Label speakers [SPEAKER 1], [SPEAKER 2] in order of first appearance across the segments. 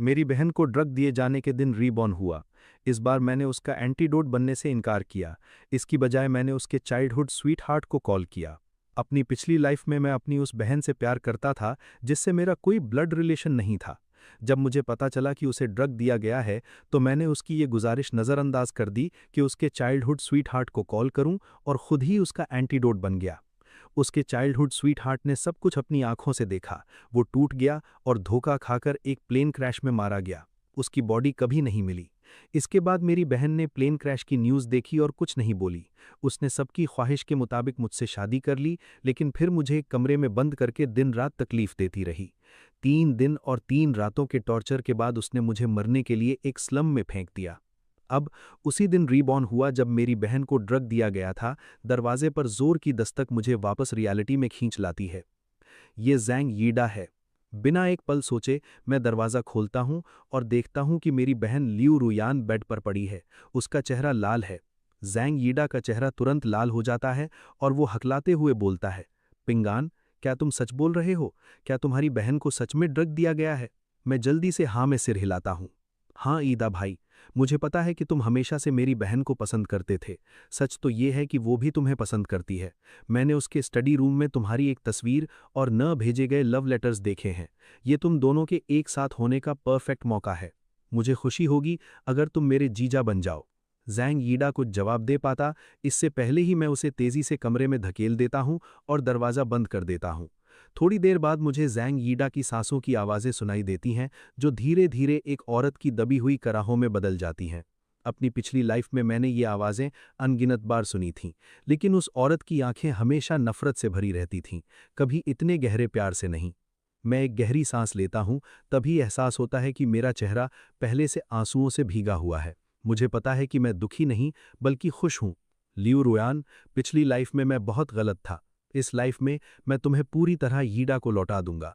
[SPEAKER 1] मेरी बहन को ड्रग दिए जाने के दिन रीबॉर्न हुआ। इस बार मैंने उसका एंटीडोट बनने से इनकार किया। इसकी बजाय मैंने उसके चाइल्डहुड स्वीट हार्ट को कॉल किया। अपनी पिछली लाइफ में मैं अपनी उस बहन से प्यार करता था जिससे मेरा कोई ब्लड रिलेशन नहीं था। जब मुझे पता चला कि उसे ड्रग दिया गया है तो मैंने उसकी ये गुजारिश नज़रअंदाज कर दी कि उसके चाइल्डहुड स्वीट हार्ट को कॉल करूं और खुद ही उसका एंटीडोट बन गया। उसके चाइल्डहुड स्वीट हार्ट ने सब कुछ अपनी आंखों से देखा। वो टूट गया और धोखा खाकर एक प्लेन क्रैश में मारा गया। उसकी बॉडी कभी नहीं मिली। इसके बाद मेरी बहन ने प्लेन क्रैश की न्यूज़ देखी और कुछ नहीं बोली। उसने सबकी ख्वाहिश के मुताबिक मुझसे शादी कर ली, लेकिन फिर मुझे एक कमरे में बंद करके दिन रात तकलीफ देती रही। 3 दिन और 3 रातों के टॉर्चर के बाद उसने मुझे मरने के लिए एक स्लम में फेंक दिया। अब उसी दिन रीबॉर्न हुआ जब मेरी बहन को ड्रग दिया गया था। दरवाजे पर जोर की दस्तक मुझे वापस रियलिटी में खींच लाती है। ये ज़ैंग यीडा है। बिना एक पल सोचे मैं दरवाज़ा खोलता हूं और देखता हूं कि मेरी बहन लियू रुयान बेड पर पड़ी है। उसका चेहरा लाल है। ज़ैंग यीडा का चेहरा तुरंत लाल हो जाता है और वो हकलाते हुए बोलता है, पिंगान, क्या तुम सच बोल रहे हो? क्या तुम्हारी बहन को सच में ड्रग दिया गया है? मैं जल्दी से हाँ में सिर हिलाता हूं। हाँ ईदा भाई, मुझे पता है कि तुम हमेशा से मेरी बहन को पसंद करते थे। सच तो ये है कि वो भी तुम्हें पसंद करती है। मैंने उसके स्टडी रूम में तुम्हारी एक तस्वीर और न भेजे गए लव लेटर्स देखे हैं। ये तुम दोनों के एक साथ होने का परफेक्ट मौका है। मुझे खुशी होगी अगर तुम मेरे जीजा बन जाओ। ज़ैंग यीडा कुछ जवाब दे पाता इससे पहले ही मैं उसे तेजी से कमरे में धकेल देता हूं और दरवाज़ा बंद कर देता हूं। थोड़ी देर बाद मुझे ज़ैंग यीडा की सांसों की आवाज़ें सुनाई देती हैं, जो धीरे धीरे एक औरत की दबी हुई कराहों में बदल जाती हैं। अपनी पिछली लाइफ में मैंने ये आवाज़ें अनगिनत बार सुनी थीं, लेकिन उस औरत की आंखें हमेशा नफरत से भरी रहती थीं, कभी इतने गहरे प्यार से नहीं। मैं एक गहरी सांस लेता हूं, तभी एहसास होता है कि मेरा चेहरा पहले से आंसुओं से भीगा हुआ है। मुझे पता है कि मैं दुखी नहीं बल्कि खुश हूं। लियू रुयान, पिछली लाइफ में मैं बहुत गलत था। इस लाइफ में मैं तुम्हें पूरी तरह यीडा को लौटा दूंगा।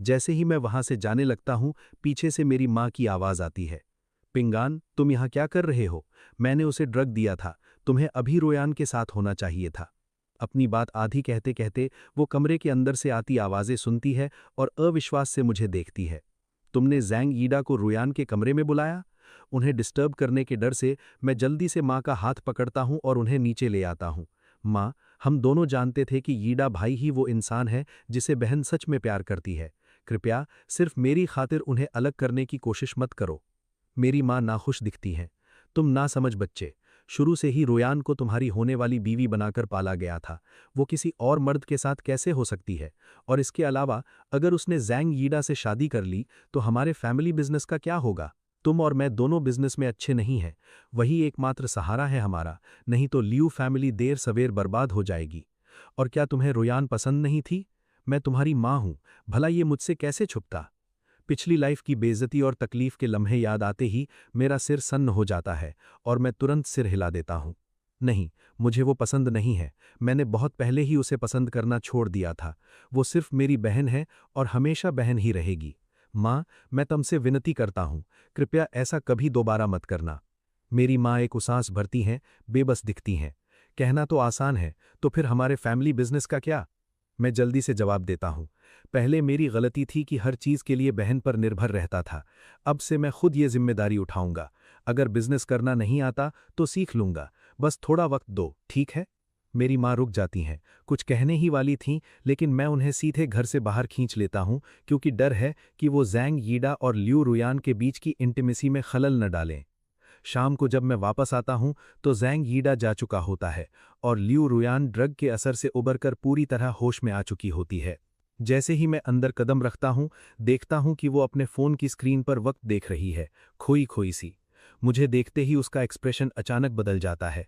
[SPEAKER 1] जैसे ही मैं वहां से जाने लगता हूं, पीछे से मेरी मां की आवाज आती है, पिंगान, तुम यहां क्या कर रहे हो? मैंने उसे ड्रग दिया था। तुम्हें अभी रोयान के साथ होना चाहिए था। अपनी बात आधी कहते कहते वो कमरे के अंदर से आती आवाजें सुनती है और अविश्वास से मुझे देखती है। तुमने ज़ैंग यीडा को रुयान के कमरे में बुलाया? उन्हें डिस्टर्ब करने के डर से मैं जल्दी से मां का हाथ पकड़ता हूं और उन्हें नीचे ले आता हूं। मां, हम दोनों जानते थे कि यीडा भाई ही वो इंसान है जिसे बहन सच में प्यार करती है। कृपया सिर्फ मेरी खातिर उन्हें अलग करने की कोशिश मत करो। मेरी मां नाखुश दिखती हैं। तुम ना समझ बच्चे, शुरू से ही रोयान को तुम्हारी होने वाली बीवी बनाकर पाला गया था। वो किसी और मर्द के साथ कैसे हो सकती है? और इसके अलावा अगर उसने ज़ैंग यीडा से शादी कर ली तो हमारे फैमिली बिजनेस का क्या होगा? तुम और मैं दोनों बिजनेस में अच्छे नहीं हैं। वही एकमात्र सहारा है हमारा, नहीं तो लियू फैमिली देर सवेर बर्बाद हो जाएगी। और क्या तुम्हें रोयान पसंद नहीं थी? मैं तुम्हारी माँ हूं, भला ये मुझसे कैसे छुपता? पिछली लाइफ की बेइज्जती और तकलीफ के लम्हे याद आते ही मेरा सिर सन्न हो जाता है और मैं तुरंत सिर हिला देता हूं। नहीं, मुझे वो पसंद नहीं है। मैंने बहुत पहले ही उसे पसंद करना छोड़ दिया था। वो सिर्फ मेरी बहन है और हमेशा बहन ही रहेगी। माँ, मैं तुमसे विनती करता हूँ, कृपया ऐसा कभी दोबारा मत करना। मेरी माँ एक उसास भरती हैं, बेबस दिखती हैं। कहना तो आसान है, तो फिर हमारे फैमिली बिजनेस का क्या? मैं जल्दी से जवाब देता हूँ। पहले मेरी गलती थी कि हर चीज़ के लिए बहन पर निर्भर रहता था। अब से मैं खुद ये जिम्मेदारी उठाऊंगा। अगर बिजनेस करना नहीं आता तो सीख लूंगा। बस थोड़ा वक्त दो, ठीक है? मेरी माँ रुक जाती हैं। कुछ कहने ही वाली थीं, लेकिन मैं उन्हें सीधे घर से बाहर खींच लेता हूँ, क्योंकि डर है कि वो ज़ैंग यीडा और लियू रुयान के बीच की इंटीमेसी में खलल न डालें। शाम को जब मैं वापस आता हूं तो ज़ैंग यीडा जा चुका होता है और लियू रुयान ड्रग के असर से उबरकर पूरी तरह होश में आ चुकी होती है। जैसे ही मैं अंदर कदम रखता हूं, देखता हूं कि वो अपने फ़ोन की स्क्रीन पर वक्त देख रही है, खोई खोई सी। मुझे देखते ही उसका एक्सप्रेशन अचानक बदल जाता है।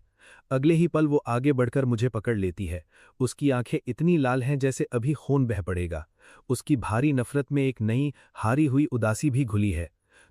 [SPEAKER 1] अगले ही पल वो आगे बढ़कर मुझे पकड़ लेती है। उसकी आंखें इतनी लाल हैं जैसे अभी खून बह पड़ेगा। उसकी भारी नफरत में एक नई हारी हुई उदासी भी घुली है।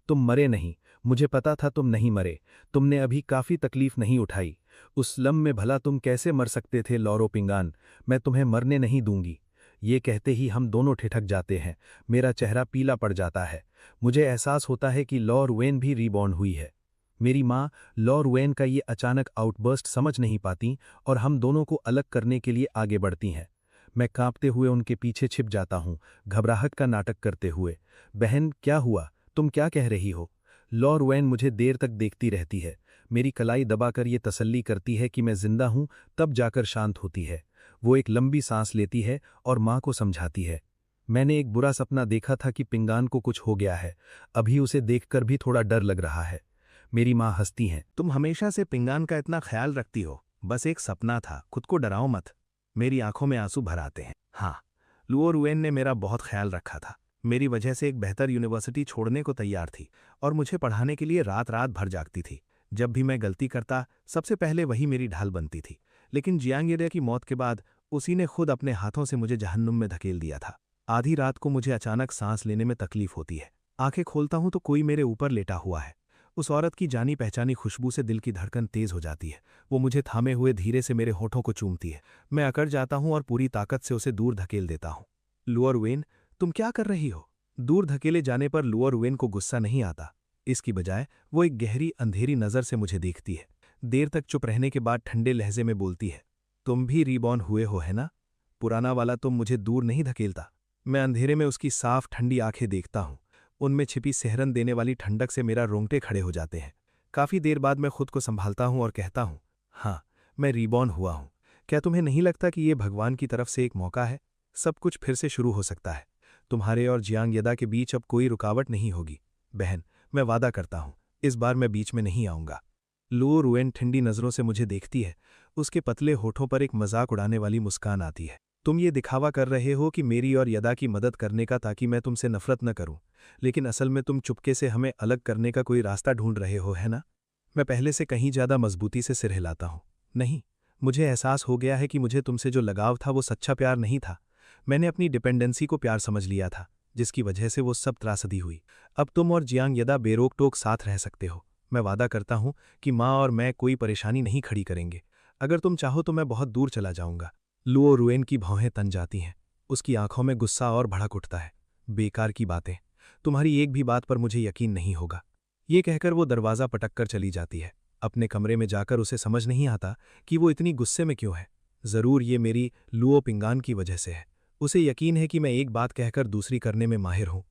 [SPEAKER 1] तुम मरे नहीं, मुझे पता था तुम नहीं मरे। तुमने अभी काफी तकलीफ नहीं उठाई। उस लम में भला तुम कैसे मर सकते थे लॉरो पिंगान? मैं तुम्हें मरने नहीं दूंगी। ये कहते ही हम दोनों ठिठक जाते हैं। मेरा चेहरा पीला पड़ जाता है। मुझे एहसास होता है कि लॉर वेन भी रीबॉर्न हुई है। मेरी माँ लॉर वेन का ये अचानक आउटबर्स्ट समझ नहीं पाती और हम दोनों को अलग करने के लिए आगे बढ़ती हैं। मैं कांपते हुए उनके पीछे छिप जाता हूँ, घबराहट का नाटक करते हुए। बहन, क्या हुआ? तुम क्या कह रही हो? लॉ रुएन मुझे देर तक देखती रहती है। मेरी कलाई दबाकर ये तसल्ली करती है कि मैं जिंदा हूं, तब जाकर शांत होती है। वो एक लंबी सांस लेती है और माँ को समझाती है। मैंने एक बुरा सपना देखा था कि पिंगान को कुछ हो गया है। अभी उसे देखकर भी थोड़ा डर लग रहा है। मेरी माँ हंसती हैं। तुम हमेशा से पिंगान का इतना ख्याल रखती हो। बस एक सपना था, खुद को डराओ मत। मेरी आंखों में आंसू भर आते हैं। हाँ, लुओ रुएन ने मेरा बहुत ख्याल रखा था। मेरी वजह से एक बेहतर यूनिवर्सिटी छोड़ने को तैयार थी और मुझे पढ़ाने के लिए रात रात भर जागती थी। जब भी मैं गलती करता, सबसे पहले वही मेरी ढाल बनती थी। लेकिन जियांग येडे की मौत के बाद उसी ने खुद अपने हाथों से मुझे जहन्नुम में धकेल दिया था। आधी रात को मुझे अचानक सांस लेने में तकलीफ होती है। आंखें खोलता हूं तो कोई मेरे ऊपर लेटा हुआ है। उस औरत की जानी पहचानी खुशबू से दिल की धड़कन तेज हो जाती है। वो मुझे थामे हुए धीरे से मेरे होठों को चूमती है। मैं अकड़ जाता हूं और पूरी ताकत से उसे दूर धकेल देता हूं। लुओ रुएन, तुम क्या कर रही हो? दूर धकेले जाने पर लुओ रुएन को गुस्सा नहीं आता। इसकी बजाय वो एक गहरी अंधेरी नजर से मुझे देखती है। देर तक चुप रहने के बाद ठंडे लहजे में बोलती है, तुम भी रीबॉर्न हुए हो, है ना? पुराना वाला तुम मुझे दूर नहीं धकेलता। मैं अंधेरे में उसकी साफ ठंडी आंखें देखता हूं। उनमें छिपी सेहरन देने वाली ठंडक से मेरा रोंगटे खड़े हो जाते हैं। काफी देर बाद मैं खुद को संभालता हूं और कहता हूं, हाँ, मैं रीबॉर्न हुआ हूं। क्या तुम्हें नहीं लगता कि ये भगवान की तरफ से एक मौका है? सब कुछ फिर से शुरू हो सकता है। तुम्हारे और जियांग येदा के बीच अब कोई रुकावट नहीं होगी। बहन, मैं वादा करता हूं, इस बार मैं बीच में नहीं आऊंगा। लुओ रुएन ठंडी नजरों से मुझे देखती है। उसके पतले होठों पर एक मजाक उड़ाने वाली मुस्कान आती है। तुम ये दिखावा कर रहे हो कि मेरी और यदा की मदद करने का, ताकि मैं तुमसे नफरत न करूं। लेकिन असल में तुम चुपके से हमें अलग करने का कोई रास्ता ढूंढ रहे हो, है ना? मैं पहले से कहीं ज्यादा मजबूती से सिर हिलाता हूं। नहीं, मुझे एहसास हो गया है कि मुझे तुमसे जो लगाव था वो सच्चा प्यार नहीं था। मैंने अपनी डिपेंडेंसी को प्यार समझ लिया था, जिसकी वजह से वो सब त्रासदी हुई। अब तुम और जियांग येदा बेरोक टोक साथ रह सकते हो। मैं वादा करता हूं कि माँ और मैं कोई परेशानी नहीं खड़ी करेंगे। अगर तुम चाहो तो मैं बहुत दूर चला जाऊंगा। लुओ रुएन की भौहें तन जाती हैं। उसकी आंखों में गुस्सा और भड़क उठता है। बेकार की बातें। तुम्हारी एक भी बात पर मुझे यकीन नहीं होगा। ये कहकर वो दरवाज़ा पटककर चली जाती है। अपने कमरे में जाकर उसे समझ नहीं आता कि वो इतनी गुस्से में क्यों है। ज़रूर ये मेरी लुओ पिंगान की वजह से है। उसे यकीन है कि मैं एक बात कहकर दूसरी करने में माहिर हूं।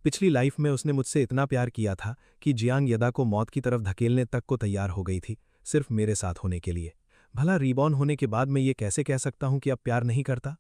[SPEAKER 1] पिछली लाइफ में उसने मुझसे इतना प्यार किया था कि जियांग येदा को मौत की तरफ धकेलने तक को तैयार हो गई थी, सिर्फ मेरे साथ होने के लिए। भला रीबॉर्न होने के बाद मैं ये कैसे कह सकता हूं कि अब प्यार नहीं करता?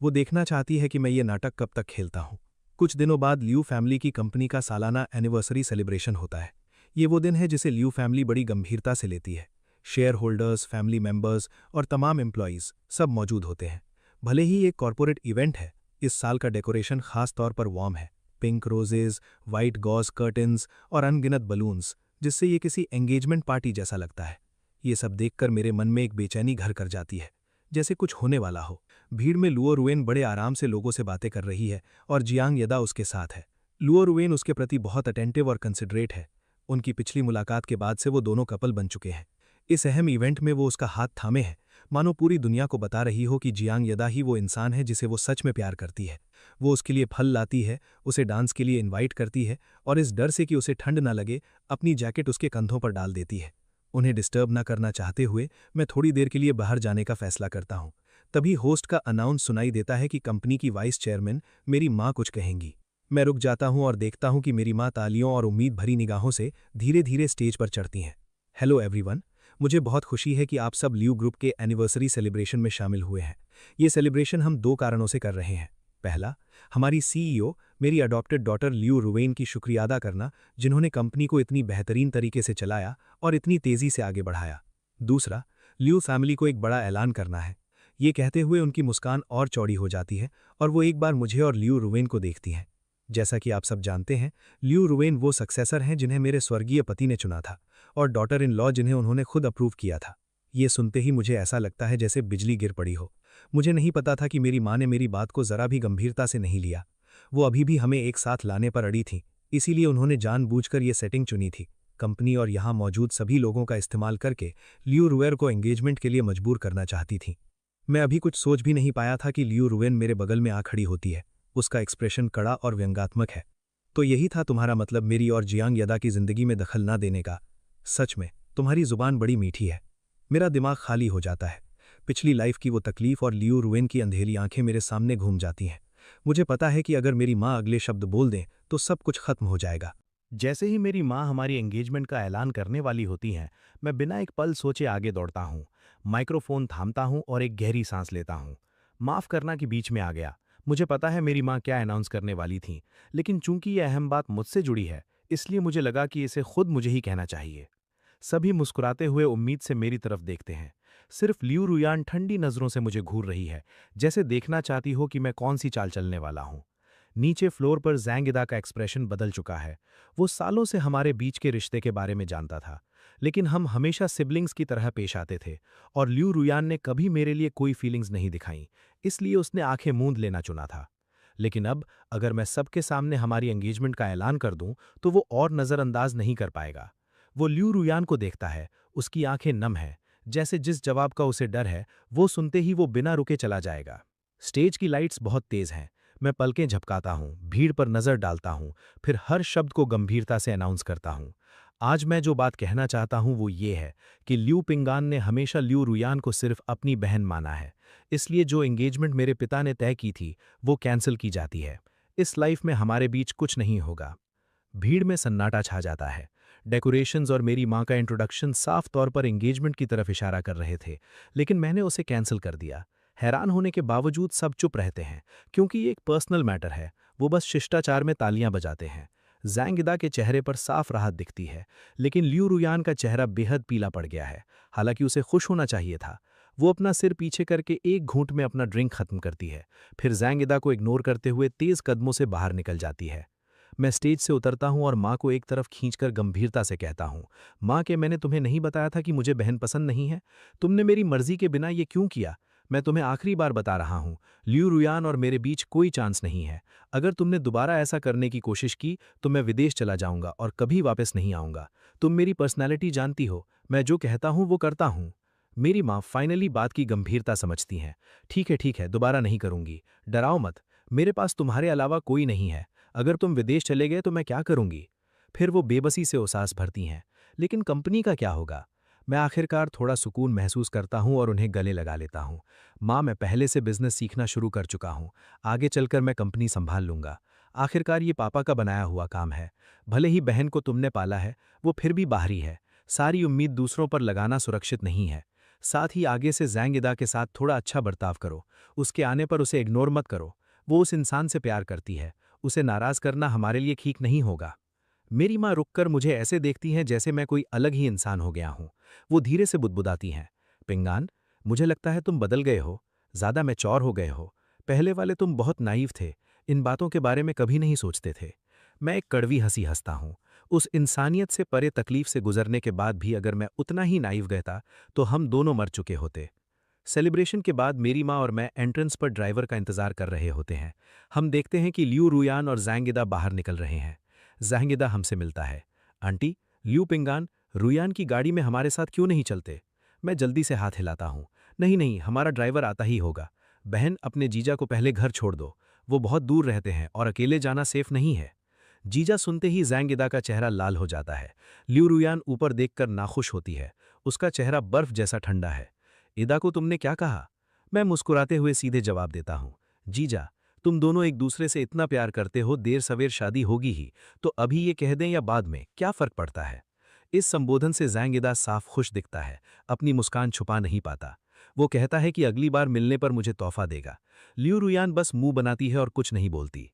[SPEAKER 1] वो देखना चाहती है कि मैं ये नाटक कब तक खेलता हूं। कुछ दिनों बाद लियू फैमिली की कंपनी का सालाना एनिवर्सरी सेलिब्रेशन होता है। ये वो दिन है जिसे लियू फैमिली बड़ी गंभीरता से लेती है। शेयर होल्डर्स, फैमिली मेंबर्स और तमाम एम्प्लॉयज़ सब मौजूद होते हैं। भले ही एक कॉरपोरेट इवेंट है, इस साल का डेकोरेशन खास तौर पर वार्म है। Pink roses, white gauze curtains और अनगिनत बलून्स, जिससे ये किसी एंगेजमेंट पार्टी जैसा लगता है। ये सब देखकर मेरे मन में एक बेचैनी घर कर जाती है, जैसे कुछ होने वाला हो। भीड़ में लुओ रुएन बड़े आराम से लोगों से बातें कर रही है और जियांग येदा उसके साथ है। लुओ रुएन उसके प्रति बहुत अटेंटिव और कंसिडरेट है। उनकी पिछली मुलाकात के बाद से वो दोनों कपल बन चुके हैं। इस अहम इवेंट में वो उसका हाथ थामे है, मानो पूरी दुनिया को बता रही हो कि जियांग येदा ही वो इंसान है जिसे वो सच में प्यार करती है। वो उसके लिए फल लाती है, उसे डांस के लिए इनवाइट करती है और इस डर से कि उसे ठंड न लगे, अपनी जैकेट उसके कंधों पर डाल देती है। उन्हें डिस्टर्ब न करना चाहते हुए मैं थोड़ी देर के लिए बाहर जाने का फैसला करता हूं। तभी होस्ट का अनाउंस सुनाई देता है कि कंपनी की वाइस चेयरमैन मेरी माँ कुछ कहेंगी। मैं रुक जाता हूं और देखता हूं कि मेरी माँ तालियों और उम्मीद भरी निगाहों से धीरे धीरे स्टेज पर चढ़ती हैं। हेलो एवरीवन, मुझे बहुत खुशी है कि आप सब लियू ग्रुप के एनिवर्सरी सेलिब्रेशन में शामिल हुए हैं। ये सेलिब्रेशन हम 2 कारणों से कर रहे हैं। पहला, हमारी सीईओ मेरी अडॉप्टेड डॉटर लियू रुएन की शुक्रिया अदा करना, जिन्होंने कंपनी को इतनी बेहतरीन तरीके से चलाया और इतनी तेजी से आगे बढ़ाया। दूसरा, लियू फैमिली को एक बड़ा ऐलान करना है। ये कहते हुए उनकी मुस्कान और चौड़ी हो जाती है और वो एक बार मुझे और लियू रुएन को देखती हैं। जैसा कि आप सब जानते हैं, लियू रुएन वो सक्सेसर हैं जिन्हें मेरे स्वर्गीय पति ने चुना था और डॉटर इन लॉ जिन्हें उन्होंने खुद अप्रूव किया था। ये सुनते ही मुझे ऐसा लगता है जैसे बिजली गिर पड़ी हो। मुझे नहीं पता था कि मेरी माँ ने मेरी बात को जरा भी गंभीरता से नहीं लिया। वो अभी भी हमें एक साथ लाने पर अड़ी थीं, इसीलिए उन्होंने जानबूझकर ये सेटिंग चुनी थी। कंपनी और यहाँ मौजूद सभी लोगों का इस्तेमाल करके लियू रुएन को एंगेजमेंट के लिए मजबूर करना चाहती थीं। मैं अभी कुछ सोच भी नहीं पाया था कि लियू रुएन मेरे बगल में आ खड़ी होती है। उसका एक्सप्रेशन कड़ा और व्यंग्यात्मक है। तो यही था तुम्हारा मतलब मेरी और जियांग येदा की जिंदगी में दखल ना देने का? सच में तुम्हारी जुबान बड़ी मीठी है। मेरा दिमाग खाली हो जाता है। पिछली लाइफ की वो तकलीफ और लियू रुएन की अंधेरी आंखें मेरे सामने घूम जाती हैं। मुझे पता है कि अगर मेरी माँ अगले शब्द बोल दें तो सब कुछ खत्म हो जाएगा।
[SPEAKER 2] जैसे ही मेरी माँ हमारी एंगेजमेंट का ऐलान करने वाली होती हैं, मैं बिना एक पल सोचे आगे दौड़ता हूँ। माइक्रोफोन थामता हूँ और एक गहरी सांस लेता हूँ। माफ़ करना कि बीच में आ गया। मुझे पता है मेरी माँ क्या अनाउंस करने वाली थी, लेकिन चूंकि ये अहम बात मुझसे जुड़ी है, इसलिए मुझे लगा कि इसे खुद मुझे ही कहना चाहिए। सभी मुस्कुराते हुए उम्मीद से मेरी तरफ देखते हैं। सिर्फ लियू रुयान ठंडी नज़रों से मुझे घूर रही है, जैसे देखना चाहती हो कि मैं कौन सी चाल चलने वाला हूँ। नीचे फ्लोर पर जैंगिदा का एक्सप्रेशन बदल चुका है। वो सालों से हमारे बीच के रिश्ते के बारे में जानता था, लेकिन हम हमेशा सिबलिंग्स की तरह पेश आते थे और लियू रुयान ने कभी मेरे लिए कोई फीलिंग्स नहीं दिखाई, इसलिए उसने आंखें मूंद लेना चुना था। लेकिन अब अगर मैं सबके सामने हमारी एंगेजमेंट का ऐलान कर दूं, तो वो और नज़रअंदाज नहीं कर पाएगा। वो लियू रुयान को देखता है, उसकी आंखें नम हैं, जैसे जिस जवाब का उसे डर है, वो सुनते ही वो बिना रुके चला जाएगा। स्टेज की लाइट्स बहुत तेज हैं। मैं पलकें झपकाता हूँ, भीड़ पर नजर डालता हूँ, फिर हर शब्द को गंभीरता से अनाउंस करता हूँ। आज मैं जो बात कहना चाहता हूँ वो ये है कि लियू पिंगान ने हमेशा लियू रुयान को सिर्फ अपनी बहन माना है। इसलिए जो एंगेजमेंट मेरे पिता ने तय की थी, वो कैंसिल की जाती है। इस लाइफ में हमारे बीच कुछ नहीं होगा। भीड़ में सन्नाटा छा जाता है। डेकोरेशंस और मेरी माँ का इंट्रोडक्शन साफ तौर पर एंगेजमेंट की तरफ इशारा कर रहे थे, लेकिन मैंने उसे कैंसिल कर दिया। हैरान होने के बावजूद सब चुप रहते हैं, क्योंकि ये एक पर्सनल मैटर है। वो बस शिष्टाचार में तालियां बजाते हैं। जैंगिदा के चेहरे पर साफ राहत दिखती है, लेकिन लियू रुयान का चेहरा बेहद पीला पड़ गया है। हालांकि उसे खुश होना चाहिए था। वो अपना सिर पीछे करके एक घूंट में अपना ड्रिंक खत्म करती है, फिर जैंगिदा को इग्नोर करते हुए तेज कदमों से बाहर निकल जाती है। मैं स्टेज से उतरता हूं और माँ को एक तरफ खींचकर गंभीरता से कहता हूं, माँ के मैंने तुम्हें नहीं बताया था कि मुझे बहन पसंद नहीं है? तुमने मेरी मर्जी के बिना ये क्यों किया? मैं तुम्हें आखिरी बार बता रहा हूं, लियू रुयान और मेरे बीच कोई चांस नहीं है। अगर तुमने दोबारा ऐसा करने की कोशिश की तो मैं विदेश चला जाऊंगा और कभी वापस नहीं आऊंगा। तुम मेरी पर्सनैलिटी जानती हो, मैं जो कहता हूं वो करता हूं। मेरी माँ फाइनली बात की गंभीरता समझती हैं। ठीक है, दोबारा नहीं करूंगी। डराओ मत, मेरे पास तुम्हारे अलावा कोई नहीं है। अगर तुम विदेश चले गए तो मैं क्या करूंगी? फिर वो बेबसी से उसास भरती हैं, लेकिन कंपनी का क्या होगा? मैं आखिरकार थोड़ा सुकून महसूस करता हूं और उन्हें गले लगा लेता हूं। माँ, मैं पहले से बिजनेस सीखना शुरू कर चुका हूं। आगे चलकर मैं कंपनी संभाल लूंगा। आखिरकार ये पापा का बनाया हुआ काम है। भले ही बहन को तुमने पाला है, वो फिर भी बाहरी है। सारी उम्मीद दूसरों पर लगाना सुरक्षित नहीं है। साथ ही आगे से जैंगिदा के साथ थोड़ा अच्छा बर्ताव करो। उसके आने पर उसे इग्नोर मत करो। वो उस इंसान से प्यार करती है। उसे नाराज करना हमारे लिए ठीक नहीं होगा। मेरी माँ रुककर मुझे ऐसे देखती हैं जैसे मैं कोई अलग ही इंसान हो गया हूँ। वो धीरे से बुदबुदाती हैं, पिंगान, मुझे लगता है तुम बदल गए हो, ज़्यादा मैच्योर हो गए हो। पहले वाले तुम बहुत नाइव थे, इन बातों के बारे में कभी नहीं सोचते थे। मैं एक कड़वी हंसी हंसता हूँ। उस इंसानियत से परे तकलीफ से गुजरने के बाद भी अगर मैं उतना ही नाइव गया तो हम दोनों मर चुके होते। सेलिब्रेशन के बाद मेरी माँ और मैं एंट्रेंस पर ड्राइवर का इंतजार कर रहे होते हैं। हम देखते हैं कि लियू रुयान और जैंगिदा बाहर निकल रहे हैं। जैंगिदा हमसे मिलता है। आंटी, लियू पिंगान, रुयान की गाड़ी में हमारे साथ क्यों नहीं चलते? मैं जल्दी से हाथ हिलाता हूँ। नहीं, हमारा ड्राइवर आता ही होगा। बहन, अपने जीजा को पहले घर छोड़ दो। वो बहुत दूर रहते हैं और अकेले जाना सेफ नहीं है। जीजा सुनते ही जैंगिदा का चेहरा लाल हो जाता है। लियू रुयान ऊपर देखकर नाखुश होती है। उसका चेहरा बर्फ जैसा ठंडा है। इदा को तुमने क्या कहा? मैं मुस्कुराते हुए सीधे जवाब देता हूँ, जीजा, तुम दोनों एक दूसरे से इतना प्यार करते हो, देर सवेर शादी होगी ही, तो अभी ये कह दें या बाद में क्या फर्क पड़ता है? इस संबोधन से जैंगिदा साफ खुश दिखता है, अपनी मुस्कान छुपा नहीं पाता। वो कहता है कि अगली बार मिलने पर मुझे तोहफा देगा। लियू रुयान बस मुंह बनाती है और कुछ नहीं बोलती।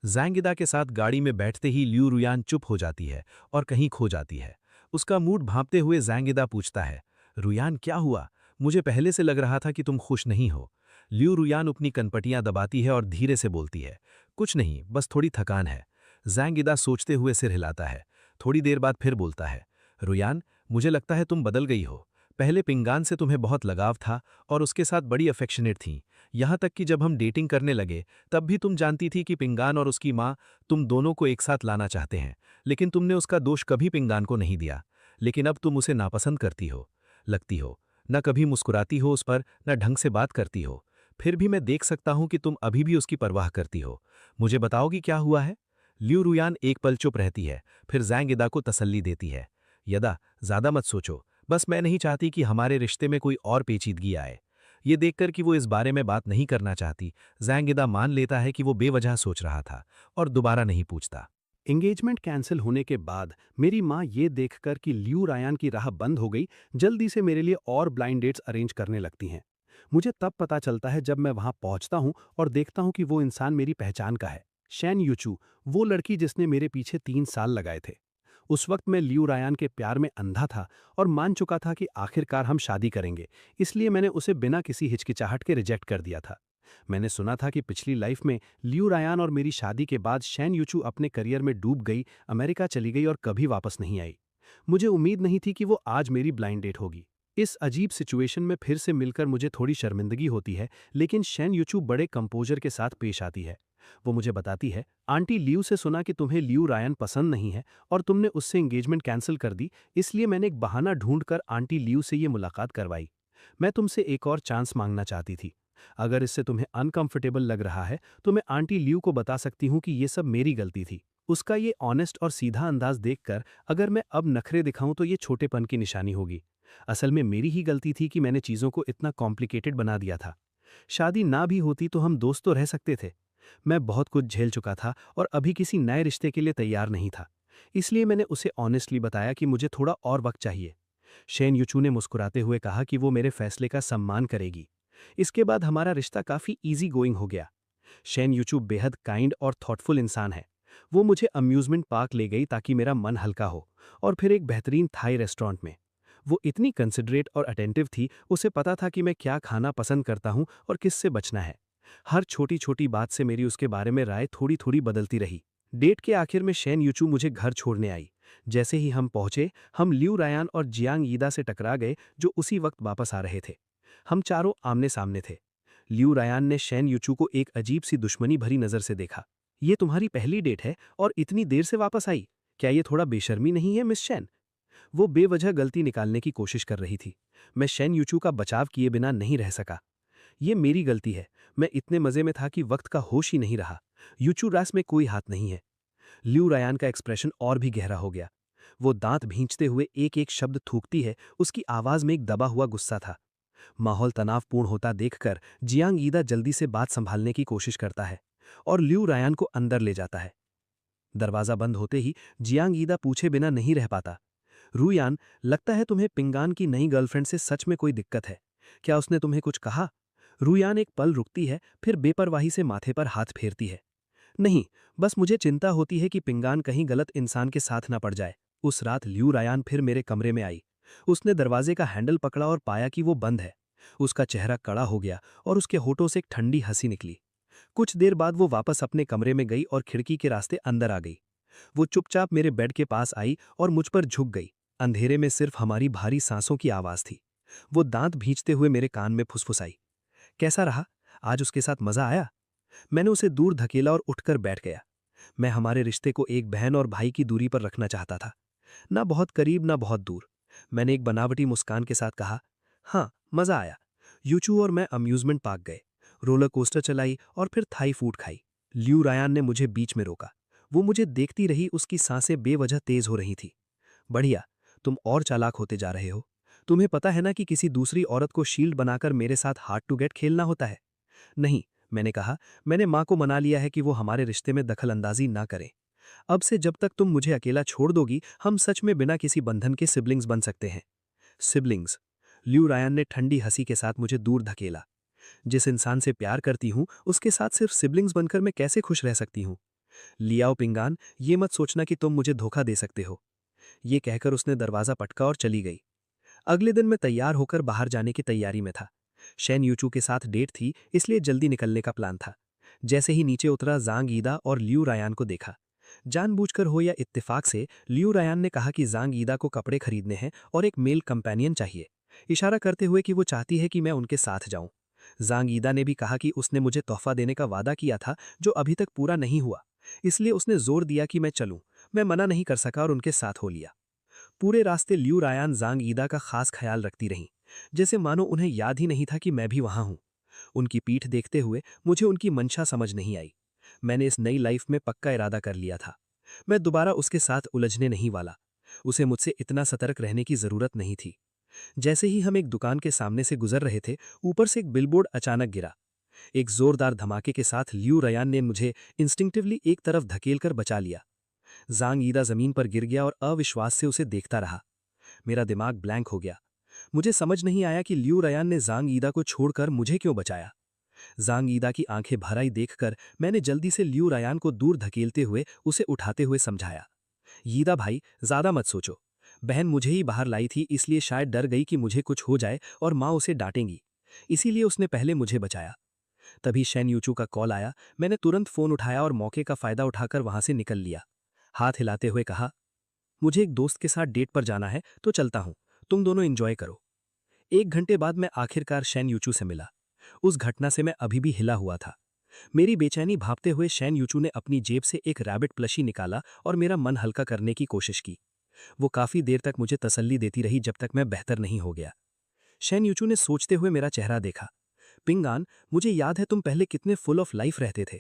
[SPEAKER 2] जैंगिदा के साथ गाड़ी में बैठते ही लियू रुयान चुप हो जाती है और कहीं खो जाती है। उसका मूड भांपते हुए जैंगिदा पूछता है, रुयान क्या हुआ? मुझे पहले से लग रहा था कि तुम खुश नहीं हो। लियू रुयान अपनी कनपटियां दबाती है और धीरे से बोलती है, कुछ नहीं, बस थोड़ी थकान है। जैंगिदा सोचते हुए सिर हिलाता है। थोड़ी देर बाद फिर बोलता है, रुयान, मुझे लगता है तुम बदल गई हो। पहले पिंगान से तुम्हें बहुत लगाव था और उसके साथ बड़ी अफेक्शनेट थी। यहाँ तक कि जब हम डेटिंग करने लगे तब भी तुम जानती थी कि पिंगान और उसकी माँ तुम दोनों को एक साथ लाना चाहते हैं, लेकिन तुमने उसका दोष कभी पिंगान को नहीं दिया। लेकिन अब तुम उसे नापसंद करती हो, लगती हो। न कभी मुस्कुराती हो उस पर, न ढंग से बात करती हो। फिर भी मैं देख सकता हूं कि तुम अभी भी उसकी परवाह करती हो। मुझे बताओगी क्या हुआ है? लियू रुयान एक पल चुप रहती है, फिर जैंगिदा को तसल्ली देती है। यदा, ज्यादा मत सोचो, बस मैं नहीं चाहती कि हमारे रिश्ते में कोई और पेचीदगी आए। ये देखकर कि वो इस बारे में बात नहीं करना चाहती, जैंगिदा मान लेता है कि वो बेवजह सोच रहा था और दोबारा नहीं पूछता।
[SPEAKER 3] एंगेजमेंट कैंसिल होने के बाद मेरी माँ ये देखकर कि लियू रायान की राह बंद हो गई, जल्दी से मेरे लिए और ब्लाइंड डेट्स अरेंज करने लगती हैं। मुझे तब पता चलता है जब मैं वहाँ पहुँचता हूँ और देखता हूँ कि वो इंसान मेरी पहचान का है। शैन यूचू, वो लड़की जिसने मेरे पीछे 3 साल लगाए थे। उस वक्त मैं लियू रायान के प्यार में अंधा था और मान चुका था कि आखिरकार हम शादी करेंगे, इसलिए मैंने उसे बिना किसी हिचकिचाहट के रिजेक्ट कर दिया था। मैंने सुना था कि पिछली लाइफ में लियू रायान और मेरी शादी के बाद शैन यूचू अपने करियर में डूब गई, अमेरिका चली गई और कभी वापस नहीं आई। मुझे उम्मीद नहीं थी कि वो आज मेरी ब्लाइंड डेट होगी। इस अजीब सिचुएशन में फिर से मिलकर मुझे थोड़ी शर्मिंदगी होती है, लेकिन शैन यूचू बड़े कंपोजर के साथ पेश आती है। वो मुझे बताती है, आंटी लियू से सुना कि तुम्हें लियू रायन पसंद नहीं है और तुमने उससे एंगेजमेंट कैंसिल कर दी, इसलिए मैंने एक बहाना ढूंढकर आंटी लियू से ये मुलाकात करवाई। मैं तुमसे एक और चांस मांगना चाहती थी। अगर इससे तुम्हें अनकंफर्टेबल लग रहा है तो मैं आंटी लियू को बता सकती हूँ कि ये सब मेरी गलती थी। उसका ये ऑनेस्ट और सीधा अंदाज देखकर अगर मैं अब नखरे दिखाऊं तो ये छोटेपन की निशानी होगी। असल में मेरी ही गलती थी कि मैंने चीज़ों को इतना कॉम्प्लिकेटेड बना दिया था। शादी ना भी होती तो हम दोस्त तो रह सकते थे। मैं बहुत कुछ झेल चुका था और अभी किसी नए रिश्ते के लिए तैयार नहीं था। इसलिए मैंने उसे ऑनेस्टली बताया कि मुझे थोड़ा और वक्त चाहिए। शेन यूचू ने मुस्कुराते हुए कहा कि वो मेरे फैसले का सम्मान करेगी। इसके बाद हमारा रिश्ता काफ़ी इजी गोइंग हो गया। शेन यूचू बेहद काइंड और थॉटफुल इंसान है। वो मुझे अम्यूज़मेंट पार्क ले गई ताकि मेरा मन हल्का हो, और फिर एक बेहतरीन थाई रेस्टोरेंट में। वो इतनी कंसिडरेट और अटेंटिव थी, उसे पता था कि मैं क्या खाना पसंद करता हूँ और किससे बचना है। हर छोटी छोटी बात से मेरी उसके बारे में राय थोड़ी थोड़ी बदलती रही। डेट के आखिर में शेन यूचू मुझे घर छोड़ने आई। जैसे ही हम पहुंचे, हम लियू रायान और जियांग ईदा से टकरा गए, जो उसी वक्त वापस आ रहे थे। हम चारों आमने सामने थे। लियू रायान ने शेन यूचू को एक अजीब सी दुश्मनी भरी नज़र से देखा। ये तुम्हारी पहली डेट है और इतनी देर से वापस आई? क्या ये थोड़ा बेशर्मी नहीं है, मिस शेन? वो बेवजह गलती निकालने की कोशिश कर रही थी। मैं शेन यूचू का बचाव किए बिना नहीं रह सका। ये मेरी गलती है। मैं इतने मजे में था कि वक्त का होश ही नहीं रहा। यूचू रास में कोई हाथ नहीं है। लियू रायान का एक्सप्रेशन और भी गहरा हो गया। वो दांत भींचते हुए एक एक शब्द थूकती है, उसकी आवाज में एक दबा हुआ गुस्सा था। माहौल तनावपूर्ण होता देखकर जियांग ईदा जल्दी से बात संभालने की कोशिश करता है और लियू रायान को अंदर ले जाता है। दरवाजा बंद होते ही जियांग ईदा पूछे बिना नहीं रह पाता। रूयान, लगता है तुम्हें पिंगान की नई गर्लफ्रेंड से सच में कोई दिक्कत है। क्या उसने तुम्हें कुछ कहा? रूयान एक पल रुकती है, फिर बेपरवाही से माथे पर हाथ फेरती है। नहीं, बस मुझे चिंता होती है कि पिंगान कहीं गलत इंसान के साथ ना पड़ जाए। उस रात लियू रायान फिर मेरे कमरे में आई। उसने दरवाजे का हैंडल पकड़ा और पाया कि वो बंद है। उसका चेहरा कड़ा हो गया और उसके होठों से एक ठंडी हंसी निकली। कुछ देर बाद वो वापस अपने कमरे में गई और खिड़की के रास्ते अंदर आ गई। वो चुपचाप मेरे बेड के पास आई और मुझ पर झुक गई। अंधेरे में सिर्फ हमारी भारी सांसों की आवाज थी। वो दांत भींचते हुए मेरे कान में फुसफुसाई, कैसा रहा? आज उसके साथ मजा आया? मैंने उसे दूर धकेला और उठकर बैठ गया। मैं हमारे रिश्ते को एक बहन और भाई की दूरी पर रखना चाहता था, ना बहुत करीब ना बहुत दूर। मैंने एक बनावटी मुस्कान के साथ कहा, हाँ, मजा आया। यूचू और मैं अम्यूजमेंट पार्क गए, रोलर कोस्टर चलाई और फिर थाई फूड खाई। लियू रायान ने मुझे बीच में रोका। वो मुझे देखती रही, उसकी सांसें बेवजह तेज हो रही थी। बढ़िया, तुम और चालाक होते जा रहे हो। तुम्हें पता है ना कि किसी दूसरी औरत को शील्ड बनाकर मेरे साथ हार्ड टू गेट खेलना होता है। नहीं, मैंने कहा, मैंने माँ को मना लिया है कि वो हमारे रिश्ते में दखल अंदाजी ना करें। अब से जब तक तुम मुझे अकेला छोड़ दोगी, हम सच में बिना किसी बंधन के सिबलिंग्स बन सकते हैं। सिबलिंग्स? ल्यू रायन ने ठंडी हंसी के साथ मुझे दूर धकेला। जिस इंसान से प्यार करती हूँ, उसके साथ सिर्फ सिबलिंग्स बनकर मैं कैसे खुश रह सकती हूँ? लियाओ पिंगान, ये मत सोचना कि तुम मुझे धोखा दे सकते हो। ये कहकर उसने दरवाजा पटका और चली गई। अगले दिन मैं तैयार होकर बाहर जाने की तैयारी में था। शैन यूचू के साथ डेट थी, इसलिए जल्दी निकलने का प्लान था। जैसे ही नीचे उतरा, जांग ईदा और लियू रायान को देखा। जानबूझकर हो या इत्तेफाक से, लियू रायान ने कहा कि जांग ईदा को कपड़े खरीदने हैं और एक मेल कंपेनियन चाहिए, इशारा करते हुए कि वो चाहती है कि मैं उनके साथ जाऊं। जांग ईदा ने भी कहा कि उसने मुझे तोहफा देने का वादा किया था, जो अभी तक पूरा नहीं हुआ, इसलिए उसने जोर दिया कि मैं चलूं। मैं मना नहीं कर सका और उनके साथ हो लिया। पूरे रास्ते लियू रायान जांग ईदा का खास ख्याल रखती रहीं, जैसे मानो उन्हें याद ही नहीं था कि मैं भी वहां हूं। उनकी पीठ देखते हुए मुझे उनकी मंशा समझ नहीं आई। मैंने इस नई लाइफ में पक्का इरादा कर लिया था। मैं दोबारा उसके साथ उलझने नहीं वाला। उसे मुझसे इतना सतर्क रहने की जरूरत नहीं थी। जैसे ही हम एक दुकान के सामने से गुजर रहे थे, ऊपर से एक बिलबोर्ड अचानक गिरा। एक जोरदार धमाके के साथ लियू रयान ने मुझे इंस्टिंक्टिवली एक तरफ धकेलकर बचा लिया।
[SPEAKER 4] जांग ईदा जमीन पर गिर गया और अविश्वास से उसे देखता रहा। मेरा दिमाग ब्लैंक हो गया। मुझे समझ नहीं आया कि लियू रयान ने जांग ईदा को छोड़कर मुझे क्यों बचाया। जांग ईदा की आंखें भर आई देखकर मैंने जल्दी से लियू रयान को दूर धकेलते हुए उसे उठाते हुए समझाया, यीदा भाई, ज्यादा मत सोचो। बहन मुझे ही बाहर लाई थी, इसलिए शायद डर गई कि मुझे कुछ हो जाए और माँ उसे डांटेंगी, इसीलिए उसने पहले मुझे बचाया। तभी शेन यूचू का कॉल आया। मैंने तुरंत फोन उठाया और मौके का फायदा उठाकर वहां से निकल लिया। हाथ हिलाते हुए कहा, मुझे एक दोस्त के साथ डेट पर जाना है तो चलता हूं, तुम दोनों एंजॉय करो। 1 घंटे बाद मैं आखिरकार शेन यूचू से मिला। उस घटना से मैं अभी भी हिला हुआ था। मेरी बेचैनी भापते हुए शेन यूचू ने अपनी जेब से एक रैबिट प्लशी निकाला और मेरा मन हल्का करने की कोशिश की। वो काफी देर तक मुझे तसल्ली देती रही जब तक मैं बेहतर नहीं हो गया। शेन यूचू ने सोचते हुए मेरा चेहरा देखा। पिंगान, मुझे याद है तुम पहले कितने फुल ऑफ लाइफ रहते थे।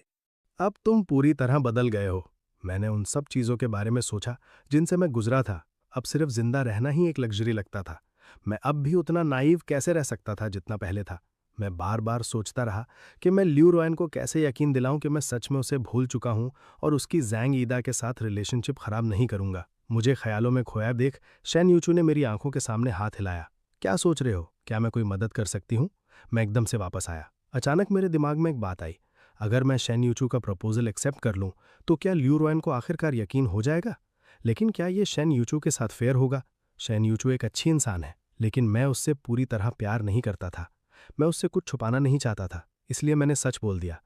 [SPEAKER 3] अब तुम पूरी तरह बदल गए हो। मैंने उन सब चीज़ों के बारे में सोचा जिनसे मैं गुजरा था। अब सिर्फ जिंदा रहना ही एक लग्जरी लगता था। मैं अब भी उतना नाइव कैसे रह सकता था जितना पहले था। मैं बार बार सोचता रहा कि मैं ल्यू रॉयन को कैसे यकीन दिलाऊं कि मैं सच में उसे भूल चुका हूं और उसकी जैंग ईदा के साथ रिलेशनशिप खराब नहीं करूंगा। मुझे ख्यालों में खोया देख शेन यूचू ने मेरी आंखों के सामने हाथ हिलाया। क्या सोच रहे हो? क्या मैं कोई मदद कर सकती हूँ? मैं एकदम से वापस आया। अचानक मेरे दिमाग में एक बात आई। अगर मैं शेन यूचू का प्रपोजल एक्सेप्ट कर लूं तो क्या ल्यू रॉयन को आखिरकार यकीन हो जाएगा? लेकिन क्या ये शेन यूचू के साथ फेयर होगा? शेन यूचू एक अच्छी इंसान है, लेकिन मैं उससे पूरी तरह प्यार नहीं करता था। मैं उससे कुछ छुपाना नहीं चाहता था, इसलिए मैंने सच बोल दिया।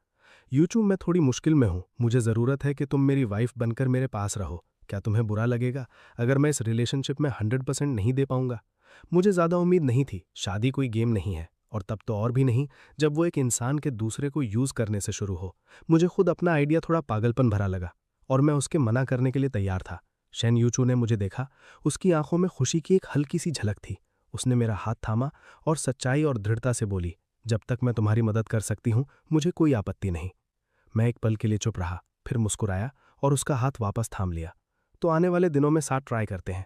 [SPEAKER 3] यूचू, मैं थोड़ी मुश्किल में हूं। मुझे ज़रूरत है कि तुम मेरी वाइफ बनकर मेरे पास रहो। क्या तुम्हें बुरा लगेगा अगर मैं इस रिलेशनशिप में 100% नहीं दे पाऊंगा? मुझे ज़्यादा उम्मीद नहीं थी। शादी कोई गेम नहीं है, और तब तो और भी नहीं जब वो एक इंसान के दूसरे को यूज़ करने से शुरू हो। मुझे खुद अपना आइडिया थोड़ा पागलपन भरा लगा और मैं उसके मना करने के लिए तैयार था। शेन यूचू ने मुझे देखा। उसकी आंखों में खुशी की एक हल्की सी झलक थी। उसने मेरा हाथ थामा और सच्चाई और दृढ़ता से बोली, जब तक मैं तुम्हारी मदद कर सकती हूँ मुझे कोई आपत्ति नहीं। मैं एक पल के लिए चुप रहा, फिर मुस्कुराया और उसका हाथ वापस थाम लिया। तो आने वाले दिनों में साथ ट्राई करते हैं।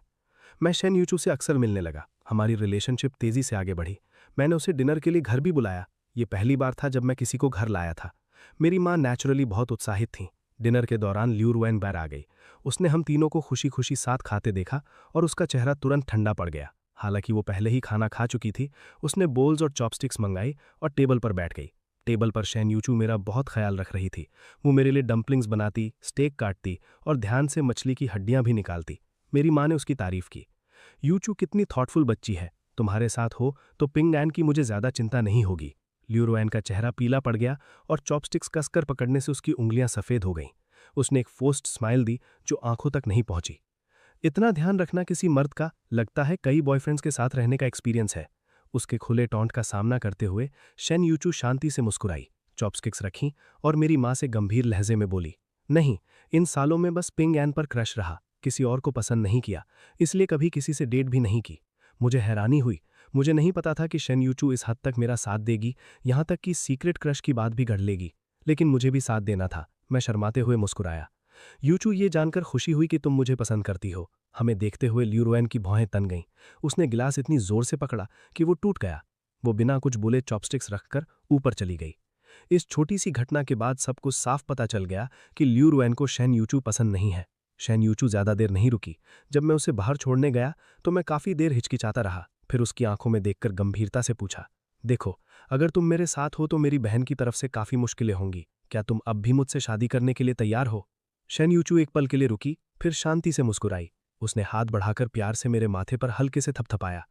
[SPEAKER 3] मैं शेन यूचू से अक्सर मिलने लगा। हमारी रिलेशनशिप तेजी से आगे बढ़ी। मैंने उसे डिनर के लिए घर भी बुलाया। ये पहली बार था जब मैं किसी को घर लाया था। मेरी माँ नेचुरली बहुत उत्साहित थी। डिनर के दौरान ल्यू रॉयन बाहर आ गई। उसने हम तीनों को खुशी खुशी साथ खाते देखा और उसका चेहरा तुरंत ठंडा पड़ गया। हालांकि वो पहले ही खाना खा चुकी थी। उसने बोल्स और चॉपस्टिक्स मंगाई और टेबल पर बैठ गई। टेबल पर शेन यूचू मेरा बहुत ख्याल रख रही थी। वो मेरे लिए डम्पलिंग्स बनाती, स्टेक काटती और ध्यान से मछली की हड्डियां भी निकालती। मेरी माँ ने उसकी तारीफ की। यूचू कितनी थॉटफुल बच्ची है। तुम्हारे साथ हो तो पिंग एन की मुझे ज्यादा चिंता नहीं होगी। ल्यू रॉयन का चेहरा पीला पड़ गया और चॉपस्टिक्स कसकर पकड़ने से उसकी उंगलियां सफेद हो गईं। उसने एक फोर्स्ड स्माइल दी जो आंखों तक नहीं पहुंची। इतना ध्यान रखना किसी मर्द का, लगता है कई बॉयफ्रेंड्स के साथ रहने का एक्सपीरियंस है। उसके खुले टॉन्ट का सामना करते हुए शेन यूचू शांति से मुस्कुराई, चॉपस्टिक्स रखीं और मेरी माँ से गंभीर लहजे में बोली, नहीं, इन सालों में बस पिंग एन पर क्रश रहा, किसी और को पसंद नहीं किया, इसलिए कभी किसी से डेट भी नहीं की। मुझे हैरानी हुई। मुझे नहीं पता था कि शेन यूचू इस हद तक मेरा साथ देगी, यहाँ तक कि सीक्रेट क्रश की बात भी गढ़ लेगी। लेकिन मुझे भी साथ देना था। मैं शर्माते हुए मुस्कुराया। यूचू, ये जानकर खुशी हुई कि तुम मुझे पसंद करती हो। हमें देखते हुए ल्यू रॉयन की भौहें तन गईं। उसने गिलास इतनी जोर से पकड़ा कि वो टूट गया। वो बिना कुछ बोले चॉपस्टिक्स रखकर ऊपर चली गई। इस छोटी सी घटना के बाद सब कुछ साफ पता चल गया कि ल्यू रॉयन को शेन यूचू पसंद नहीं है। शेन यूचू ज्यादा देर नहीं रुकी। जब मैं उसे बाहर छोड़ने गया तो मैं काफी देर हिचकिचाता रहा। फिर उसकी आंखों में देखकर गंभीरता से पूछा, देखो, अगर तुम मेरे साथ हो तो मेरी बहन की तरफ से काफी मुश्किलें होंगी। क्या तुम अब भी मुझसे शादी करने के लिए तैयार हो? शेन यूचू एक पल के लिए रुकी, फिर शांति से मुस्कुराई। उसने हाथ बढ़ाकर प्यार से मेरे माथे पर हल्के से थपथपाया।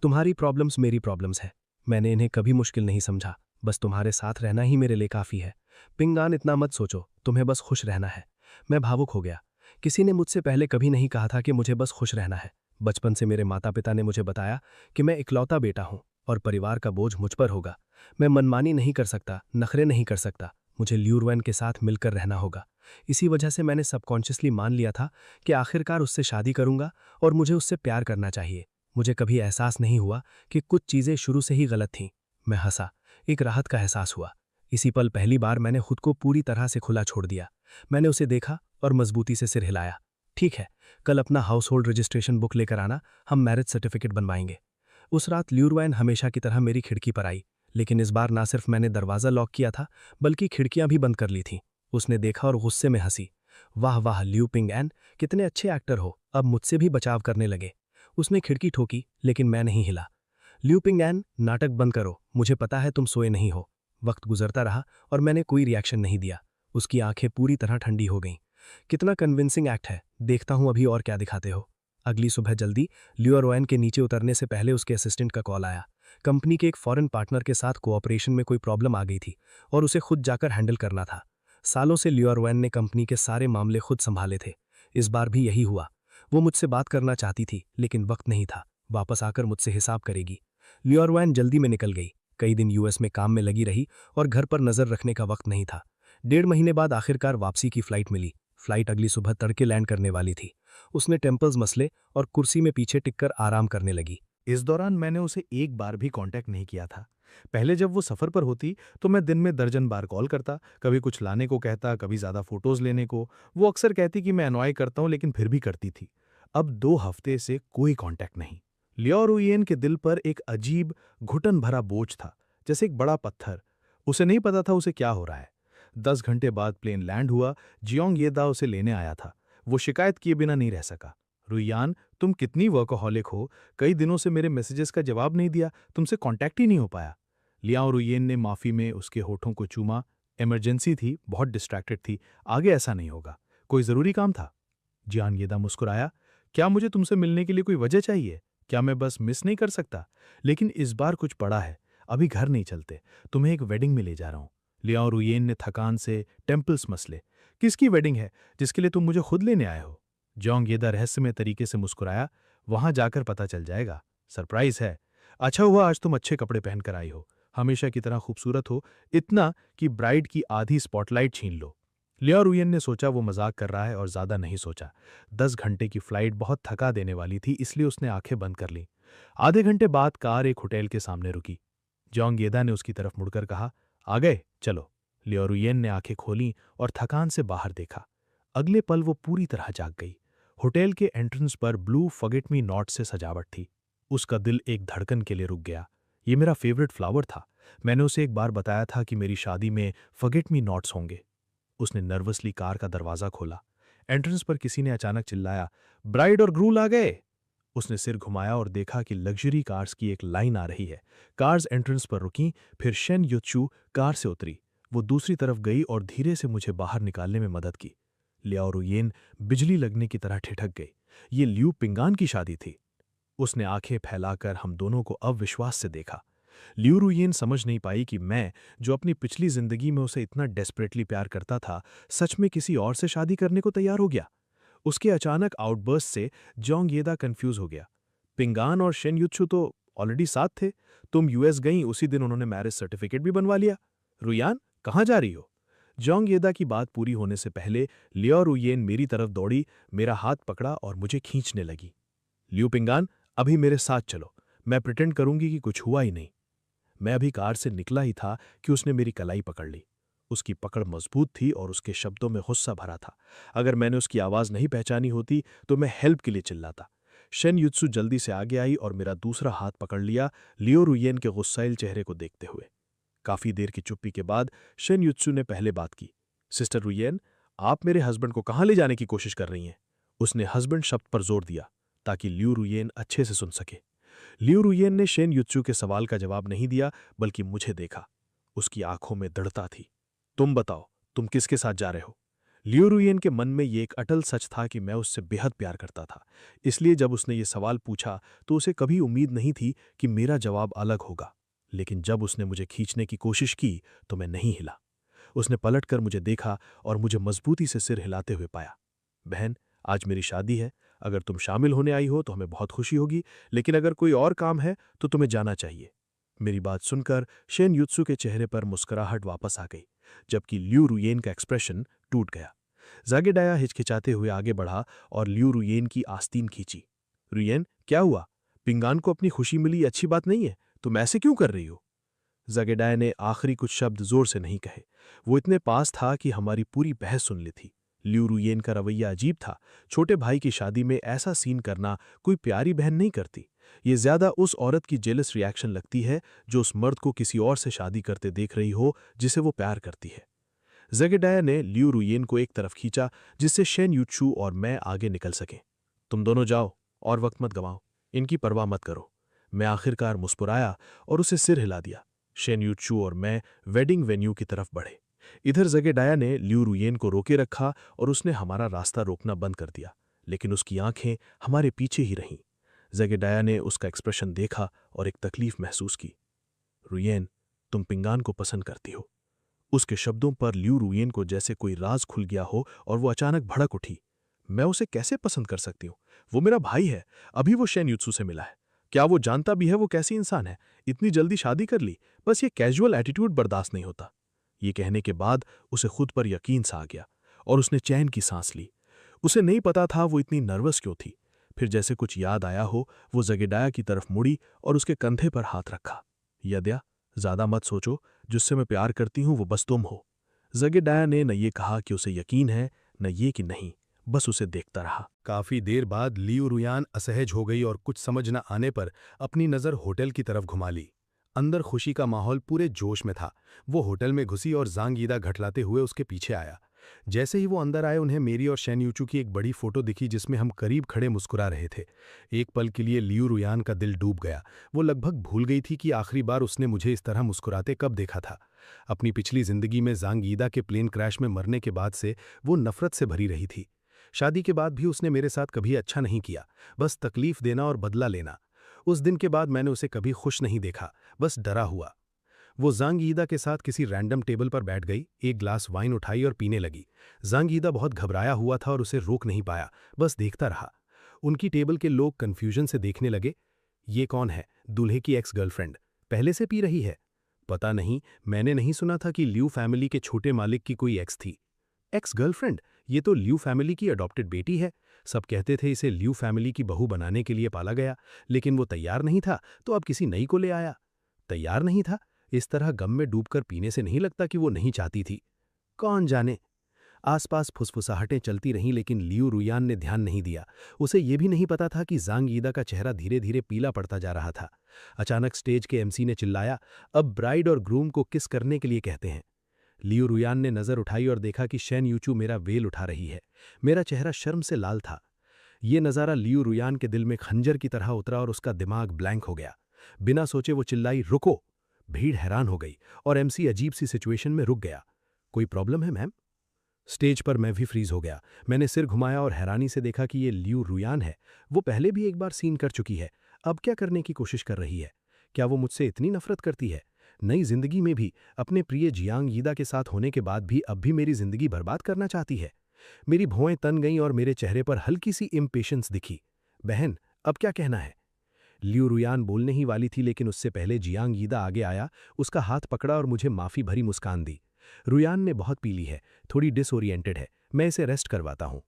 [SPEAKER 3] तुम्हारी प्रॉब्लम्स मेरी प्रॉब्लम्स है। मैंने इन्हें कभी मुश्किल नहीं समझा। बस तुम्हारे साथ रहना ही मेरे लिए काफी है। पिंगान, इतना मत सोचो, तुम्हें बस खुश रहना है। मैं भावुक हो गया। किसी ने मुझसे पहले कभी नहीं कहा था कि मुझे बस खुश रहना है। बचपन से मेरे माता पिता ने मुझे बताया कि मैं इकलौता बेटा हूं और परिवार का बोझ मुझ पर होगा। मैं मनमानी नहीं कर सकता, नखरे नहीं कर सकता। मुझे ल्यू रॉयन के साथ मिलकर रहना होगा। इसी वजह से मैंने सबकॉन्शियसली मान लिया था कि आखिरकार उससे शादी करूंगा और मुझे उससे प्यार करना चाहिए। मुझे कभी एहसास नहीं हुआ कि कुछ चीजें शुरू से ही गलत थीं। मैं हंसा। एक राहत का एहसास हुआ। इसी पल पहली बार मैंने खुद को पूरी तरह से खुला छोड़ दिया। मैंने उसे देखा और मजबूती से सिर हिलाया। ठीक है, कल अपना हाउस होल्ड रजिस्ट्रेशन बुक लेकर आना, हम मैरिज सर्टिफिकेट बनवाएंगे। उस रात ल्यू रॉयन हमेशा की तरह मेरी खिड़की पर आई, लेकिन इस बार ना सिर्फ मैंने दरवाजा लॉक किया था बल्कि खिड़कियां भी बंद कर ली थीं। उसने देखा और गुस्से में हंसी।
[SPEAKER 4] वाह वाह लियू पिंगएन, कितने अच्छे एक्टर हो, अब मुझसे भी बचाव करने लगे। उसने खिड़की ठोकी, लेकिन मैं नहीं हिला। लियू पिंगएन, नाटक बंद करो, मुझे पता है तुम सोए नहीं हो। वक्त गुजरता रहा और मैंने कोई रिएक्शन नहीं दिया। उसकी आंखें पूरी तरह ठंडी हो गईं। कितना कन्विंसिंग एक्ट है, देखता हूं अभी और क्या दिखाते हो। अगली सुबह जल्दी लियो रोएन के नीचे उतरने से पहले उसके असिस्टेंट का कॉल आया। कंपनी के एक फॉरेन पार्टनर के साथ कोऑपरेशन में कोई प्रॉब्लम आ गई थी और उसे खुद जाकर हैंडल करना था। सालों से लियो रोएन ने कंपनी के सारे मामले खुद संभाले थे। इस बार भी यही हुआ। वो मुझसे बात करना चाहती थी, लेकिन वक्त नहीं था। वापस आकर मुझसे हिसाब करेगी। लियो रोएन जल्दी में निकल गई। कई दिन यूएस में काम में लगी रही और घर पर नजर रखने का वक्त नहीं था। 1.5 महीने बाद आखिरकार वापसी की फ्लाइट मिली। फ्लाइट अगली सुबह तड़के लैंड करने वाली थी। उसने टेम्पल्स मसले और कुर्सी में पीछे टिककर आराम करने लगी।
[SPEAKER 2] इस दौरान मैंने उसे एक बार भी कांटेक्ट नहीं किया था। पहले जब वो सफ़र पर होती तो मैं दिन में दर्जन बार कॉल करता, कभी कुछ लाने को कहता, कभी ज़्यादा फोटोज़ लेने को। वो अक्सर कहती कि मैं अनॉय करता हूँ, लेकिन फिर भी करती थी। अब 2 हफ्ते से कोई कांटेक्ट नहीं। लियो रुयेन के दिल पर एक अजीब घुटन भरा बोझ था, जैसे एक बड़ा पत्थर। उसे नहीं पता था उसे क्या हो रहा है। 10 घंटे बाद प्लेन लैंड हुआ। जियोंग येदा उसे लेने आया था। वो शिकायत किए बिना नहीं रह सका। रुयान, तुम कितनी वर्कोहॉलिक हो, कई दिनों से मेरे मैसेजेस का जवाब नहीं दिया, तुमसे कांटेक्ट ही नहीं हो पाया। लियाओ रुयेन ने माफी में उसके होठों को चूमा। इमरजेंसी थी, बहुत डिस्ट्रैक्टेड थी, आगे ऐसा नहीं होगा। कोई जरूरी काम था? जियान येदा मुस्कुराया। क्या मुझे तुमसे मिलने के लिए कोई वजह चाहिए? क्या मैं बस मिस नहीं कर सकता? लेकिन इस बार कुछ बड़ा है। अभी घर नहीं चलते, तुम्हें एक वेडिंग में ले जा रहा हूं। लियाओ रुयेन ने थकान से टेम्पल्स मसले। किसकी वेडिंग है जिसके लिए तुम मुझे खुद लेने आए हो? जोंग येदा रहस्यमय तरीके से मुस्कुराया। वहां जाकर पता चल जाएगा, सरप्राइज है। अच्छा हुआ आज तुम अच्छे कपड़े पहनकर आई हो, हमेशा की तरह खूबसूरत हो, इतना कि ब्राइड की आधी स्पॉटलाइट छीन लो। लियो रुयन ने सोचा वो मजाक कर रहा है और ज्यादा नहीं सोचा। 10 घंटे की फ्लाइट बहुत थका देने वाली थी, इसलिए उसने आंखें बंद कर लीं। आधे घंटे बाद कार एक होटल के सामने रुकी। जोंग येदा ने उसकी तरफ मुड़कर कहा, आ गए, चलो। लियो रुयन ने आंखें खोलीं और थकान से बाहर देखा। अगले पल वो पूरी तरह जाग गई। होटल के एंट्रेंस पर ब्लू फॉरगेट मी नॉट से सजावट थी। उसका दिल एक धड़कन के लिए रुक गया। ये मेरा फेवरेट फ्लावर था। मैंने उसे एक बार बताया था कि मेरी शादी में फॉरगेट मी नॉट्स होंगे। उसने नर्वसली कार का दरवाजा खोला। एंट्रेंस पर किसी ने अचानक चिल्लाया, ब्राइड और ग्रूल आ गए। उसने सिर घुमाया और देखा कि लग्जरी कार्स की एक लाइन आ रही है। कार्स एंट्रेंस पर रुकीं, फिर शेन युत्सु कार से उतरी। वो दूसरी तरफ गई और धीरे से मुझे बाहर निकालने में मदद की। लियाओ रुयेन बिजली लगने की तरह ठिठक गई। ये लियू पिंगान की शादी थी। उसने आंखें फैलाकर हम दोनों को अविश्वास से देखा। लियू रुयेन समझ नहीं पाई कि मैं, जो अपनी पिछली जिंदगी में उसे इतना डेस्परेटली प्यार करता था, सच में किसी और से शादी करने को तैयार हो गया। उसके अचानक आउटबर्स्ट से जोंग येदा कंफ्यूज हो गया। पिंगान और शेन युत्सु तो ऑलरेडी साथ थे। तुम यूएस गई, उसी दिन उन्होंने मैरिज सर्टिफिकेट भी बनवा लिया। रुयान, कहाँ जा रही हो? जोंग येदा की बात पूरी होने से पहले लियो रुयेन मेरी तरफ दौड़ी, मेरा हाथ पकड़ा और मुझे खींचने लगी। लियू पिंगान, अभी मेरे साथ चलो, मैं प्रिटेंड करूंगी कि कुछ हुआ ही नहीं। मैं अभी कार से निकला ही था कि उसने मेरी कलाई पकड़ ली। उसकी पकड़ मजबूत थी और उसके शब्दों में गुस्सा भरा था। अगर मैंने उसकी आवाज नहीं पहचानी होती तो मैं हेल्प के लिए चिल्लाता। शेन युत्सु जल्दी से आगे आई और मेरा दूसरा हाथ पकड़ लिया, लियो रुयेन के गुस्साइल चेहरे को देखते हुए। काफी देर की चुप्पी के बाद शेन युत्सु ने पहले बात की। सिस्टर रुयेन, आप मेरे हस्बैंड को कहाँ ले जाने की कोशिश कर रही हैं? उसने हस्बैंड शब्द पर जोर दिया ताकि लियो रुयेन अच्छे से सुन सके। लियो रुयेन ने शेन युत्सु के सवाल का जवाब नहीं दिया, बल्कि मुझे देखा। उसकी आंखों में दृढ़ता थी। तुम बताओ, तुम किसके साथ जा रहे हो? लियो रुयेन के मन में ये एक अटल सच था कि मैं उससे बेहद प्यार करता था। इसलिए जब उसने ये सवाल पूछा तो उसे कभी उम्मीद नहीं थी कि मेरा जवाब अलग होगा। लेकिन जब उसने मुझे खींचने की कोशिश की तो मैं नहीं हिला। उसने पलटकर मुझे देखा और मुझे मजबूती से सिर हिलाते हुए पाया। बहन, आज मेरी शादी है। अगर तुम शामिल होने आई हो तो हमें बहुत खुशी होगी, लेकिन अगर कोई और काम है तो तुम्हें जाना चाहिए। मेरी बात सुनकर शेन युत्सु के चेहरे पर मुस्कुराहट वापस आ गई, जबकि लियू रुयेन का एक्सप्रेशन टूट गया। जागेडाया हिचकिचाते हुए आगे बढ़ा और लियू रुयेन की आस्तीन खींची। रुयेन, क्या हुआ? पिंगान को अपनी खुशी मिली, अच्छी बात नहीं है, तुम ऐसे क्यों कर रही हो? जागेडाया ने आखिरी कुछ शब्द जोर से नहीं कहे। वो इतने पास था कि हमारी पूरी बहस सुन ली थी। लियू रुयेन का रवैया अजीब था। छोटे भाई की शादी में ऐसा सीन करना कोई प्यारी बहन नहीं करती। ये ज्यादा उस औरत की जेलस रिएक्शन लगती है जो उस मर्द को किसी और से शादी करते देख रही हो जिसे वो प्यार करती है।
[SPEAKER 5] ज़ेगेडाया ने लियू रुयेन को एक तरफ खींचा जिससे शेन यूचू और मैं आगे निकल सकें। तुम दोनों जाओ और वक्त मत गंवाओ, इनकी परवाह मत करो। मैं आखिरकार मुस्कुराया और उसे सिर हिला दिया। शेन यूचू और मैं वेडिंग वेन्यू की तरफ बढ़े। इधर ज़ेगेडाया ने लियू रुयेन को रोके रखा और उसने हमारा रास्ता रोकना बंद कर दिया, लेकिन उसकी आंखें हमारे पीछे ही रहीं। ज़ेगेडाया ने उसका एक्सप्रेशन देखा और एक तकलीफ महसूस की। रुयेन, तुम पिंगान को पसंद करती हो। उसके शब्दों पर लियू रुयेन को जैसे कोई राज खुल गया हो और वो अचानक भड़क उठी। मैं उसे कैसे पसंद कर सकती हूँ? वो मेरा भाई है, अभी वो शेन यूत्सु से मिला है। क्या वो जानता भी है वो कैसी इंसान है? इतनी जल्दी शादी कर ली, बस ये कैजुअल एटीट्यूड बर्दाश्त नहीं होता। ये कहने के बाद उसे खुद पर यकीन सा आ गया और उसने चैन की सांस ली। उसे नहीं पता था वो इतनी नर्वस क्यों थी। फिर जैसे कुछ याद आया हो, वो ज़ेगेडाया की तरफ मुड़ी और उसके कंधे पर हाथ रखा। यद्या, ज्यादा मत सोचो, जिससे मैं प्यार करती हूं वो बस तुम हो। ज़ेगेडाया ने न ये कहा कि उसे यकीन है, न ये कि नहीं, बस उसे देखता रहा।
[SPEAKER 3] काफी देर बाद लियू रुयान असहज हो गई और कुछ समझ न आने पर अपनी नजर होटल की तरफ घुमा ली। अंदर खुशी का माहौल पूरे जोश में था। वो होटल में घुसी और जांग ईदा घटलाते हुए उसके पीछे आया। जैसे ही वो अंदर आए, उन्हें मेरी और शेन यूचू की एक बड़ी फोटो दिखी जिसमें हम करीब खड़े मुस्कुरा रहे थे। एक पल के लिए लियू रुयान का दिल डूब गया। वो लगभग भूल गई थी कि आखिरी बार उसने मुझे इस तरह मुस्कुराते कब देखा था। अपनी पिछली जिंदगी में जांग ईदा के प्लेन क्रैश में मरने के बाद से वो नफरत से भरी रही थी। शादी के बाद भी उसने मेरे साथ कभी अच्छा नहीं किया, बस तकलीफ देना और बदला लेना। उस दिन के बाद मैंने उसे कभी खुश नहीं देखा, बस डरा हुआ। वो जांग ईदा के साथ किसी रैंडम टेबल पर बैठ गई, एक ग्लास वाइन उठाई और पीने लगी। जांग ईदा बहुत घबराया हुआ था और उसे रोक नहीं पाया, बस देखता रहा। उनकी टेबल के लोग कन्फ्यूजन से देखने लगे। ये कौन है? दूल्हे की एक्स गर्लफ्रेंड पहले से पी रही है? पता नहीं, मैंने नहीं सुना था कि लियू फैमिली के छोटे मालिक की कोई एक्स थी। Ex girlfriend? ये तो लियू फैमिली की अडॉप्टेड बेटी है। सब कहते थे इसे लियू फैमिली की बहू बनाने के लिए पाला गया, लेकिन वो तैयार नहीं था तो अब किसी नई को ले आया। तैयार नहीं था? इस तरह गम में डूबकर पीने से नहीं लगता कि वो नहीं चाहती थी। कौन जाने। आसपास फुसफुसाहटें चलती रहीं, लेकिन लियू रुयान ने ध्यान नहीं दिया। उसे ये भी नहीं पता था कि जांग ईदा का चेहरा धीरे धीरे पीला पड़ता जा रहा था। अचानक स्टेज के एमसी ने चिल्लाया, अब ब्राइड और ग्रूम को किस करने के लिए कहते हैं। लियू रुयान ने नजर उठाई और देखा कि शेन यूचू मेरा वेल उठा रही है। मेरा चेहरा शर्म से लाल था। ये नज़ारा लियू रुयान के दिल में खंजर की तरह उतरा और उसका दिमाग ब्लैंक हो गया। बिना सोचे वो चिल्लाई, रुको। भीड़ हैरान हो गई और एमसी अजीब सी सिचुएशन में रुक गया। कोई प्रॉब्लम है मैम? स्टेज पर मैं भी फ्रीज हो गया। मैंने सिर घुमाया और हैरानी से देखा कि ये लियू रुयान है। वो पहले भी एक बार सीन कर चुकी है, अब क्या करने की कोशिश कर रही है? क्या वो मुझसे इतनी नफरत करती है? नई जिंदगी में भी अपने प्रिय जियांग यीदा के साथ होने के बाद भी अब भी मेरी जिंदगी बर्बाद करना चाहती है। मेरी भौएं तन गईं और मेरे चेहरे पर हल्की सी इम्पेशेंस दिखी। बहन, अब क्या कहना है? लियू रुयान बोलने ही वाली थी, लेकिन उससे पहले जियांग यीदा आगे आया, उसका हाथ पकड़ा और मुझे माफी भरी मुस्कान दी। रुयान ने बहुत पी ली है, थोड़ी डिसओरिएंटेड है, मैं इसे रेस्ट करवाता हूँ।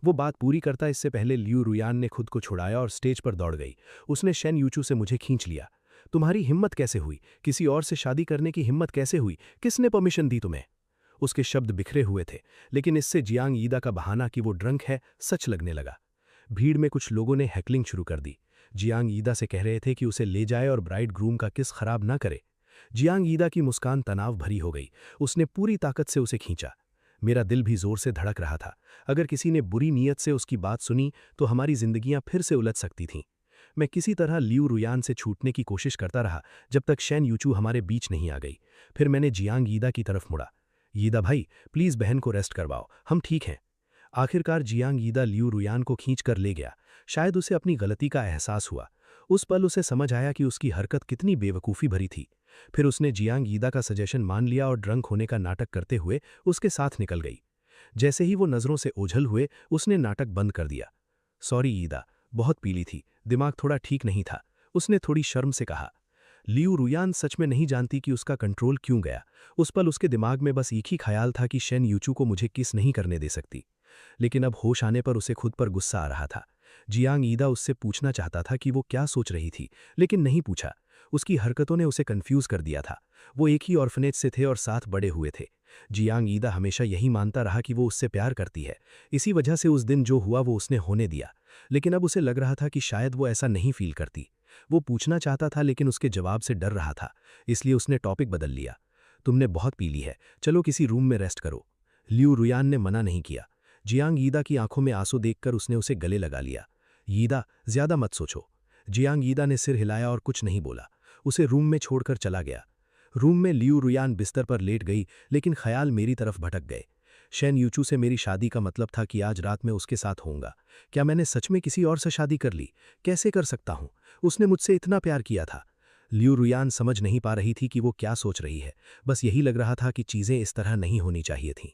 [SPEAKER 3] वो बात पूरी करता इससे पहले लियू रुयान ने खुद को छुड़ाया और स्टेज पर दौड़ गई। उसने शेन यूचू से मुझे खींच लिया। तुम्हारी हिम्मत कैसे हुई? किसी और से शादी करने की हिम्मत कैसे हुई? किसने परमिशन दी तुम्हें? उसके शब्द बिखरे हुए थे, लेकिन इससे जियांग यीदा का बहाना कि वो ड्रंक है सच लगने लगा। भीड़ में कुछ लोगों ने हैकलिंग शुरू कर दी। जियांग यीदा से कह रहे थे कि उसे ले जाए और ब्राइड ग्रूम का किस खराब ना करे। जियांग यीदा की मुस्कान तनाव भरी हो गई। उसने पूरी ताकत से उसे खींचा। मेरा दिल भी जोर से धड़क रहा था। अगर किसी ने बुरी नीयत से उसकी बात सुनी तो हमारी जिंदगियां फिर से उलझ सकती थीं। मैं किसी तरह लियू रुयान से छूटने की कोशिश करता रहा जब तक शेन यूचू हमारे बीच नहीं आ गई। फिर मैंने जियांग यीदा की तरफ मुड़ा। यीदा भाई, प्लीज बहन को रेस्ट करवाओ, हम ठीक हैं। आखिरकार जियांग यीदा लियू रुयान को खींचकर ले गया। शायद उसे अपनी गलती का एहसास हुआ। उस पल उसे समझ आया कि उसकी हरकत कितनी बेवकूफ़ी भरी थी। फिर उसने जियांग यीदा का सजेशन मान लिया और ड्रंक होने का नाटक करते हुए उसके साथ निकल गई। जैसे ही वो नज़रों से ओझल हुए, उसने नाटक बंद कर दिया। सॉरी यीदा, बहुत पीली थी, दिमाग थोड़ा ठीक नहीं था, उसने थोड़ी शर्म से कहा। लियू रुयान सच में नहीं जानती कि उसका कंट्रोल क्यों गया। उस पल उसके दिमाग में बस एक ही ख्याल था कि शेन यूचू को मुझे किस नहीं करने दे सकती। लेकिन अब होश आने पर उसे खुद पर गुस्सा आ रहा था। जियांग यीदा उससे पूछना चाहता था कि वो क्या सोच रही थी, लेकिन नहीं पूछा। उसकी हरकतों ने उसे कंफ्यूज कर दिया था। वो एक ही ऑर्फनेज से थे और साथ बड़े हुए थे। जियांग यीदा हमेशा यही मानता रहा कि वो उससे प्यार करती है। इसी वजह से उस दिन जो हुआ वो उसने होने दिया। लेकिन अब उसे लग रहा था कि शायद वो ऐसा नहीं फील करती। वो पूछना चाहता था लेकिन उसके जवाब से डर रहा था, इसलिए उसने टॉपिक बदल लिया।
[SPEAKER 2] तुमने बहुत पी ली है, चलो किसी रूम में रेस्ट करो। लियू रुयान ने मना नहीं किया। जियांग यीदा की आंखों में आंसू देखकर उसने उसे गले लगा लिया। यीदा, ज्यादा मत सोचो। जियांग यीदा ने सिर हिलाया और कुछ नहीं बोला। उसे रूम में छोड़कर चला गया। रूम में लियू रुयान बिस्तर पर लेट गई, लेकिन ख्याल मेरी तरफ भटक गए। शेन यूचू से मेरी शादी का मतलब था कि आज रात में उसके साथ होऊंगा। क्या मैंने सच में किसी और से शादी कर ली? कैसे कर सकता हूं? उसने मुझसे इतना प्यार किया था। लियू रुयान समझ नहीं पा रही थी कि वो क्या सोच रही है। बस यही लग रहा था कि चीजें इस तरह नहीं होनी चाहिए थीं।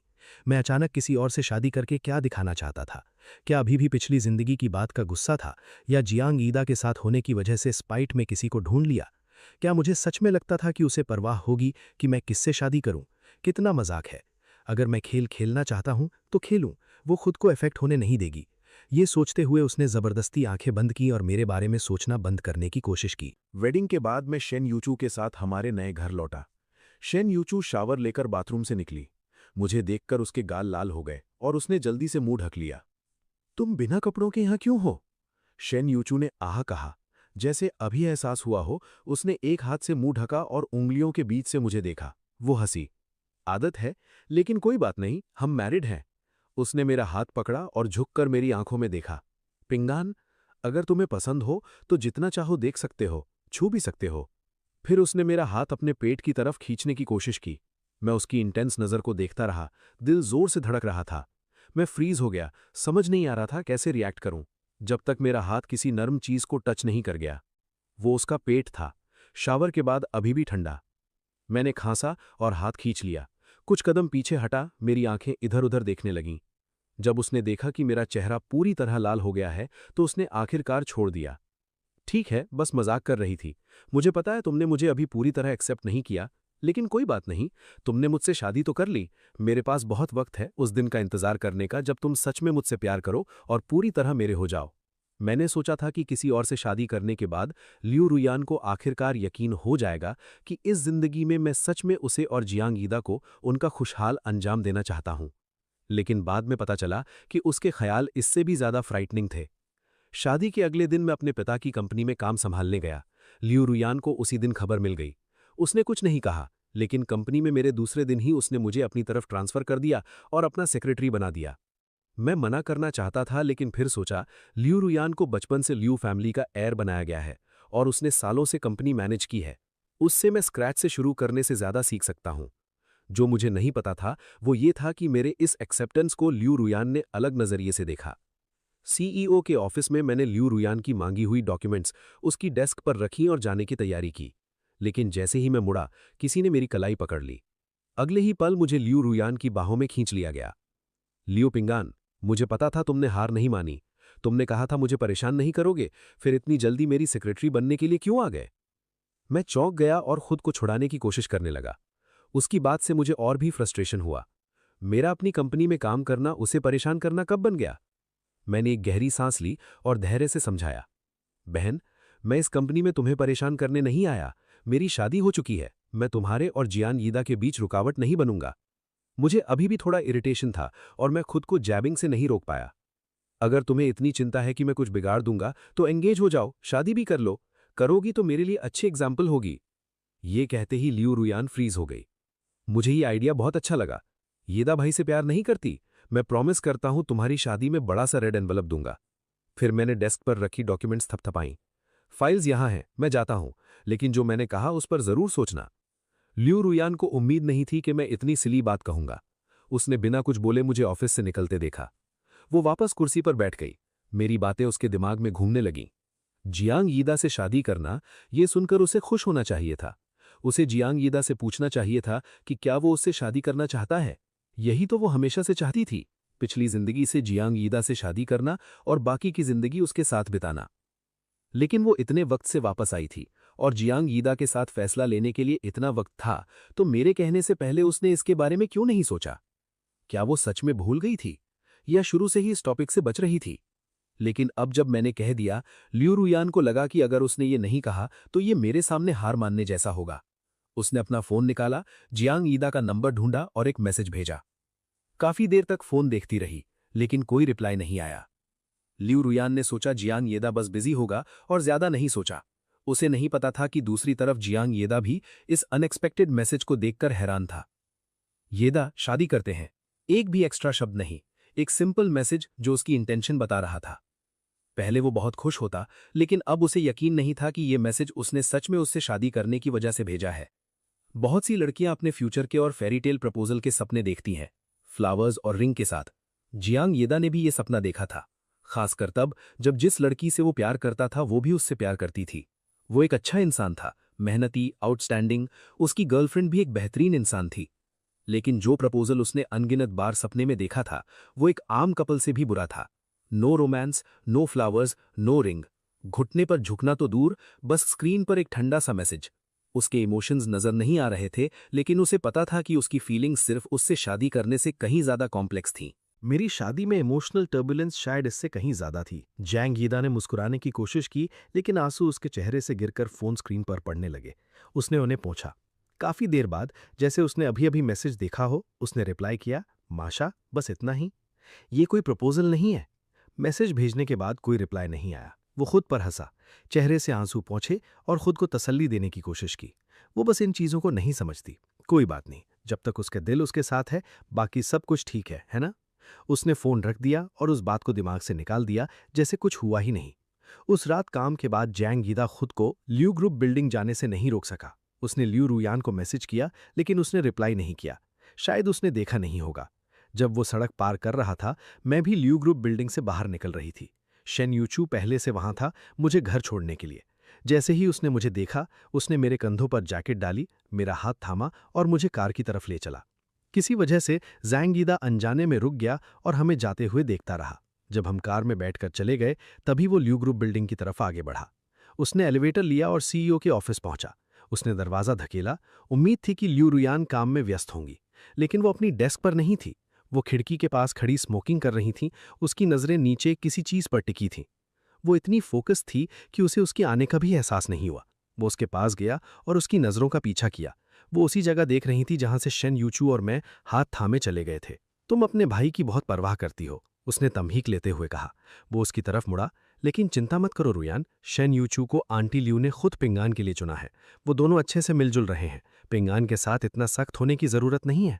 [SPEAKER 2] मैं अचानक किसी और से शादी करके क्या दिखाना चाहता था? क्या अभी भी पिछली जिंदगी की बात का गुस्सा था, या जियांग ईदा के साथ होने की वजह से स्पाइट में किसी को ढूंढ लिया? क्या मुझे सच में लगता था कि उसे परवाह होगी कि मैं किससे शादी करूं? कितना मजाक है। अगर मैं खेल खेलना चाहता हूं तो खेलूं, वो खुद को इफेक्ट होने नहीं देगी। ये सोचते हुए उसने जबरदस्ती आंखें बंद की और मेरे बारे में सोचना बंद करने की कोशिश की।
[SPEAKER 5] वेडिंग के बाद मैं शेन यूचू के साथ हमारे नए घर लौटा। शेन यूचू शावर लेकर बाथरूम से निकली। मुझे देखकर उसके गाल लाल हो गए और उसने जल्दी से मुंह ढक लिया। तुम बिना कपड़ों के यहां क्यों हो? शेन यूचू ने आह कहा। जैसे अभी एहसास हुआ हो, उसने एक हाथ से मुंह ढका और उंगलियों के बीच से मुझे देखा। वो हंसी। आदत है, लेकिन कोई बात नहीं, हम मैरिड हैं। उसने मेरा हाथ पकड़ा और झुककर मेरी आंखों में देखा। पिंगान, अगर तुम्हें पसंद हो तो जितना चाहो देख सकते हो, छू भी सकते हो। फिर उसने मेरा हाथ अपने पेट की तरफ खींचने की कोशिश की। मैं उसकी इंटेंस नज़र को देखता रहा। दिल जोर से धड़क रहा था। मैं फ्रीज हो गया, समझ नहीं आ रहा था कैसे रिएक्ट करूं, जब तक मेरा हाथ किसी नर्म चीज को टच नहीं कर गया। वो उसका पेट था, शावर के बाद अभी भी ठंडा। मैंने खांसा और हाथ खींच लिया। कुछ कदम पीछे हटा, मेरी आंखें इधर उधर देखने लगीं। जब उसने देखा कि मेरा चेहरा पूरी तरह लाल हो गया है तो उसने आखिरकार छोड़ दिया। ठीक है, बस मजाक कर रही थी। मुझे पता है तुमने मुझे अभी पूरी तरह एक्सेप्ट नहीं किया, लेकिन कोई बात नहीं, तुमने मुझसे शादी तो कर ली। मेरे पास बहुत वक्त है उस दिन का इंतजार करने का जब तुम सच में मुझसे प्यार करो और पूरी तरह मेरे हो जाओ। मैंने सोचा था कि किसी और से शादी करने के बाद लियू रुयान को आखिरकार यकीन हो जाएगा कि इस जिंदगी में मैं सच में उसे और जियांग ईदा को उनका खुशहाल अंजाम देना चाहता हूं। लेकिन बाद में पता चला कि उसके ख्याल इससे भी ज्यादा फ्राइटनिंग थे। शादी के अगले दिन मैं अपने पिता की कंपनी में काम संभालने गया। लियू रुयान को उसी दिन खबर मिल गई। उसने कुछ नहीं कहा, लेकिन कंपनी में मेरे दूसरे दिन ही उसने मुझे अपनी तरफ ट्रांसफर कर दिया और अपना सेक्रेटरी बना दिया। मैं मना करना चाहता था, लेकिन फिर सोचा लियू रुयान को बचपन से लियू फैमिली का एयर बनाया गया है और उसने सालों से कंपनी मैनेज की है। उससे मैं स्क्रैच से शुरू करने से ज्यादा सीख सकता हूं। जो मुझे नहीं पता था वो ये था कि मेरे इस एक्सेप्टेंस को लियू रुयान ने अलग नजरिए से देखा। सीईओ के ऑफिस में मैंने लियू रुयान की मांगी हुई डॉक्यूमेंट्स उसकी डेस्क पर रखी और जाने की तैयारी की, लेकिन जैसे ही मैं मुड़ा, किसी ने मेरी कलाई पकड़ ली। अगले ही पल मुझे लियू रुयान की बाहों में खींच लिया गया। लियू पिंगान, मुझे पता था तुमने हार नहीं मानी। तुमने कहा था मुझे परेशान नहीं करोगे, फिर इतनी जल्दी मेरी सेक्रेटरी बनने के लिए क्यों आ गए? मैं चौंक गया और खुद को छुड़ाने की कोशिश करने लगा। उसकी बात से मुझे और भी फ्रस्ट्रेशन हुआ। मेरा अपनी कंपनी में काम करना उसे परेशान करना कब बन गया? मैंने एक गहरी सांस ली और धैर्य से समझाया, बहन, मैं इस कंपनी में तुम्हें परेशान करने नहीं आया। मेरी शादी हो चुकी है। मैं तुम्हारे और जियान यीदा के बीच रुकावट नहीं बनूंगा। मुझे अभी भी थोड़ा इरिटेशन था और मैं खुद को जैबिंग से नहीं रोक पाया। अगर तुम्हें इतनी चिंता है कि मैं कुछ बिगाड़ दूंगा तो एंगेज हो जाओ, शादी भी कर लो। करोगी तो मेरे लिए अच्छी एग्जाम्पल होगी। ये कहते ही लियू रुयान फ्रीज हो गई। मुझे ये आइडिया बहुत अच्छा लगा। यीदा भाई से प्यार नहीं करती। मैं प्रॉमिस करता हूं तुम्हारी शादी में बड़ा सा रेड एनवलप दूंगा। फिर मैंने डेस्क पर रखी डॉक्यूमेंट्स थपथपाईं। फाइल्स यहां हैं, मैं जाता हूं, लेकिन जो मैंने कहा उस पर जरूर सोचना। लियू रुयान को उम्मीद नहीं थी कि मैं इतनी सिली बात कहूंगा। उसने बिना कुछ बोले मुझे ऑफिस से निकलते देखा। वो वापस कुर्सी पर बैठ गई। मेरी बातें उसके दिमाग में घूमने लगीं। जियांग यीदा से शादी करना, ये सुनकर उसे खुश होना चाहिए था। उसे जियांग यीदा से पूछना चाहिए था कि क्या वो उससे शादी करना चाहता है। यही तो वो हमेशा से चाहती थी, पिछली जिंदगी से जियांग यीदा से शादी करना और बाकी की जिंदगी उसके साथ बिताना। लेकिन वो इतने वक्त से वापस आई थी और जियांग यीदा के साथ फैसला लेने के लिए इतना वक्त था, तो मेरे कहने से पहले उसने इसके बारे में क्यों नहीं सोचा? क्या वो सच में भूल गई थी या शुरू से ही इस टॉपिक से बच रही थी? लेकिन अब जब मैंने कह दिया, लियू रुयान को लगा कि अगर उसने ये नहीं कहा तो ये मेरे सामने हार मानने जैसा होगा। उसने अपना फोन निकाला, जियांग यीदा का नंबर ढूंढा और एक मैसेज भेजा। काफी देर तक फोन देखती रही, लेकिन कोई रिप्लाई नहीं आया। लियू रुयान ने सोचा जियांग यीदा बस बिजी होगा और ज्यादा नहीं सोचा।
[SPEAKER 4] उसे नहीं पता था कि दूसरी तरफ जियांग येदा भी इस अनएक्सपेक्टेड मैसेज को देखकर हैरान था। येदा, शादी करते हैं। एक भी एक्स्ट्रा शब्द नहीं, एक सिंपल मैसेज जो उसकी इंटेंशन बता रहा था। पहले वो बहुत खुश होता, लेकिन अब उसे यकीन नहीं था कि ये मैसेज उसने सच में उससे शादी करने की वजह से भेजा है। बहुत सी लड़कियां अपने फ्यूचर के और फेरीटेल प्रपोजल के सपने देखती हैं, फ्लावर्स और रिंग के साथ। जियांग येदा ने भी ये सपना देखा था, खासकर तब जब जिस लड़की से वो प्यार करता था वो भी उससे प्यार करती थी। वो एक अच्छा इंसान था, मेहनती, आउटस्टैंडिंग। उसकी गर्लफ्रेंड भी एक बेहतरीन इंसान थी। लेकिन जो प्रपोजल उसने अनगिनत बार सपने में देखा था वो एक आम कपल से भी बुरा था। No romance, no flowers, no ring. घुटने पर झुकना तो दूर, बस स्क्रीन पर एक ठंडा सा मैसेज। उसके इमोशंस नजर नहीं आ रहे थे, लेकिन उसे पता था कि उसकी फीलिंग्स सिर्फ उससे शादी करने से कहीं ज्यादा कॉम्प्लेक्स थीं।
[SPEAKER 2] मेरी शादी में इमोशनल टर्बुलेंस शायद इससे कहीं ज्यादा थी। जैंग यीदा ने मुस्कुराने की कोशिश की, लेकिन आंसू उसके चेहरे से गिरकर फोन स्क्रीन पर पड़ने लगे। उसने उन्हें पूछा। काफी देर बाद, जैसे उसने अभी अभी मैसेज देखा हो, उसने रिप्लाई किया, माशा, बस इतना ही। ये कोई प्रपोजल नहीं है। मैसेज भेजने के बाद कोई रिप्लाई नहीं आया। वो खुद पर हंसा, चेहरे से आंसू पोंछे और खुद को तसल्ली देने की कोशिश की। वो बस इन चीजों को नहीं समझती। कोई बात नहीं, जब तक उसके दिल उसके साथ है, बाकी सब कुछ ठीक है ना? उसने फोन रख दिया और उस बात को दिमाग से निकाल दिया, जैसे कुछ हुआ ही नहीं। उस रात काम के बाद जैंग यीदा खुद को ल्यू ग्रुप बिल्डिंग जाने से नहीं रोक सका। उसने ल्यू रुयान को मैसेज किया, लेकिन उसने रिप्लाई नहीं किया। शायद उसने देखा नहीं होगा। जब वो सड़क पार कर रहा था, मैं भी ल्यू ग्रुप बिल्डिंग से बाहर निकल रही थी। शेन यूचू पहले से वहां था, मुझे घर छोड़ने के लिए। जैसे ही उसने मुझे देखा, उसने मेरे कंधों पर जैकेट डाली, मेरा हाथ थामा और मुझे कार की तरफ ले चला। किसी वजह से जैंग यीदा अनजाने में रुक गया और हमें जाते हुए देखता रहा। जब हम कार में बैठकर चले गए, तभी वो ल्यू ग्रुप बिल्डिंग की तरफ आगे बढ़ा। उसने एलिवेटर लिया और सीईओ के ऑफिस पहुंचा। उसने दरवाजा धकेला। उम्मीद थी कि ल्यू रुयान काम में व्यस्त होंगी, लेकिन वो अपनी डेस्क पर नहीं थी। वो खिड़की के पास खड़ी स्मोकिंग कर रही थीं। उसकी नजरें नीचे किसी चीज पर टिकी थीं। वो इतनी फोकस थी कि उसे उसके आने का भी एहसास नहीं हुआ। वो उसके पास गया और उसकी नजरों का पीछा किया। वो उसी जगह देख रही थी जहां से शेन यूचू और मैं हाथ थामे चले गए थे। तुम अपने भाई की बहुत परवाह करती हो, उसने तम्हीक लेते हुए कहा। वो उसकी तरफ मुड़ा। लेकिन चिंता मत करो रुयान, शेन यूचू को आंटी ल्यू ने खुद पिंगान के लिए चुना है। वो दोनों अच्छे से मिलजुल रहे हैं। पिंगान के साथ इतना सख्त होने की जरूरत नहीं है।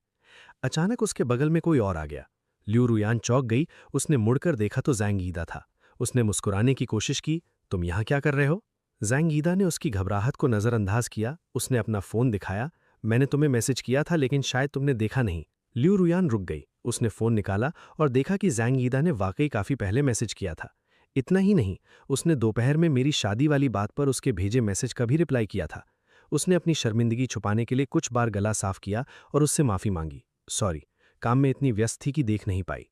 [SPEAKER 2] अचानक उसके बगल में कोई और आ गया। ल्यू रुयान चौंक गई। उसने मुड़कर देखा तो जैंग यीदा था। उसने मुस्कुराने की कोशिश की। तुम यहां क्या कर रहे हो? जैंग यीदा ने उसकी घबराहट को नजरअंदाज किया। उसने अपना फोन दिखाया। मैंने तुम्हें मैसेज किया था, लेकिन शायद तुमने देखा नहीं। ल्यू रुयान रुक गई। उसने फोन निकाला और देखा कि जैंग यीदा ने वाकई काफी पहले मैसेज किया था। इतना ही नहीं, उसने दोपहर में मेरी शादी वाली बात पर उसके भेजे मैसेज का भी रिप्लाई किया था। उसने अपनी शर्मिंदगी छुपाने के लिए कुछ बार गला साफ किया और उससे माफी मांगी। सॉरी, काम में इतनी व्यस्त थी कि देख नहीं पाई।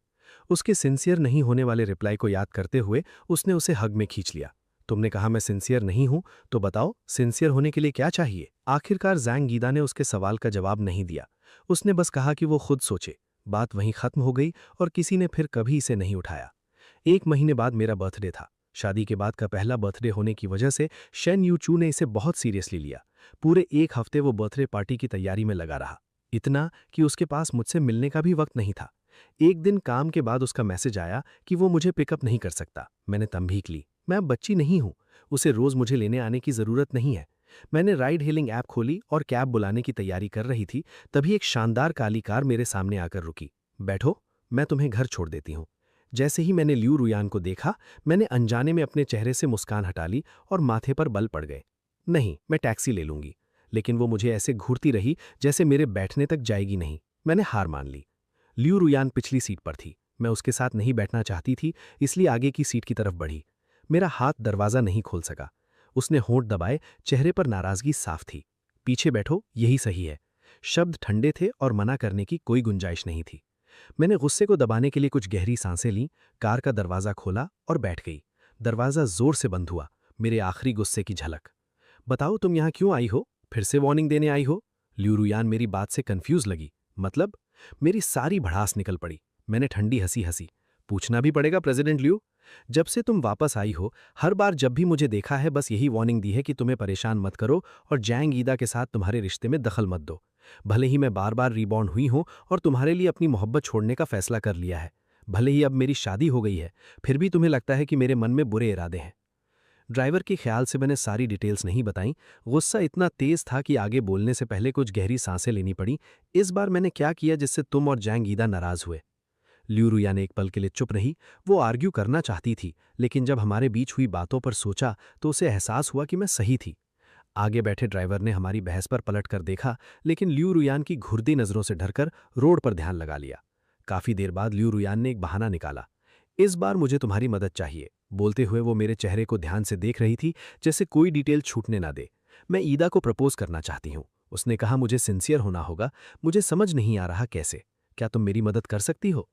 [SPEAKER 2] उसके सिंसियर नहीं होने वाले रिप्लाई को याद करते हुए उसने उसे हग में खींच लिया। तुमने कहा मैं सिंसियर नहीं हूं, तो बताओ सिंसियर होने के लिए क्या चाहिए? आखिरकार जैंग यीदा ने उसके सवाल का जवाब नहीं दिया। उसने बस कहा कि वो खुद सोचे। बात वहीं खत्म हो गई और किसी ने फिर कभी इसे नहीं उठाया। 1 महीने बाद मेरा बर्थडे था। शादी के बाद का पहला बर्थडे होने की वजह से शेन यूचू ने इसे बहुत सीरियसली लिया। पूरे 1 हफ्ते वो बर्थडे पार्टी की तैयारी में लगा रहा। इतना कि उसके पास मुझसे मिलने का भी वक्त नहीं था। एक दिन काम के बाद उसका मैसेज आया कि वो मुझे पिकअप नहीं कर सकता। मैंने तंबीक ली। मैं अब बच्ची नहीं हूं। उसे रोज मुझे लेने आने की जरूरत नहीं है। मैंने राइड हेलिंग ऐप खोली और कैब बुलाने की तैयारी कर रही थी, तभी एक शानदार काली कार मेरे सामने आकर रुकी। बैठो, मैं तुम्हें घर छोड़ देती हूँ। जैसे ही मैंने ल्यू रुयान को देखा, मैंने अनजाने में अपने चेहरे से मुस्कान हटा ली और माथे पर बल पड़ गए। नहीं, मैं टैक्सी ले लूंगी। लेकिन वो मुझे ऐसे घूरती रही जैसे मेरे बैठने तक जाएगी नहीं। मैंने हार मान ली। ल्यू रुयान पिछली सीट पर थी। मैं उसके साथ नहीं बैठना चाहती थी, इसलिए आगे की सीट की तरफ बढ़ी। मेरा हाथ दरवाजा नहीं खोल सका। उसने होंठ दबाए, चेहरे पर नाराजगी साफ थी। पीछे बैठो, यही सही है। शब्द ठंडे थे और मना करने की कोई गुंजाइश नहीं थी। मैंने गुस्से को दबाने के लिए कुछ गहरी सांसें लीं, कार का दरवाजा खोला और बैठ गई। दरवाजा जोर से बंद हुआ। मेरे आखिरी गुस्से की झलक। बताओ तुम यहां क्यों आई हो? फिर से वार्निंग देने आई हो? ल्यू रुयान मेरी बात से कंफ्यूज लगी। मतलब? मेरी सारी भड़ास निकल पड़ी। मैंने ठंडी हंसी हंसी। पूछना भी पड़ेगा प्रेसिडेंट ल्यू। जब से तुम वापस आई हो, हर बार जब भी मुझे देखा है, बस यही वार्निंग दी है कि तुम्हें परेशान मत करो और जैंग यीदा के साथ तुम्हारे रिश्ते में दखल मत दो। भले ही मैं बार बार रीबॉर्न हुई हूं और तुम्हारे लिए अपनी मोहब्बत छोड़ने का फैसला कर लिया है, भले ही अब मेरी शादी हो गई है, फिर भी तुम्हें लगता है कि मेरे मन में बुरे इरादे हैं।
[SPEAKER 3] ड्राइवर के ख्याल से मैंने सारी डिटेल्स नहीं बताई। गुस्सा इतना तेज था कि आगे बोलने से पहले कुछ गहरी सांसें लेनी पड़ी। इस बार मैंने क्या किया जिससे तुम और जैंग ईदा नाराज हुए? लियू रुया ने एक पल के लिए चुप रही। वो आर्ग्यू करना चाहती थी, लेकिन जब हमारे बीच हुई बातों पर सोचा तो उसे एहसास हुआ कि मैं सही थी। आगे बैठे ड्राइवर ने हमारी बहस पर पलट कर देखा, लेकिन लियू रुयान की घुर्दी नजरों से डरकर रोड पर ध्यान लगा लिया। काफी देर बाद लियू रुयान ने एक बहाना निकाला। इस बार मुझे तुम्हारी मदद चाहिए। बोलते हुए वो मेरे चेहरे को ध्यान से देख रही थी, जैसे कोई डिटेल छूटने ना दे। मैं ईदा को प्रपोज करना चाहती हूँ। उसने कहा मुझे सिंसियर होना होगा। मुझे समझ नहीं आ रहा कैसे। क्या तुम मेरी मदद कर सकती हो?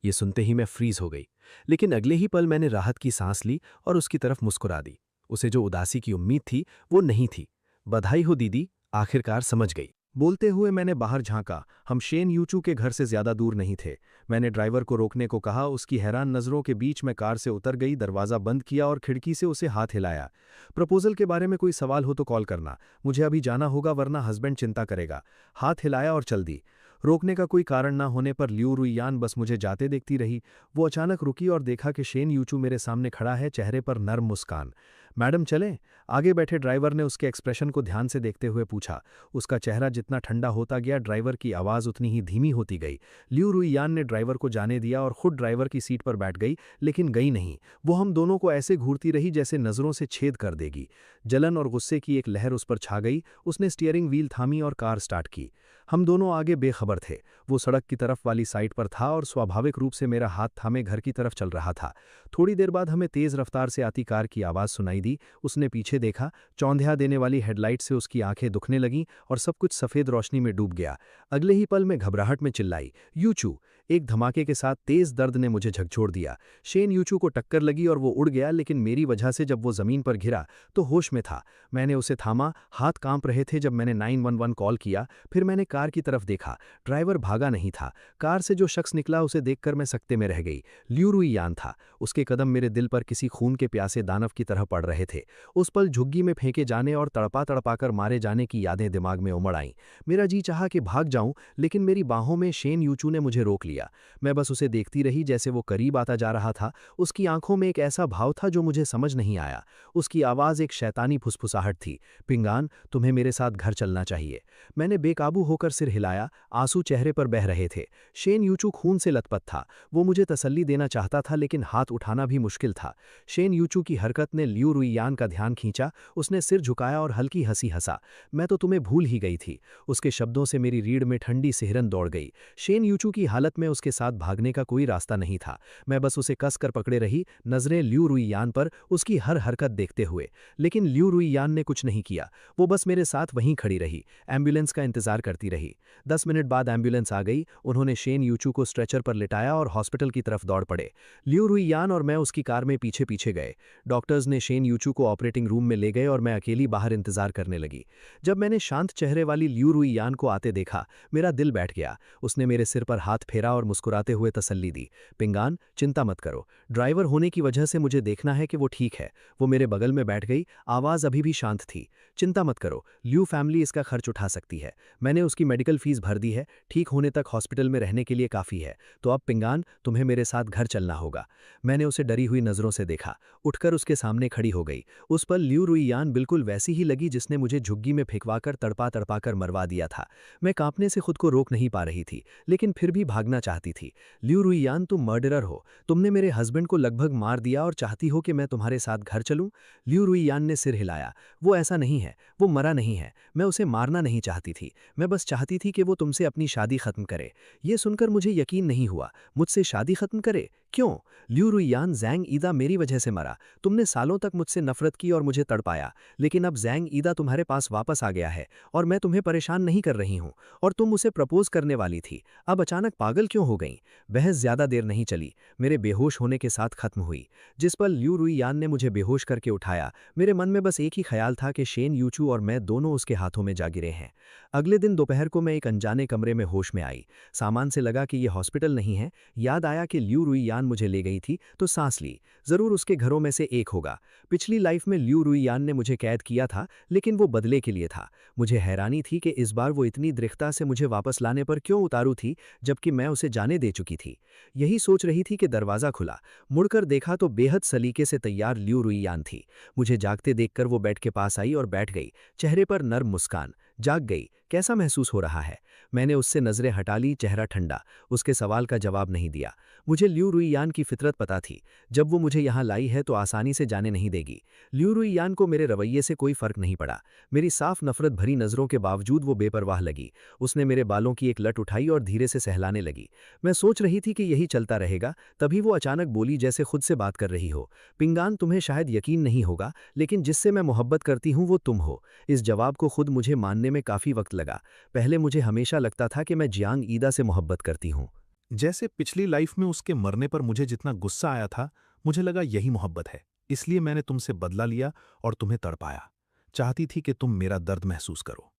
[SPEAKER 3] ये सुनते ही मैं फ्रीज हो गई, लेकिन अगले ही पल मैंने राहत की सांस ली और उसकी तरफ मुस्कुरा दी। उसे जो उदासी की उम्मीद थी वो नहीं थी। बधाई हो दीदी, आखिरकार समझ गई।
[SPEAKER 1] बोलते हुए मैंने बाहर झांका। हम शेन यूचू के घर से ज्यादा दूर नहीं थे। मैंने ड्राइवर को रोकने को कहा। उसकी हैरान नजरों के बीच मैं कार से उतर गई, दरवाजा बंद किया और खिड़की से उसे हाथ हिलाया। प्रपोजल के बारे में कोई सवाल हो तो कॉल करना, मुझे अभी जाना होगा वरना हस्बैंड चिंता करेगा। हाथ हिलाया और चल दी। रोकने का कोई कारण ना होने पर लियू रुइयान बस मुझे जाते देखती रही। वो अचानक रुकी और देखा कि शेन यूचू मेरे सामने खड़ा है, चेहरे पर नर्म मुस्कान। मैडम चलें? आगे बैठे ड्राइवर ने उसके एक्सप्रेशन को ध्यान से देखते हुए पूछा। उसका चेहरा जितना ठंडा होता गया, ड्राइवर की आवाज़ उतनी ही धीमी होती गई। लियू रुइयान ने ड्राइवर को जाने दिया और खुद ड्राइवर की सीट पर बैठ गई, लेकिन गई नहीं। वो हम दोनों को ऐसे घूरती रही जैसे नज़रों से छेद कर देगी। जलन और गुस्से की एक लहर उस पर छा गई। उसने स्टीयरिंग व्हील थामी और कार स्टार्ट की। हम दोनों आगे बेखबर थे। वो सड़क की तरफ वाली साइड पर था और स्वाभाविक रूप से मेरा हाथ थामे घर की तरफ चल रहा था। थोड़ी देर बाद हमें तेज रफ्तार से आती कार की आवाज़ सुनाई दी। उसने पीछे देखा। चौंधिया देने वाली हेडलाइट से उसकी आंखें दुखने लगीं और सब कुछ सफ़ेद रोशनी में डूब गया। अगले ही पल में घबराहट में चिल्लाई, यूचू! एक धमाके के साथ तेज दर्द ने मुझे झकझोर दिया। शेन यूचू को टक्कर लगी और वो उड़ गया, लेकिन मेरी वजह से जब वो ज़मीन पर गिरा तो होश में था। मैंने उसे थामा। हाथ कांप रहे थे। जब मैंने 911 कॉल किया, फिर मैंने कार की तरफ देखा। ड्राइवर भागा नहीं था। कार से जो शख्स निकला उसे देखकर मैं सकते में रह गई। लियू रुइयान था। उसके कदम मेरे दिल पर किसी खून के प्यासे दानव की तरह पड़ रहे थे। उस पल झुग्गी में फेंके जाने और तड़पा तड़पाकर मारे जाने की यादें दिमाग में उमड़ आईं। मेरा जी चाहा कि भाग जाऊं, लेकिन मेरी बाहों में शेन यूचू ने मुझे रोक लिया। मैं बस उसे देखती रही जैसे वो करीब आता जा रहा था। उसकी आंखों में एक ऐसा भाव था जो मुझे समझ नहीं आया। उसकी आवाज़ एक शैतानी फुसफुसाहट थी। पिंगान, तुम्हें मेरे साथ घर चलना चाहिए। मैंने बेकाबू होकर सिर हिलाया। आंसू चेहरे पर बह रहे थे। शेन यूचू खून से लथपथ था। वो मुझे तसल्ली देना चाहता था, लेकिन हाथ उठाना भी मुश्किल था। शेन यूचू की हरकत ने लियू रुइयान का ध्यान खींचा। उसने सिर झुकाया और हल्की हंसी हंसा। मैं तो तुम्हें भूल ही गई थी। उसके शब्दों से मेरी रीढ़ में ठंडी सिहरन दौड़ गई। शेन यूचू की हालत में उसके साथ भागने का कोई रास्ता नहीं था। मैं बस उसे कसकर पकड़े रही, नजरें लियू रुइयान पर, उसकी हर हरकत देखते हुए। लेकिन लियू रुइयान ने कुछ नहीं किया। वो बस मेरे साथ वहीं खड़ी रही, एम्बुलेंस का इंतजार करती रही। 10 मिनट बाद एम्बुलेंस आ गई। उन्होंने शेन यूचू को स्ट्रेचर पर लिटाया और हॉस्पिटल की तरफ दौड़ पड़े। लियू रुइयान और मैं उसकी कार में पीछे पीछे गए। डॉक्टर्स ने शेन यूचू को ऑपरेटिंग रूम में ले गए और मैं अकेली बाहर इंतजार करने लगी। जब मैंने शांत चेहरे वाली लियू रुइयान को आते देखा, मेरा दिल बैठ गया। उसने मेरे सिर पर हाथ फेरा और मुस्कुराते हुए तसल्ली दी। पिंगान, चिंता मत करो। ड्राइवर होने की वजह से मुझे देखना है कि वो ठीक है। वो मेरे बगल में बैठ गई। आवाज़ अभी भी शांत थी। चिंता मत करो, लियू फैमिली इसका खर्च उठा सकती है। मैंने उसकी मेडिकल फीस भर दी है। ठीक होने तक हॉस्पिटल में रहने के लिए काफ़ी है। तो अब पिंगान, तुम्हें मेरे साथ घर चलना होगा। मैंने उसे डरी हुई नज़रों से देखा। उठकर उसके सामने खड़ी हो गई। उस पल लियू रुइयान बिल्कुल वैसी ही लगी जिसने मुझे झुग्गी में फेंकवाकर तड़पा तड़पाकर मरवा दिया था। मैं कांपने से खुद को रोक नहीं पा रही थी, लेकिन फिर भी भागना चाहती थी। लियू रुइयान, तुम मर्डरर हो। तुमने मेरे हस्बैंड को लगभग मार दिया और चाहती हो कि मैं तुम्हारे साथ घर चलूं? लियू रुइयान ने सिर हिलाया। वो ऐसा नहीं है। वो मरा नहीं है। मैं उसे मारना नहीं चाहती थी। मैं बस चाहती थी कि वो तुमसे अपनी शादी खत्म करे। ये सुनकर मुझे यकीन नहीं हुआ। मुझसे शादी खत्म करे? क्यों? लियू रुइयान, जैंग ईदा मेरी वजह से मरा। तुमने सालों तक मुझसे नफरत की और मुझे तड़पाया, लेकिन अब जैंग ईदा तुम्हारे पास वापस आ गया है और मैं तुम्हें परेशान नहीं कर रही हूँ। और तुम उसे प्रपोज करने वाली थी, अब अचानक पागल क्यों हो गई? बहस ज्यादा देर नहीं चली, मेरे बेहोश होने के साथ खत्म हुई। जिस पल लियू रुइयान ने मुझे बेहोश करके उठाया, मेरे मन में बस एक ही ख्याल था कि शेन यूचू और मैं दोनों उसके हाथों में जा गिरे हैं। अगले दिन दोपहर को मैं एक अनजाने कमरे में होश में आई। सामान से लगा कि यह हॉस्पिटल नहीं है। याद आया कि लियू रुइयान मुझे ले गई थी, तो सांस ली। जरूर उसके घरों में से एक होगा। पिछली लाइफ में लियू रुइयान ने मुझे कैद किया था, लेकिन वो बदले के लिए था। मुझे हैरानी थी कि इस बार वो इतनी दृढ़ता से मुझे वापस लाने पर क्यों उतारू थी, जबकि मैं उसे
[SPEAKER 4] उसे जाने दे चुकी थी। यही सोच रही थी कि दरवाज़ा खुला। मुड़कर देखा तो बेहद सलीके से तैयार लियू रुईयान थी। मुझे जागते देखकर वो बेड के पास आई और बैठ गई, चेहरे पर नर्म मुस्कान। जाग गई, कैसा महसूस हो रहा है? मैंने उससे नज़रें हटा ली, चेहरा ठंडा। उसके सवाल का जवाब नहीं दिया। मुझे लियू रुईयान की फितरत पता थी, जब वो मुझे यहाँ लाई है तो आसानी से जाने नहीं देगी। लियू रुईयान को मेरे रवैये से कोई फर्क नहीं पड़ा। मेरी साफ नफरत भरी नज़रों के बावजूद वो बेपरवाह लगी। उसने मेरे बालों की एक लट उठाई और धीरे से सहलाने लगी। मैं सोच रही थी कि यही चलता रहेगा, तभी वो अचानक बोली जैसे खुद से बात कर रही हो। पिंगान, तुम्हें शायद यकीन नहीं होगा, लेकिन जिससे मैं मोहब्बत करती हूँ वो तुम हो। इस जवाब को खुद मुझे मानने में काफ़ी वक्त लगा। पहले मुझे हमेशा लगता था कि मैं जियांग ईदा से मोहब्बत करती हूँ।
[SPEAKER 5] जैसे पिछली लाइफ में उसके मरने पर मुझे जितना गुस्सा आया था, मुझे लगा यही मोहब्बत है। इसलिए मैंने तुमसे बदला लिया और तुम्हें तड़पाया। चाहती थी कि तुम मेरा दर्द महसूस करो,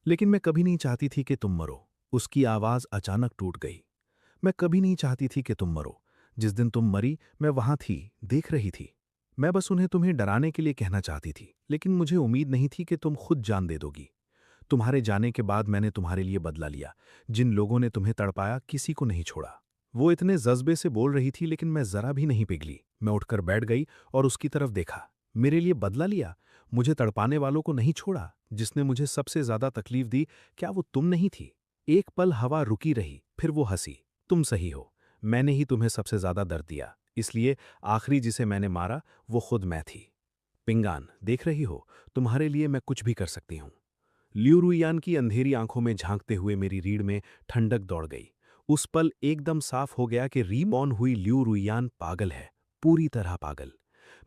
[SPEAKER 5] लेकिन मैं कभी नहीं चाहती थी कि तुम मरो। उसकी आवाज़ अचानक टूट गई। मैं कभी नहीं चाहती थी कि तुम मरो। जिस दिन तुम मरी, मैं वहां थी, देख रही थी। मैं बस उन्हें तुम्हें डराने के लिए कहना चाहती थी, लेकिन मुझे उम्मीद नहीं थी कि तुम खुद जान दे दोगी। तुम्हारे जाने के बाद मैंने तुम्हारे लिए बदला लिया। जिन लोगों ने तुम्हें तड़पाया, किसी को नहीं छोड़ा। वो इतने जज्बे से बोल रही थी, लेकिन मैं जरा भी नहीं पिघली। मैं उठकर बैठ गई और उसकी तरफ देखा। मेरे लिए बदला लिया, मुझे तड़पाने वालों को नहीं छोड़ा। जिसने मुझे सबसे ज्यादा तकलीफ दी, क्या वो तुम नहीं थी? एक पल हवा रुकी रही, फिर वो हंसी। तुम सही हो, मैंने ही तुम्हें सबसे ज्यादा दर्द दिया। इसलिए आखिरी जिसे मैंने मारा, वो खुद मैं थी। पिंगान, देख रही हो, तुम्हारे लिए मैं कुछ भी कर सकती हूं। लियू रुईयान की अंधेरी आंखों में झांकते हुए मेरी रीढ़ में ठंडक दौड़ गई। उस पल एकदम साफ हो गया कि रीबॉर्न हुई लियू रुईयान पागल है, पूरी तरह पागल।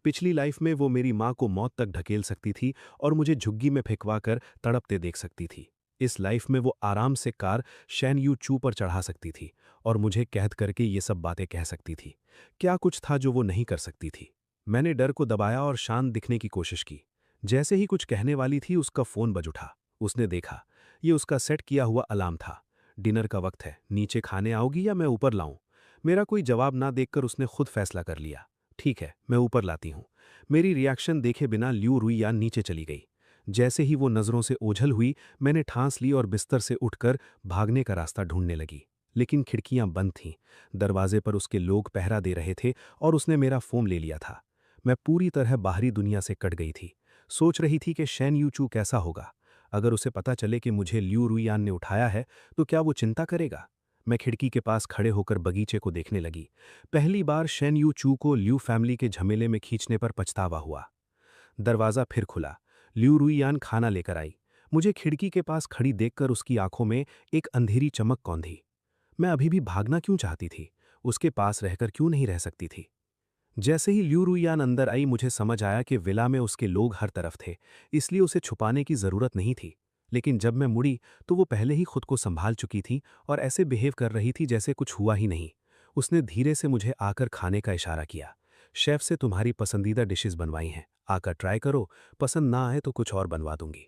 [SPEAKER 5] पिछली लाइफ में वो मेरी माँ को मौत तक ढकेल सकती थी और मुझे झुग्गी में फेंकवा कर तड़पते देख सकती थी। इस लाइफ में वो आराम से कार शैन यू चू पर चढ़ा सकती थी और मुझे कैद करके ये सब बातें कह सकती थी। क्या कुछ था जो वो नहीं कर सकती थी? मैंने डर को दबाया और शांत दिखने की कोशिश की। जैसे ही कुछ कहने वाली थी, उसका फोन बज उठा। उसने देखा, ये उसका सेट किया हुआ अलार्म था। डिनर का वक्त है, नीचे खाने आओगी या मैं ऊपर लाऊं? मेरा कोई जवाब ना देखकर उसने खुद फैसला कर लिया। ठीक है, मैं ऊपर लाती हूं। मेरी रिएक्शन देखे बिना लियू रुईयान नीचे चली गई। जैसे ही वो नजरों से ओझल हुई, मैंने ठांस ली और बिस्तर से उठकर भागने का रास्ता ढूंढने लगी। लेकिन खिड़कियां बंद थीं। दरवाजे पर उसके लोग पहरा दे रहे थे और उसने मेरा फोन ले लिया था। मैं पूरी तरह बाहरी दुनिया से कट गई थी। सोच रही थी कि शैन यू चू कैसा होगा। अगर उसे पता चले कि मुझे लियू रुईयान ने उठाया है, तो क्या वो चिंता करेगा? मैं खिड़की के पास खड़े होकर बगीचे को देखने लगी। पहली बार शैन यू चू को लियू फैमिली के झमेले में खींचने पर पछतावा हुआ। दरवाज़ा फिर खुला। लियू रुईयान खाना लेकर आई। मुझे खिड़की के पास खड़ी देखकर उसकी आंखों में एक अंधेरी चमक कौंधी। मैं अभी भी भागना क्यों चाहती थी? उसके पास रहकर क्यों नहीं रह सकती थी? जैसे ही लियू रुईयान अंदर आई, मुझे समझ आया कि विला में उसके लोग हर तरफ थे, इसलिए उसे छुपाने की जरूरत नहीं थी। लेकिन जब मैं मुड़ी तो वो पहले ही खुद को संभाल चुकी थी और ऐसे बिहेव कर रही थी जैसे कुछ हुआ ही नहीं। उसने धीरे से मुझे आकर खाने का इशारा किया। शेफ से तुम्हारी पसंदीदा डिशेस बनवाई हैं, आकर ट्राई करो। पसंद ना आए तो कुछ और बनवा दूंगी।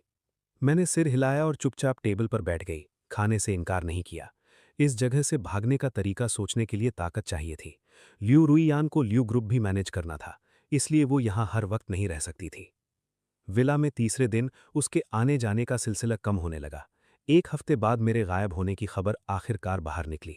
[SPEAKER 5] मैंने सिर हिलाया और चुपचाप टेबल पर बैठ गई। खाने से इनकार नहीं किया। इस जगह से भागने का तरीका सोचने के लिए ताकत चाहिए थी। लियू रुईयान को लियू ग्रुप भी मैनेज करना था, इसलिए वो यहाँ हर वक्त नहीं रह सकती थी। विला में तीसरे दिन उसके आने जाने का सिलसिला कम होने लगा। एक हफ्ते बाद मेरे गायब होने की खबर आखिरकार बाहर निकली।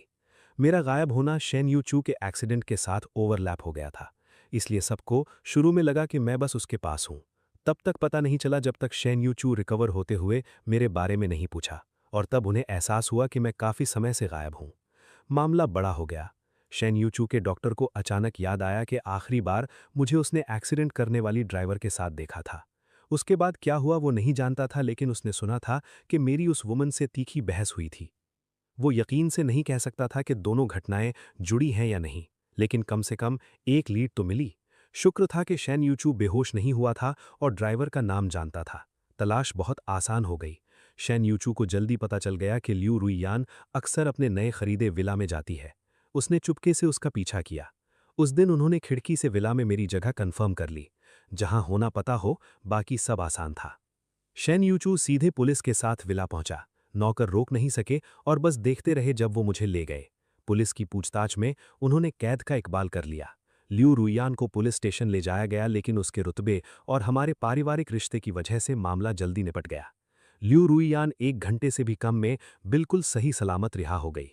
[SPEAKER 5] मेरा गायब होना शैन यू चू के एक्सीडेंट के साथ ओवरलैप हो गया था, इसलिए सबको शुरू में लगा कि मैं बस उसके पास हूं। तब तक पता नहीं चला जब तक शैन यू चू रिकवर होते हुए मेरे बारे में नहीं पूछा, और तब उन्हें एहसास हुआ कि मैं काफ़ी समय से गायब हूं। मामला बड़ा हो गया। शैन यू चू के डॉक्टर को अचानक याद आया कि आखिरी बार मुझे उसने एक्सीडेंट करने वाली ड्राइवर के साथ देखा था। उसके बाद क्या हुआ वो नहीं जानता था, लेकिन उसने सुना था कि मेरी उस वुमन से तीखी बहस हुई थी। वो यकीन से नहीं कह सकता था कि दोनों घटनाएं जुड़ी हैं या नहीं, लेकिन कम से कम एक लीड तो मिली। शुक्र था कि शैन यू चू बेहोश नहीं हुआ था और ड्राइवर का नाम जानता था। तलाश बहुत आसान हो गई। शैन यू चू को जल्दी पता चल गया कि लियू रुईयान अक्सर अपने नए खरीदे विला में जाती है। उसने चुपके से उसका पीछा किया। उस दिन उन्होंने खिड़की से विला में मेरी जगह कंफर्म कर ली। जहां होना पता हो, बाकी सब आसान था। शैन यू चू सीधे पुलिस के साथ विला पहुंचा। नौकर रोक नहीं सके और बस देखते रहे जब वो मुझे ले गए। पुलिस की पूछताछ में उन्होंने कैद का इकबाल कर लिया। लियू रुईयान को पुलिस स्टेशन ले जाया गया, लेकिन उसके रुतबे और हमारे पारिवारिक रिश्ते की वजह से मामला जल्दी निपट गया। लियू रुईयान 1 घंटे से भी कम में बिल्कुल सही सलामत रिहा हो गई।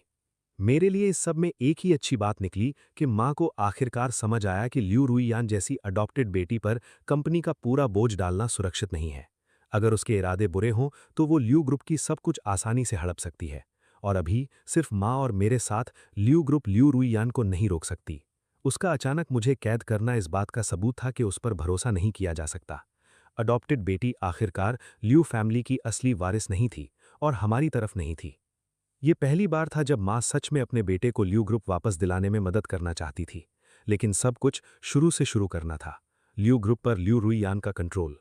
[SPEAKER 2] मेरे लिए इस सब में एक ही अच्छी बात निकली कि माँ को आखिरकार समझ आया कि ल्यू रुईयान जैसी अडॉप्टेड बेटी पर कंपनी का पूरा बोझ डालना सुरक्षित नहीं है। अगर उसके इरादे बुरे हों तो वो ल्यू ग्रुप की सब कुछ आसानी से हड़प सकती है, और अभी सिर्फ माँ और मेरे साथ ल्यू ग्रुप ल्यू रुईयान को नहीं रोक सकती। उसका अचानक मुझे कैद करना इस बात का सबूत था कि उस पर भरोसा नहीं किया जा सकता। अडॉप्टेड बेटी आखिरकार ल्यू फैमिली की असली वारिस नहीं थी और हमारी तरफ नहीं थी। ये पहली बार था जब माँ सच में अपने बेटे को ल्यू ग्रुप वापस दिलाने में मदद करना चाहती थी, लेकिन सब कुछ शुरू से शुरू करना था। ल्यू ग्रुप पर ल्यू रुईयान का कंट्रोल।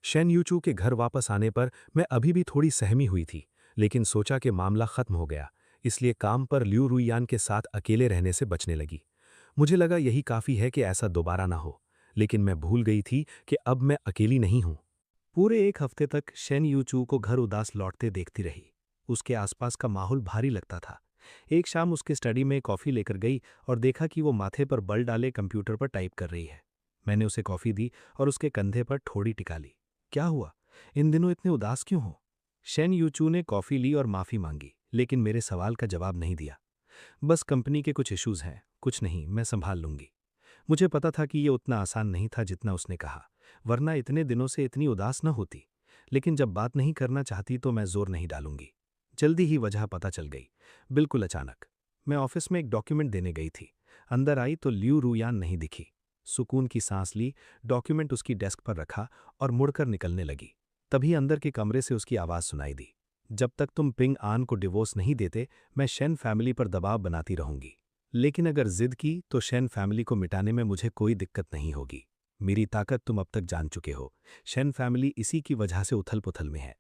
[SPEAKER 2] शेन यूचू के घर वापस आने पर मैं अभी भी थोड़ी सहमी हुई थी, लेकिन सोचा कि मामला खत्म हो गया, इसलिए काम पर ल्यू रुईयान के साथ अकेले रहने से बचने लगी। मुझे लगा यही काफ़ी है कि ऐसा दोबारा ना हो, लेकिन मैं भूल गई थी कि अब मैं अकेली नहीं हूँ। पूरे एक हफ्ते तक शेन यूचू को घर उदास लौटते देखती रही। उसके आसपास का माहौल भारी लगता था। एक शाम उसके स्टडी में कॉफ़ी लेकर गई और देखा कि वो माथे पर बल डाले कंप्यूटर पर टाइप कर रही है। मैंने उसे कॉफ़ी दी और उसके कंधे पर ठोड़ी टिका ली। क्या हुआ? इन दिनों इतने उदास क्यों हो? शेन यूचू ने कॉफ़ी ली और माफ़ी मांगी, लेकिन मेरे सवाल का जवाब नहीं दिया। बस कंपनी के कुछ इश्यूज हैं, कुछ नहीं, मैं संभाल लूंगी। मुझे पता था कि ये उतना आसान नहीं था जितना उसने कहा, वरना इतने दिनों से इतनी उदास न होती। लेकिन जब बात नहीं करना चाहती तो मैं जोर नहीं डालूंगी। जल्दी ही वजह पता चल गई, बिल्कुल अचानक। मैं ऑफिस में एक डॉक्यूमेंट देने गई थी। अंदर आई तो ल्यू रुयान नहीं दिखी। सुकून की सांस ली, डॉक्यूमेंट उसकी डेस्क पर रखा और मुड़कर निकलने लगी। तभी अंदर के कमरे से उसकी आवाज़ सुनाई दी। जब तक तुम पिंग आन को डिवोर्स नहीं देते, मैं शेन फैमिली पर दबाव बनाती रहूंगी। लेकिन अगर जिद की तो शेन फैमिली को मिटाने में मुझे कोई दिक्कत नहीं होगी। मेरी ताकत तुम अब तक जान चुके हो। शेन फैमिली इसी की वजह से उथल पुथल में है।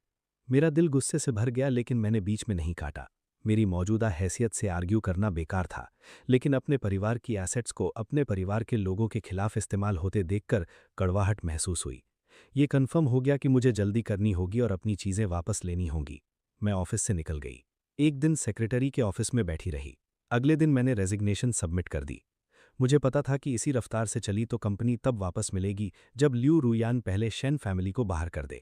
[SPEAKER 2] मेरा दिल गुस्से से भर गया, लेकिन मैंने बीच में नहीं काटा। मेरी मौजूदा हैसियत से आर्ग्यू करना बेकार था, लेकिन अपने परिवार की एसेट्स को अपने परिवार के लोगों के खिलाफ इस्तेमाल होते देखकर कड़वाहट महसूस हुई। ये कन्फर्म हो गया कि मुझे जल्दी करनी होगी और अपनी चीज़ें वापस लेनी होंगी। मैं ऑफिस से निकल गई। एक दिन सेक्रेटरी के ऑफिस में बैठी रही। अगले दिन मैंने रेजिग्नेशन सबमिट कर दी। मुझे पता था कि इसी रफ्तार से चली तो कंपनी तब वापस मिलेगी जब ल्यू रुयान पहले शेन फैमिली को बाहर कर दे।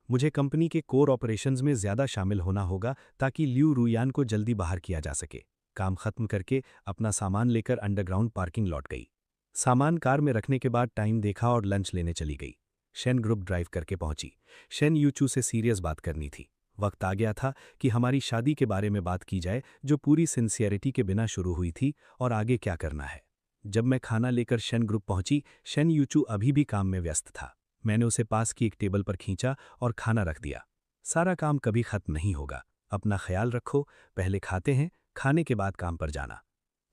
[SPEAKER 2] मुझे कंपनी के कोर ऑपरेशंस में ज़्यादा शामिल होना होगा ताकि ल्यू रुयान को जल्दी बाहर किया जा सके। काम खत्म करके अपना सामान लेकर अंडरग्राउंड पार्किंग लौट गई। सामान कार में रखने के बाद टाइम देखा और लंच लेने चली गई। शेन ग्रुप ड्राइव करके पहुंची। शेन यूचू से सीरियस बात करनी थी। वक्त आ गया था कि हमारी शादी के बारे में बात की जाए, जो पूरी सिंसियरिटी के बिना शुरू हुई थी, और आगे क्या करना है। जब मैं खाना लेकर शेन ग्रुप पहुंची, शेन यूचू अभी भी काम में व्यस्त था। मैंने उसे पास की एक टेबल पर खींचा और खाना रख दिया। सारा काम कभी खत्म नहीं होगा, अपना ख्याल रखो, पहले खाते हैं, खाने के बाद काम पर जाना।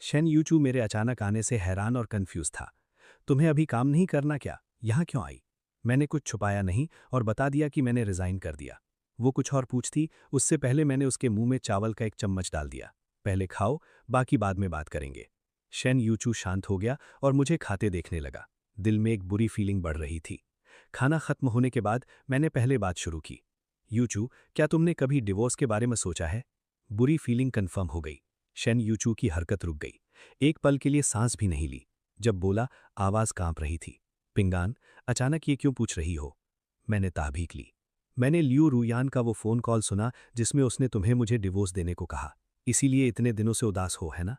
[SPEAKER 2] शेन यूचू मेरे अचानक आने से हैरान और कंफ्यूज था। तुम्हें अभी काम नहीं करना क्या? यहाँ क्यों आई? मैंने कुछ छुपाया नहीं और बता दिया कि मैंने रिजाइन कर दिया। वो कुछ और पूछती उससे पहले मैंने उसके मुंह में चावल का एक चम्मच डाल दिया। पहले खाओ, बाकी बाद में बात करेंगे। शेन यूचू शांत हो गया और मुझे खाते देखने लगा। दिल में एक बुरी फीलिंग बढ़ रही थी। खाना खत्म होने के बाद मैंने पहले बात शुरू की। यूचू, क्या तुमने कभी डिवोर्स के बारे में सोचा है? बुरी फीलिंग कंफर्म हो गई। शेन यूचू की हरकत रुक गई। एक पल के लिए सांस भी नहीं ली। जब बोला, आवाज कांप रही थी। पिंगान, अचानक ये क्यों पूछ रही हो? मैंने ताभीक ली। मैंने ल्यू रुयान का वो फोन कॉल सुना जिसमें उसने तुम्हें मुझे डिवोर्स देने को कहा, इसीलिए इतने दिनों से उदास हो, है ना?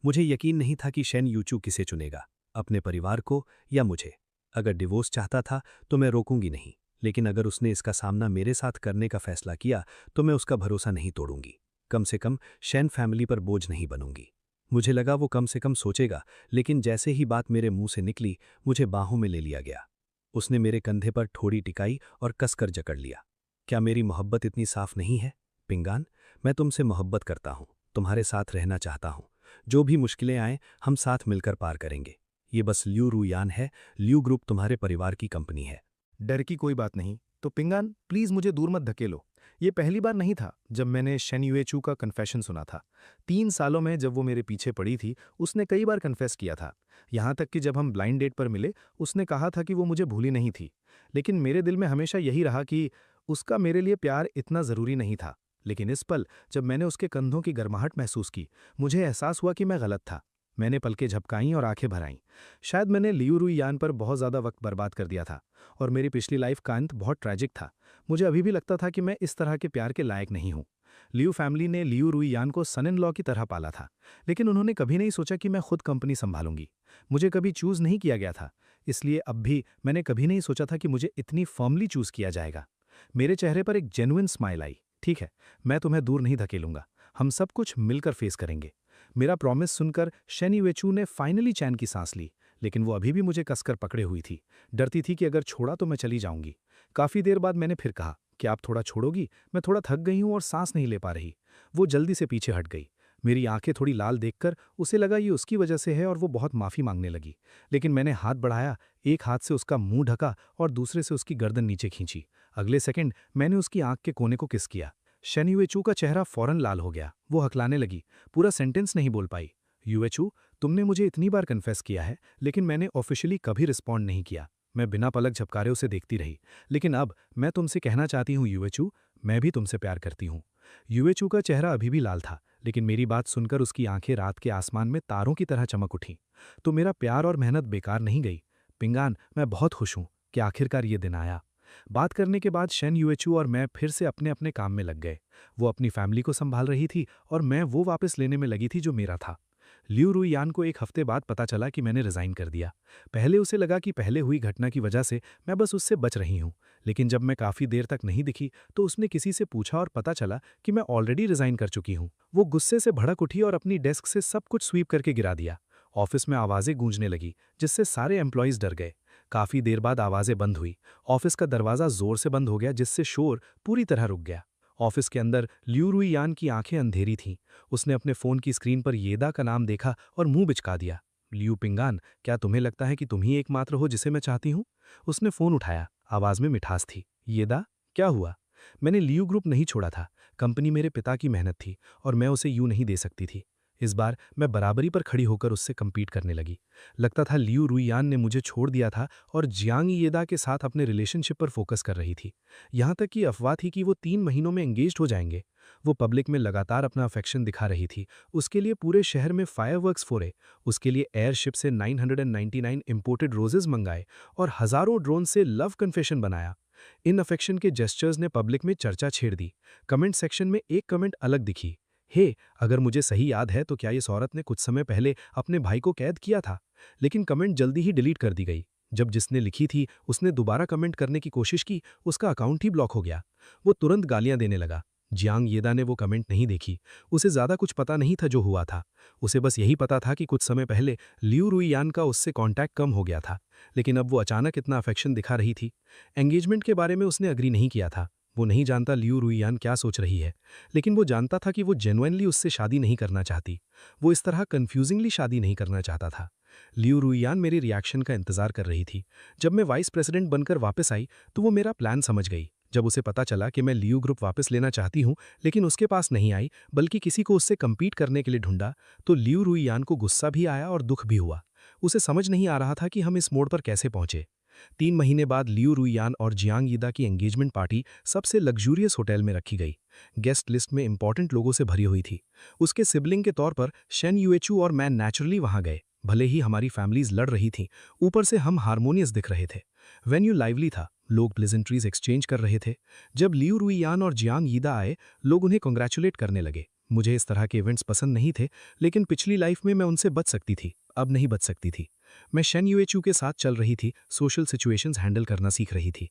[SPEAKER 2] मुझे यकीन नहीं था कि शेन यूचू किसे चुनेगा, अपने परिवार को या मुझे। अगर डिवोर्स चाहता था तो मैं रोकूंगी नहीं, लेकिन अगर उसने इसका सामना मेरे साथ करने का फैसला किया तो मैं उसका भरोसा नहीं तोड़ूंगी। कम से कम शेन फैमिली पर बोझ नहीं बनूंगी। मुझे लगा वो कम से कम सोचेगा, लेकिन जैसे ही बात मेरे मुंह से निकली, मुझे बाहों में ले लिया गया। उसने मेरे कंधे पर ठोड़ी टिकाई और कसकर जकड़ लिया। क्या मेरी मोहब्बत इतनी साफ नहीं है? पिंगान, मैं तुमसे मोहब्बत करता हूं, तुम्हारे साथ रहना चाहता हूं। जो भी मुश्किलें आए, हम साथ मिलकर पार करेंगे। ये बस ल्यू रुयान है, ल्यू ग्रुप तुम्हारे परिवार की कंपनी है।
[SPEAKER 6] डर की कोई बात नहीं। तो पिंगान, प्लीज मुझे दूर मत धकेलो। ये पहली बार नहीं था जब मैंने शेन यूएचू का कन्फेशन सुना था। 3 सालों में जब वो मेरे पीछे पड़ी थी, उसने कई बार कन्फेस किया था। यहाँ तक कि जब हम ब्लाइंड डेट पर मिले, उसने कहा था कि वो मुझे भूली नहीं थी। लेकिन मेरे दिल में हमेशा यही रहा कि उसका मेरे लिए प्यार इतना ज़रूरी नहीं था। लेकिन इस पल, जब मैंने उसके कंधों की गर्माहट महसूस की, मुझे एहसास हुआ कि मैं गलत था। मैंने पलकें झपकाईं और आंखें भर आईं। शायद मैंने लियू रुईयान पर बहुत ज़्यादा वक्त बर्बाद कर दिया था और मेरी पिछली लाइफ का अंत बहुत ट्रैजिक था। मुझे अभी भी लगता था कि मैं इस तरह के प्यार के लायक नहीं हूँ। लियू फैमिली ने लियू रुईयान को सन इन लॉ की तरह पाला था, लेकिन उन्होंने कभी नहीं सोचा कि मैं खुद कंपनी संभालूंगी। मुझे कभी चूज नहीं किया गया था, इसलिए अब भी मैंने कभी नहीं सोचा था कि मुझे इतनी फर्मली चूज किया जाएगा। मेरे चेहरे पर एक जेन्युइन स्माइल आई। ठीक है, मैं तुम्हें दूर नहीं धकेलूंगा, हम सब कुछ मिलकर फेस करेंगे। मेरा प्रॉमिस सुनकर शेन युएचू ने फाइनली चैन की सांस ली, लेकिन वो अभी भी मुझे कसकर पकड़े हुई थी। डरती थी कि अगर छोड़ा तो मैं चली जाऊंगी। काफी देर बाद मैंने फिर कहा कि आप थोड़ा छोड़ोगी, मैं थोड़ा थक गई हूं और सांस नहीं ले पा रही। वो जल्दी से पीछे हट गई। मेरी आंखें थोड़ी लाल देखकर उसे लगा ये उसकी वजह से है और वो बहुत माफी मांगने लगी। लेकिन मैंने हाथ बढ़ाया, एक हाथ से उसका मुंह ढका और दूसरे से उसकी गर्दन नीचे खींची। अगले सेकंड मैंने उसकी आंख के कोने को किस किया। शेन युएचू का चेहरा फौरन लाल हो गया। वो हकलाने लगी, पूरा सेंटेंस नहीं बोल पाई। युएचू, तुमने मुझे इतनी बार कन्फेस किया है, लेकिन मैंने ऑफिशियली कभी रिस्पॉन्ड नहीं किया। मैं बिना पलक झपकारे उसे देखती रही। लेकिन अब मैं तुमसे कहना चाहती हूँ युएचू, मैं भी तुमसे प्यार करती हूँ। युएचू का चेहरा अभी भी लाल था, लेकिन मेरी बात सुनकर उसकी आंखें रात के आसमान में तारों की तरह चमक उठीं। तो मेरा प्यार और मेहनत बेकार नहीं गई। पिंगान, मैं बहुत खुश हूँ कि आखिरकार ये दिन आया। बात करने के बाद शेन युएचू और मैं फिर से अपने अपने काम में लग गए। वो अपनी फैमिली को संभाल रही थी और मैं वो वापस लेने में लगी थी जो मेरा था। लियू रुईयान को एक हफ्ते बाद पता चला कि मैंने रिजाइन कर दिया। पहले उसे लगा कि पहले हुई घटना की वजह से मैं बस उससे बच रही हूँ, लेकिन जब मैं काफ़ी देर तक नहीं दिखी तो उसने किसी से पूछा और पता चला कि मैं ऑलरेडी रिजाइन कर चुकी हूँ। वो गुस्से से भड़क उठी और अपनी डेस्क से सब कुछ स्वीप करके गिरा दिया। ऑफिस में आवाज़ें गूंजने लगी, जिससे सारे एम्प्लॉयज़ डर गए। काफ़ी देर बाद आवाज़ें बंद हुई। ऑफिस का दरवाज़ा जोर से बंद हो गया, जिससे शोर पूरी तरह रुक गया। ऑफिस के अंदर लियू रुईयान की आंखें अंधेरी थीं। उसने अपने फ़ोन की स्क्रीन पर येदा का नाम देखा और मुंह बिचका दिया। लियू पिंगान, क्या तुम्हें लगता है कि तुम ही एकमात्र हो जिसे मैं चाहती हूँ? उसने फ़ोन उठाया, आवाज़ में मिठास थी। येदा, क्या हुआ? मैंने लियू ग्रुप नहीं छोड़ा था। कंपनी मेरे पिता की मेहनत थी और मैं उसे यूं नहीं दे सकती थी। इस बार मैं बराबरी पर खड़ी होकर उससे कम्पीट करने लगी। लगता था लियू रुईयान ने मुझे छोड़ दिया था और जियांग येदा के साथ अपने रिलेशनशिप पर फोकस कर रही थी। यहाँ तक कि अफवाह थी कि वो 3 महीनों में एंगेज्ड हो जाएंगे। वो पब्लिक में लगातार अपना अफेक्शन दिखा रही थी। उसके लिए पूरे शहर में फायरवर्क्स फोड़े, उसके लिए एयरशिप से 999 इंपोर्टेड रोजेज मंगाए और हजारों ड्रोन से लव कन्फेशन बनाया। इन अफेक्शन के जेस्चर्स ने पब्लिक में चर्चा छेड़ दी। कमेंट सेक्शन में एक कमेंट अलग दिखी। हे, अगर मुझे सही याद है तो क्या इस औरत ने कुछ समय पहले अपने भाई को कैद किया था? लेकिन कमेंट जल्दी ही डिलीट कर दी गई। जब जिसने लिखी थी उसने दोबारा कमेंट करने की कोशिश की, उसका अकाउंट ही ब्लॉक हो गया। वो तुरंत गालियां देने लगा। जियांग येदा ने वो कमेंट नहीं देखी। उसे ज्यादा कुछ पता नहीं था जो हुआ था। उसे बस यही पता था कि कुछ समय पहले लियू रुईयान का उससे कांटेक्ट कम हो गया था, लेकिन अब वो अचानक इतना अफेक्शन दिखा रही थी। एंगेजमेंट के बारे में उसने अग्री नहीं किया था। वो नहीं जानता लियू रुईयान क्या सोच रही है, लेकिन वो जानता था कि वो जेन्युइनली उससे शादी नहीं करना चाहती। वो इस तरह कंफ्यूजिंगली शादी नहीं करना चाहता था। लियू रुईयान मेरी रिएक्शन का इंतजार कर रही थी। जब मैं वाइस प्रेसिडेंट बनकर वापस आई तो वो मेरा प्लान समझ गई। जब उसे पता चला कि मैं लियू ग्रुप वापस लेना चाहती हूँ, लेकिन उसके पास नहीं आई बल्कि किसी को उससे कम्पीट करने के लिए ढूंढा, तो लियू रुईयान को गुस्सा भी आया और दुख भी हुआ। उसे समझ नहीं आ रहा था कि हम इस मोड़ पर कैसे पहुंचे। 3 महीने बाद लियू रुईयान और जियांग यीदा की एंगेजमेंट पार्टी सबसे लग्जूरियस होटल में रखी गई। गेस्ट लिस्ट में इंपॉर्टेंट लोगों से भरी हुई थी। उसके सिबलिंग के तौर पर शेन युएचू और मैं नेचुरली वहां गए। भले ही हमारी फैमिलीज लड़ रही थीं, ऊपर से हम हार्मोनियस दिख रहे थे। वेन्यू लाइवली था, लोग प्लेजेंट्रीज एक्सचेंज कर रहे थे। जब लियू रुईयान और जियांग यीदा आए, लोग उन्हें कॉन्ग्रेचुलेट करने लगे। मुझे इस तरह के इवेंट्स पसंद नहीं थे, लेकिन पिछली लाइफ में मैं उनसे बच सकती थी, अब नहीं बच सकती थी। मैं शेन युएचू के साथ चल रही थी, सोशल सिचुएशंस हैंडल करना सीख रही थी।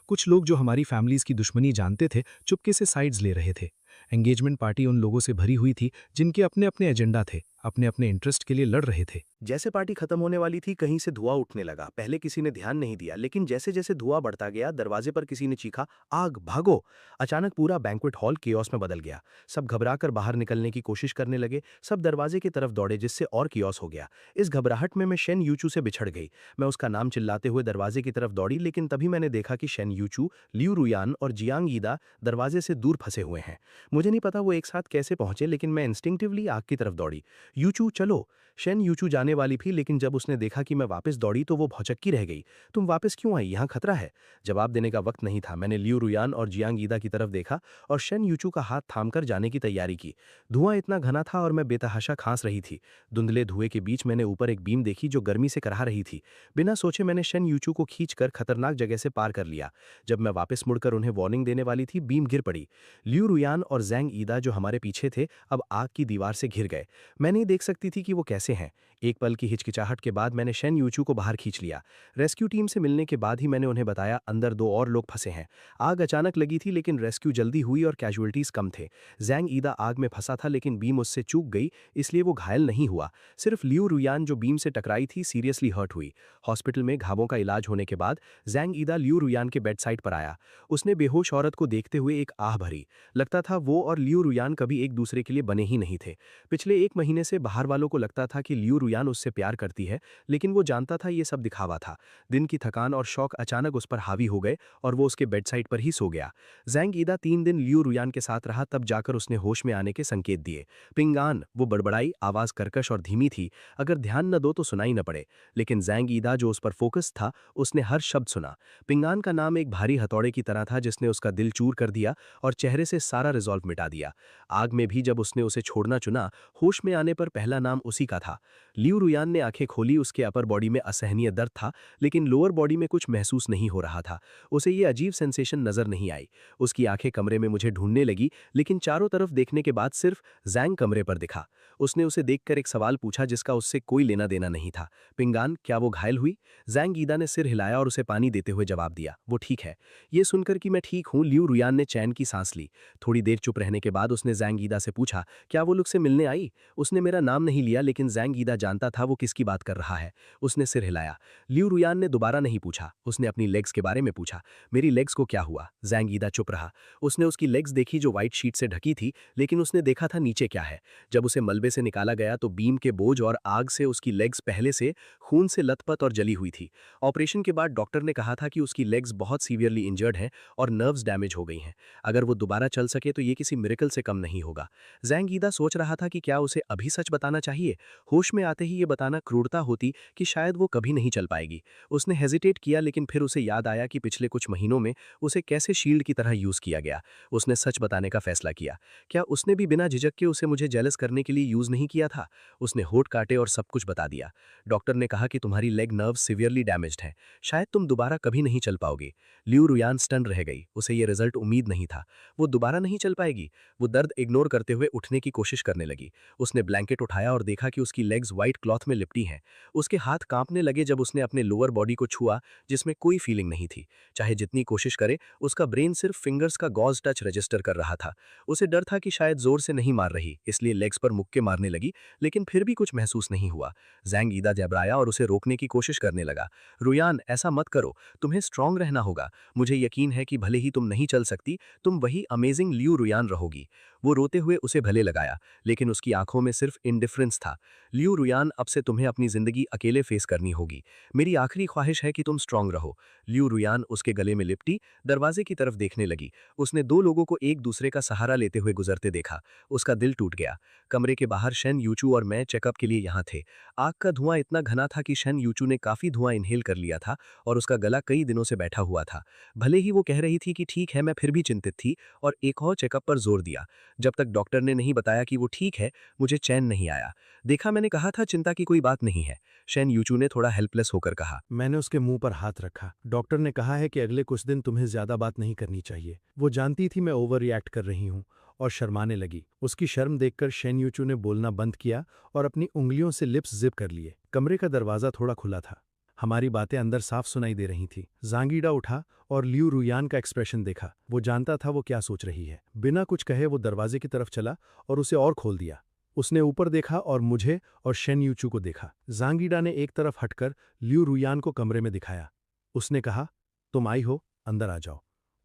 [SPEAKER 6] कुछ लोग जो हमारी फैमिलीज की दुश्मनी जानते थे, चुपके से साइड्स ले रहे थे। एंगेजमेंट पार्टी उन लोगों से भरी हुई थी जिनके अपने अपने एजेंडा थे, अपने अपने इंटरेस्ट के लिए लड़ रहे थे।
[SPEAKER 2] जैसे पार्टी खत्म होने वाली थी, कहीं से धुआं उठने लगा। पहले किसी ने ध्यान नहीं दिया, लेकिन जैसे जैसे धुआं बढ़ता गया, दरवाजे पर किसी ने चीखा, आग, भागो। अचानक पूरा बैंक्वेट हॉल कियोस में बदल गया। सब घबराकर बाहर निकलने की कोशिश करने लगे। सब दरवाजे की तरफ दौड़े, जिससे और कियोस हो गया। इस घबराहट में मैं शेन यूचू से बिछड़ गई। मैं उसका नाम चिल्लाते हुए दरवाजे की तरफ दौड़ी, लेकिन तभी मैंने देखा कि शेन यूचू, लियू रुयान और जियांग यीदा दरवाजे से दूर फंसे हुए हैं। मुझे नहीं पता वो एक साथ कैसे पहुंचे, लेकिन मैं इंस्टिंक्टिवली आग की तरफ दौड़ी।
[SPEAKER 3] यूचू चलो। शेन यूचू जाने वाली थी, लेकिन जब उसने देखा कि मैं वापस दौड़ी तो वो भौचक्की रह गई। तुम वापस क्यों आई? यहाँ खतरा है। जवाब देने का वक्त नहीं था। मैंने लियू रुयान और जियांग ईदा की तरफ देखा और शेन यूचू का हाथ थामकर जाने की तैयारी की। धुआं इतना घना था और मैं बेतहाशा खांस रही थी। धुंधले धुएं के बीच मैंने ऊपर एक बीम देखी जो गर्मी से कराह रही थी। बिना सोचे मैंने शेन यूचू को खींचकर खतरनाक जगह से पार कर लिया। जब मैं वापस मुड़कर उन्हें वार्निंग देने वाली थी, बीम गिर पड़ी। लियू रुयान और जैंग ईदा जो हमारे पीछे थे, अब आग की दीवार से घिर गए। मैं नहीं देख सकती थी कि वो कैसे हैं। एक पल की हिचकिचाहट के बाद मैंने शेन यूचू को बाहर खींच लिया। रेस्क्यू टीम से मिलने के बाद ही मैंने उन्हें बताया, अंदर 2 और लोग फंसे हैं। आग अचानक लगी थी, लेकिन रेस्क्यू जल्दी हुई और कैजुअल्टीज कम थे। जैंग ईदा आग में फंसा था, लेकिन बीम उससे चूक गई, इसलिए वो घायल नहीं हुआ। सिर्फ लियू रुयान जो बीम से टकराई थी, सीरियसली हर्ट हुई। हॉस्पिटल में घावों का इलाज होने के बाद जैंग ईदा लियू रुयान के बेड साइड पर आया। उसने बेहोश औरत को देखते हुए एक आह भरी। लगता था वो और लियू रुयान कभी एक दूसरे के लिए बने ही नहीं थे। पिछले 1 महीने से बाहर वालों को लगता था कि लियू रुयान उससे प्यार करती है, लेकिन वो जानता था ये सब दिखावा था। दिन की थकान और शौक अचानक उस पर हावी हो गए और वो उसके बेड साइड पर ही सो गया। जैंग ईदा 3 दिन लियू रुयान के साथ रहा, तब जाकर उसने होश में आने के संकेत दिए। पिंगान, वो बड़बड़ाई, आवाज कर्कश और धीमी थी। अगर ध्यान न दो तो सुनाई न पड़े, लेकिन जैंग ईदा जो उस पर फोकस था, उसने हर शब्द सुना। पिंगान का नाम एक भारी हथौड़े की तरह था जिसने उसका दिल चूर कर दिया और चेहरे से सारा रिजॉल्व मिटा दिया। आग में भी जब उसने उसे छोड़ना चुना, होश में आने पर पहला नाम उसी का था। लियू रुयान ने आंखें खोली। उसके अपर बॉडी में असहनीय दर्द था, लेकिन लोअर बॉडी में कुछ महसूस नहीं हो रहा था। उसे ये अजीब सेंसेशन नजर नहीं आई। उसकी आंखें कमरे में मुझे ढूंढने लगी, लेकिन चारों तरफ देखने के बाद सिर्फ जैंग कमरे पर दिखा। उसने उसे देखकर एक सवाल पूछा जिसका उससे कोई लेना देना नहीं था। पिंगान, क्या वो घायल हुई? जैंग ईदा ने सिर हिलाया और उसे पानी देते हुए जवाब दिया, वो ठीक है। ये सुनकर कि मैं ठीक हूं, लियू रुयान ने चैन की सांस ली। थोड़ी देर चुप रहने के बाद उसने जैंग ईदा से पूछा, क्या वो लोग से मिलने आई? उसने मेरा नाम नहीं लिया, लेकिन जैंग ईदा जानता था वो किसकी बात कर रहा है। उसने सिर हिलाया। लियू रुयान ने दोबारा नहीं पूछा। उसने अपनी लेग्स के बारे में पूछा। मेरी लेग्स को क्या हुआ? जैंग ईदा चुप रहा। उसने उसकी लेग्स देखी जो व्हाइट शीट से ढकी थी, लेकिन उसने देखा था नीचे क्या है। जब उसे मलबे से निकाला गया तो बीम के बोझ और आग से उसकी लेग्स पहले से खून से लथपथ और जली हुई थी। ऑपरेशन के बाद डॉक्टर ने कहा था कि उसकी लेग्स बहुत सीवियरली इंजर्ड हैं और नर्व्स डैमेज हो गई हैं। अगर वो दोबारा चल सके तो ये किसी मिरेकल से कम नहीं होगा। जैंग ईदा सोच रहा था कि क्या उसे अभी सच बताना चाहिए। होश में आते ही ये बताना क्रूरता होती कि शायद वो कभी नहीं चल पाएगी। उसने हेजिटेट किया, लेकिन फिर उसे याद आया कि पिछले कुछ महीनों में उसे कैसे शील्ड की तरह यूज किया गया। उसने सच बताने का फैसला किया। क्या उसने भी बिना झिझक के उसे मुझे जेलस करने के लिए यूज नहीं किया था? उसने होठ काटे और सब कुछ बता दिया। डॉक्टर ने कहा कि तुम्हारी लेग नर्व सीवियरली डैमेज्ड है, शायद तुम दोबारा कभी नहीं चल पाओगे। लियू रुयान स्टन रह गई। उसे ये रिजल्ट उम्मीद नहीं था। वो दोबारा नहीं चल पाएगी। वो दर्द इग्नोर करते हुए उठने की कोशिश करने लगी। उसने ब्लैंकेट उठाया और देखा कि उसकी लेग्स व्हाइट क्लॉथ में लिपटी हैं। उसके हाथ कांपने लगे जब उसने अपने लोअर बॉडी को छुआ, जिसमें कोई फीलिंग नहीं थी। चाहे जितनी कोशिश करे, उसका ब्रेन सिर्फ फिंगर्स का गॉज टच रजिस्टर कर रहा था। उसे डर था कि शायद जोर से नहीं मार रही, इसलिए लेग्स पर मुक्के मारने लगी, लेकिन फिर भी कुछ महसूस नहीं हुआ। जैंग ईदा जबराया और उसे रोकने की कोशिश करने लगा। रुयान, ऐसा मत करो, तुम्हें स्ट्रांग रहना होगा। मुझे यकीन है कि भले ही तुम नहीं चल सकती, तुम वही अमेजिंग लियू रुयान रहोगी। वो रोते हुए उसे भले लगाया, लेकिन उसकी आंखों में सिर्फ इंडिफरेंस था। लियू रुयान, अब से तुम्हें अपनी जिंदगी अकेले फेस करनी होगी। मेरी आखिरी ख्वाहिश है कि तुम स्ट्रांग रहो। लियू रुयान उसके गले में लिपटी दरवाजे की तरफ देखने लगी। उसने 2 लोगों को एक दूसरे का सहारा लेते हुए गुजरते देखा। उसका दिल टूट गया। कमरे के बाहर शेन यूचू और मैं चेकअप के लिए यहाँ थे। आग का धुआं इतना घना था कि शेन यूचू ने काफी धुआं इनहेल कर लिया था और उसका गला कई दिनों से बैठा हुआ था। भले ही वो कह रही थी कि ठीक है, मैं फिर भी चिंतित थी और एक और चेकअप पर जोर दिया। जब तक डॉक्टर ने नहीं बताया कि वो ठीक है, मुझे चैन नहीं आया। देखा, मैंने कहा था चिंता की कोई बात नहीं है, शेन यूचू ने थोड़ा हेल्पलेस होकर कहा।
[SPEAKER 1] मैंने उसके मुंह पर हाथ रखा। डॉक्टर ने कहा है कि अगले कुछ दिन तुम्हें ज्यादा बात नहीं करनी चाहिए। वो जानती थी मैं ओवर रिएक्ट कर रही हूँ और शर्माने लगी। उसकी शर्म देखकर शेन यूचू ने बोलना बंद किया और अपनी उंगलियों से लिप्स जिप कर लिए। कमरे का दरवाजा थोड़ा खुला था। हमारी बातें अंदर साफ सुनाई दे रही थी। जैंग ईदा उठा और लियू रुयान का एक्सप्रेशन देखा। वो जानता था वो क्या सोच रही है। बिना कुछ कहे वो दरवाजे की तरफ चला और उसे और खोल दिया। उसने ऊपर देखा और मुझे और शेन यूचू को देखा। जैंग ईदा ने एक तरफ हटकर लियू रुयान को कमरे में दिखाया। उसने कहा, तुम आई हो, अंदर आ जाओ।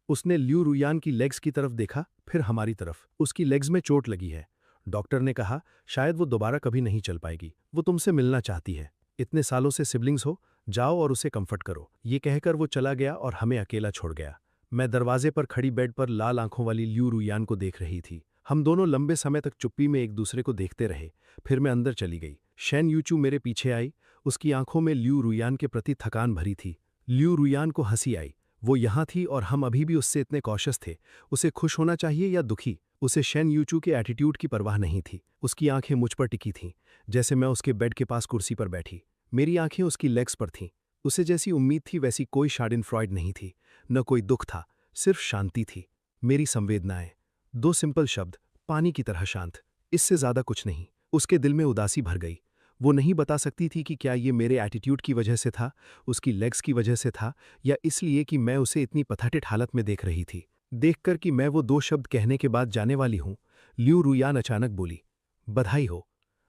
[SPEAKER 1] उसने लियू रुयान की लेग्स की तरफ देखा, फिर हमारी तरफ। उसकी लेग्स में चोट लगी है। डॉक्टर ने कहा शायद वो दोबारा कभी नहीं चल पाएगी। वो तुमसे मिलना चाहती है। इतने सालों से सिबलिंग्स हो, जाओ और उसे कंफर्ट करो। ये कहकर वो चला गया और हमें अकेला छोड़ गया। मैं दरवाजे पर खड़ी बेड पर लाल आंखों वाली लियू रुयान को देख रही थी।
[SPEAKER 6] हम दोनों लंबे समय तक चुप्पी में एक दूसरे को देखते रहे। फिर मैं अंदर चली गई। शेन यूचू मेरे पीछे आई। उसकी आंखों में लियू रुयान के प्रति थकान भरी थी। लियू रुयान को हंसी आई। वो यहाँ थी और हम अभी भी उससे इतने कॉशियस थे। उसे खुश होना चाहिए या दुखी, उसे शेन यूचू के एटीट्यूड की परवाह नहीं थी। उसकी आंखें मुझ पर टिकी थीं, जैसे मैं उसके बेड के पास कुर्सी पर बैठी। मेरी आंखें उसकी लेग्स पर थीं। उसे जैसी उम्मीद थी वैसी कोई शार्डिनफ्रॉयड नहीं थी, न कोई दुख था, सिर्फ शांति थी। मेरी संवेदनाएं, 2 सिंपल शब्द, पानी की तरह शांत, इससे ज्यादा कुछ नहीं। उसके दिल में उदासी भर गई। वो नहीं बता सकती थी कि क्या ये मेरे एटीट्यूड की वजह से था, उसकी लेग्स की वजह से था, या इसलिए कि मैं उसे इतनी पथाटिट हालत में देख रही थी। देखकर कि मैं वो 2 शब्द कहने के बाद जाने वाली हूं, लियू रुयान अचानक बोली, बधाई हो।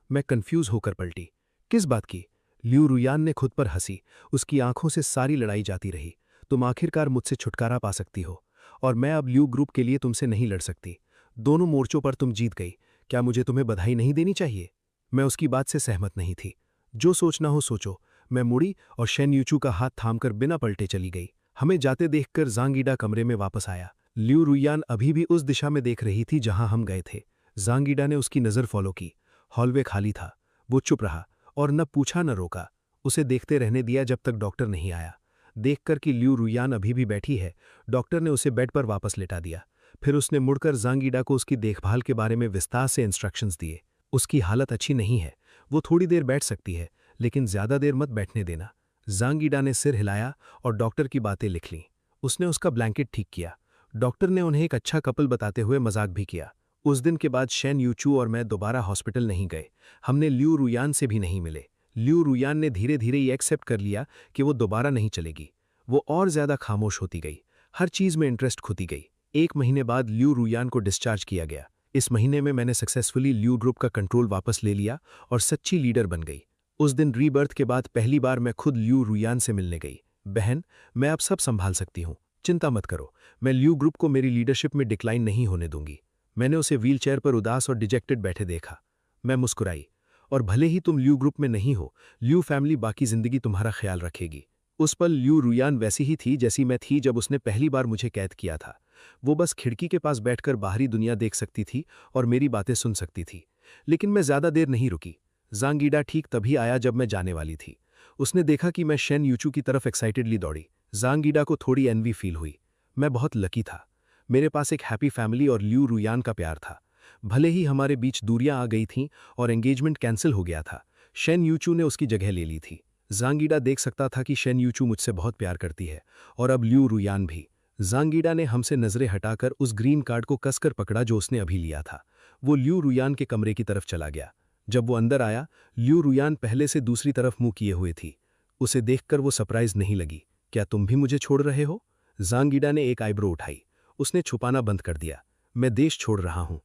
[SPEAKER 6] मैं कंफ्यूज होकर पलटी। किस बात की? लियू रुयान ने खुद पर हंसी। उसकी आंखों से सारी लड़ाई जाती रही। तुम आखिरकार मुझसे छुटकारा पा सकती हो, और मैं अब लियू ग्रुप के लिए तुमसे नहीं लड़ सकती। दोनों मोर्चों पर तुम जीत गई। क्या मुझे तुम्हें बधाई नहीं देनी चाहिए? मैं उसकी बात से सहमत नहीं थी। जो सोचना हो सोचो। मैं मुड़ी और शेन यूचू का हाथ थामकर बिना पलटे चली गई। हमें जाते देखकर ज़ांग ईडा कमरे में वापस आया। लियू रुयान अभी भी उस दिशा में देख रही थी जहां हम गए थे। ज़ांग ईडा ने उसकी नज़र फॉलो की। हॉलवे खाली था। वो चुप रहा और न पूछा न रोका। उसे देखते रहने दिया जब तक डॉक्टर नहीं आया। देखकर कि लियू रुयान अभी भी बैठी है, डॉक्टर ने उसे बेड पर वापस लेटा दिया। फिर उसने मुड़कर ज़ांग ईडा को उसकी देखभाल के बारे में विस्तार से इंस्ट्रक्शंस दिए। उसकी हालत अच्छी नहीं है, वो थोड़ी देर बैठ सकती है, लेकिन ज्यादा देर मत बैठने देना। ज़ांग ईडा ने सिर हिलाया और डॉक्टर की बातें लिख लीं। उसने उसका ब्लैंकेट ठीक किया। डॉक्टर ने उन्हें एक अच्छा कपल बताते हुए मजाक भी किया। उस दिन के बाद शेन यूचू और मैं दोबारा हॉस्पिटल नहीं गए। हमने लियू रुयान से भी नहीं मिले। लियू रुयान ने धीरे धीरे ये एक्सेप्ट कर लिया कि वो दोबारा नहीं चलेगी। वो और ज्यादा खामोश होती गई, हर चीज में इंटरेस्ट खोती गई। 1 महीने बाद लियू रुयान को डिस्चार्ज किया गया। इस महीने में मैंने सक्सेसफुली लियू ग्रुप का कंट्रोल वापस ले लिया और सच्ची लीडर बन गई। उस दिन रीबर्थ के बाद पहली बार मैं खुद लियू रुयान से मिलने गई। बहन, मैं अब सब संभाल सकती हूँ, चिंता मत करो। मैं लियू ग्रुप को मेरी लीडरशिप में डिक्लाइन नहीं होने दूंगी। मैंने उसे व्हीलचेयर पर उदास और डिजेक्टेड बैठे देखा। मैं मुस्कुराई। और भले ही तुम लियू ग्रुप में नहीं हो, लियू फैमिली बाकी जिंदगी तुम्हारा ख्याल रखेगी। उस पल लियू रुयान वैसी ही थी जैसी मैं थी जब उसने पहली बार मुझे कैद किया था। वो बस खिड़की के पास बैठकर बाहरी दुनिया देख सकती थी और मेरी बातें सुन सकती थी। लेकिन मैं ज्यादा देर नहीं रुकी। ज़ांग ईडा ठीक तभी आया जब मैं जाने वाली थी। उसने देखा कि मैं शेन यूचू की तरफ एक्साइटेडली दौड़ी। ज़ांग ईडा को थोड़ी एनवी फील हुई। मैं बहुत लकी था। मेरे पास एक हैप्पी फैमिली और लियू रुयान का प्यार था। भले ही हमारे बीच दूरियां आ गई थीं और एंगेजमेंट कैंसिल हो गया था, शेन यूचू ने उसकी जगह ले ली थी। ज़ांग ईडा देख सकता था कि शेन यूचू मुझसे बहुत प्यार करती है, और अब लियू रुयान भी। ज़ांग ईडा ने हमसे नजरें हटाकर उस ग्रीन कार्ड को कसकर पकड़ा जो उसने अभी लिया था। वो लियू रुयान के कमरे की तरफ चला गया। जब वो अंदर आया, लियू रुयान पहले से दूसरी तरफ मुंह किए हुए थी। उसे देखकर वो सरप्राइज नहीं लगी। क्या तुम भी मुझे छोड़ रहे हो? ज़ांग ईडा ने एक आईब्रो उठाई। उसने छुपाना बंद कर दिया। मैं देश छोड़ रहा हूं।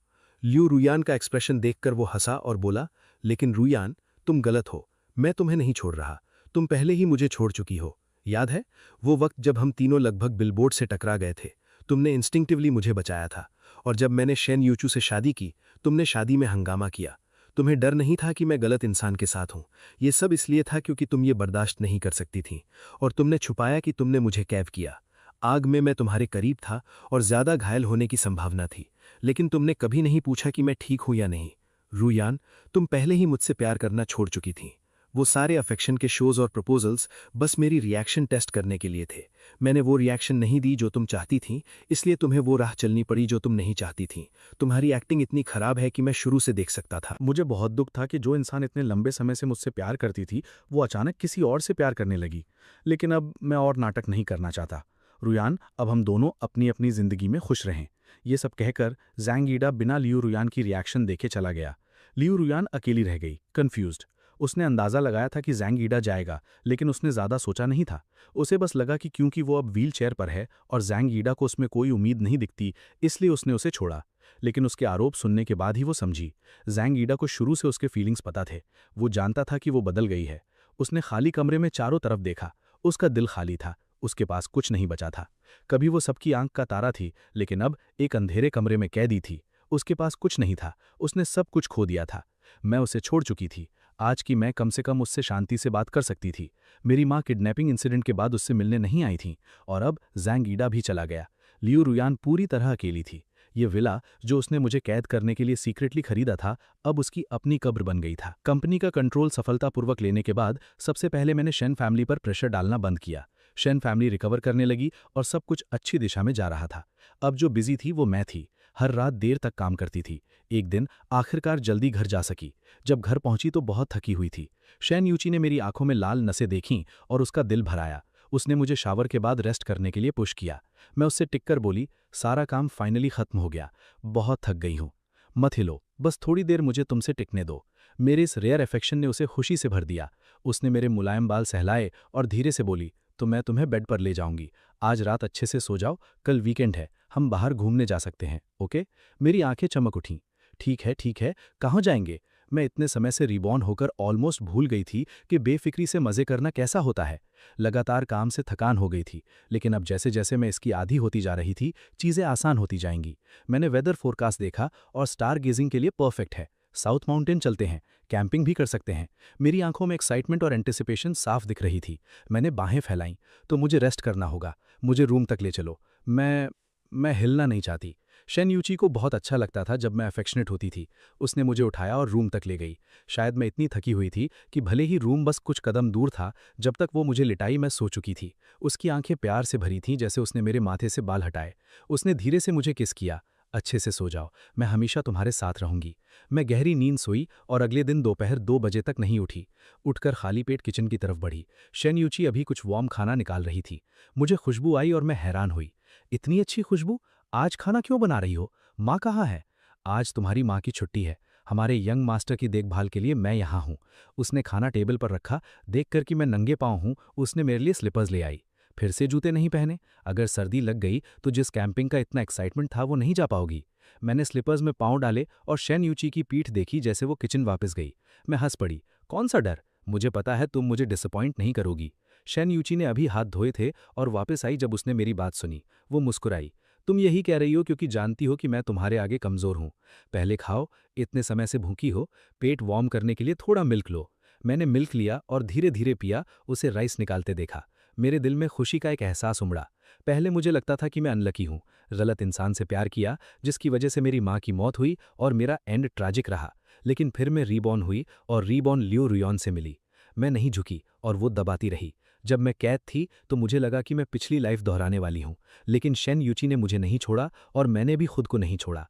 [SPEAKER 6] लियू रुयान का एक्सप्रेशन देखकर वो हंसा और बोला, लेकिन रुयान, तुम गलत हो। मैं तुम्हें नहीं छोड़ रहा। तुम पहले ही मुझे छोड़ चुकी हो। याद है वो वक्त जब हम तीनों लगभग बिलबोर्ड से टकरा गए थे? तुमने इंस्टिंक्टिवली मुझे बचाया था। और जब मैंने शेन यूचू से शादी की, तुमने शादी में हंगामा किया। तुम्हें डर नहीं था कि मैं गलत इंसान के साथ हूं। ये सब इसलिए था क्योंकि तुम ये बर्दाश्त नहीं कर सकती थीं, और तुमने छुपाया कि तुमने मुझे कैद किया। आग में मैं तुम्हारे करीब था और ज्यादा घायल होने की संभावना थी, लेकिन तुमने कभी नहीं पूछा कि मैं ठीक हूं या नहीं। रुयान, तुम पहले ही मुझसे प्यार करना छोड़ चुकी थीं। वो सारे अफेक्शन के शोज और प्रपोजल्स बस मेरी रिएक्शन टेस्ट करने के लिए थे। मैंने वो रिएक्शन नहीं दी जो तुम चाहती थीं, इसलिए तुम्हें वो राह चलनी पड़ी जो तुम नहीं चाहती थीं। तुम्हारी एक्टिंग इतनी खराब है कि मैं शुरू से देख सकता था।
[SPEAKER 2] मुझे बहुत दुख था कि जो इंसान इतने लंबे समय से मुझसे प्यार करती थी, वो अचानक किसी और से प्यार करने लगी। लेकिन अब मैं और नाटक नहीं करना चाहता। रुयान, अब हम दोनों अपनी अपनी जिंदगी में खुश रहें। ये सब कहकर ज़ांग ईडा बिना लियू रुयान की रिएक्शन देखे चला गया। लियू रुयान अकेली रह गई, कंफ्यूज्ड। उसने अंदाजा लगाया था कि ज़ांग ईडा जाएगा, लेकिन उसने ज़्यादा सोचा नहीं था। उसे बस लगा कि क्योंकि वो अब व्हील चेयर पर है और ज़ांग ईडा को उसमें कोई उम्मीद नहीं दिखती, इसलिए उसने उसे छोड़ा। लेकिन उसके आरोप सुनने के बाद ही वो समझी। ज़ांग ईडा को शुरू से उसके फीलिंग्स पता थे। वो जानता था कि वो बदल गई है। उसने खाली कमरे में चारों तरफ देखा। उसका दिल खाली था। उसके पास कुछ नहीं बचा था। कभी वो सबकी आंख का तारा थी, लेकिन अब एक अंधेरे कमरे में कैदी थी। उसके पास कुछ नहीं था। उसने सब कुछ खो दिया था। मैं उसे छोड़ चुकी थी। आज की मैं कम से कम उससे शांति से बात कर सकती थी। मेरी माँ किडनैपिंग इंसिडेंट के बाद उससे मिलने नहीं आई थी, और अब ज़ांग ईडा भी चला गया। लियू रुयान पूरी तरह अकेली थी।
[SPEAKER 3] ये विला जो उसने मुझे कैद करने के लिए सीक्रेटली खरीदा था, अब उसकी अपनी कब्र बन गई था। कंपनी का कंट्रोल सफलतापूर्वक लेने के बाद सबसे पहले मैंने शेन फैमिली पर प्रेशर डालना बंद किया। शेन फैमिली रिकवर करने लगी और सब कुछ अच्छी दिशा में जा रहा था। अब जो बिजी थी वो मैं थी। हर रात देर तक काम करती थी। एक दिन आखिरकार जल्दी घर जा सकी। जब घर पहुंची तो बहुत थकी हुई थी। शेन यूची ने मेरी आंखों में लाल नसें देखीं और उसका दिल भर आया। उसने मुझे शावर के बाद रेस्ट करने के लिए पुश किया। मैं उससे टिककर बोली, सारा काम फाइनली खत्म हो गया, बहुत थक गई हूं। मत हिलो, बस थोड़ी देर मुझे तुमसे टिकने दो। मेरे इस रेयर अफेक्शन ने उसे खुशी से भर दिया। उसने मेरे मुलायम बाल सहलाए और धीरे से बोली, तो मैं तुम्हें बेड पर ले जाऊंगी। आज रात अच्छे से सो जाओ, कल वीकेंड है, हम बाहर घूमने जा सकते हैं, ओके? मेरी आंखें चमक उठीं। ठीक है, कहाँ जाएंगे? मैं इतने समय से रिबॉर्न होकर ऑलमोस्ट भूल गई थी कि बेफिक्री से मजे करना कैसा होता है। लगातार काम से थकान हो गई थी, लेकिन अब जैसे जैसे मैं इसकी आदी होती जा रही थी, चीज़ें आसान होती जाएंगी। मैंने वेदर फोरकास्ट देखा और स्टार गेजिंग के लिए परफेक्ट है। साउथ माउंटेन चलते हैं, कैंपिंग भी कर सकते हैं। मेरी आंखों में एक्साइटमेंट और एंटिसिपेशन साफ दिख रही थी। मैंने बाहें फैलाईं, तो मुझे रेस्ट करना होगा, मुझे रूम तक ले चलो। मैं हिलना नहीं चाहती। शेन यूची को बहुत अच्छा लगता था जब मैं अफेक्शनेट होती थी। उसने मुझे उठाया और रूम तक ले गई। शायद मैं इतनी थकी हुई थी कि भले ही रूम बस कुछ कदम दूर था, जब तक वो मुझे लिटाई मैं सो चुकी थी। उसकी आंखें प्यार से भरी थीं, जैसे उसने मेरे माथे से बाल हटाए। उसने धीरे से मुझे किस किया। अच्छे से सो जाओ, मैं हमेशा तुम्हारे साथ रहूंगी। मैं गहरी नींद सोई और अगले दिन दोपहर 2 बजे तक नहीं उठी। उठकर खाली पेट किचन की तरफ बढ़ी। शेन यूची अभी कुछ वार्म खाना निकाल रही थी। मुझे खुशबू आई और मैं हैरान हुई। इतनी अच्छी खुशबू? आज खाना क्यों बना रही हो? माँ कहाँ है? आज तुम्हारी माँ की छुट्टी है। हमारे यंग मास्टर की देखभाल के लिए मैं यहाँ हूँ। उसने खाना टेबल पर रखा। देखकर कि मैं नंगे पाँव हूँ, उसने मेरे लिए स्लिपर्स ले आई। फिर से जूते नहीं पहने? अगर सर्दी लग गई तो जिस कैंपिंग का इतना एक्साइटमेंट था वो नहीं जा पाओगी। मैंने स्लिपर्स में पाँव डाले और शेन यूची की पीठ देखी जैसे वो किचन वापस गई। मैं हंस पड़ी। कौन सा डर? मुझे पता है तुम मुझे डिसअपॉइंट नहीं करोगी। शेन यूची ने अभी हाथ धोए थे और वापस आई। जब उसने मेरी बात सुनी, वो मुस्कुराई। तुम यही कह रही हो क्योंकि जानती हो कि मैं तुम्हारे आगे कमज़ोर हूँ। पहले खाओ, इतने समय से भूखी हो। पेट वार्म करने के लिए थोड़ा मिल्क लो। मैंने मिल्क लिया और धीरे धीरे पिया। उसे राइस निकालते देखा। मेरे दिल में खुशी का एक एहसास उमड़ा। पहले मुझे लगता था कि मैं अनलकी हूँ, गलत इंसान से प्यार किया, जिसकी वजह से मेरी माँ की मौत हुई और मेरा एंड ट्रैजिक रहा। लेकिन फिर मैं रीबॉर्न हुई और रीबॉर्न लियो रुयॉन से मिली। मैं नहीं झुकी और वो दबाती रही। जब मैं कैद थी तो मुझे लगा कि मैं पिछली लाइफ दोहराने वाली हूँ, लेकिन शेन यूची ने मुझे नहीं छोड़ा और मैंने भी खुद को नहीं छोड़ा।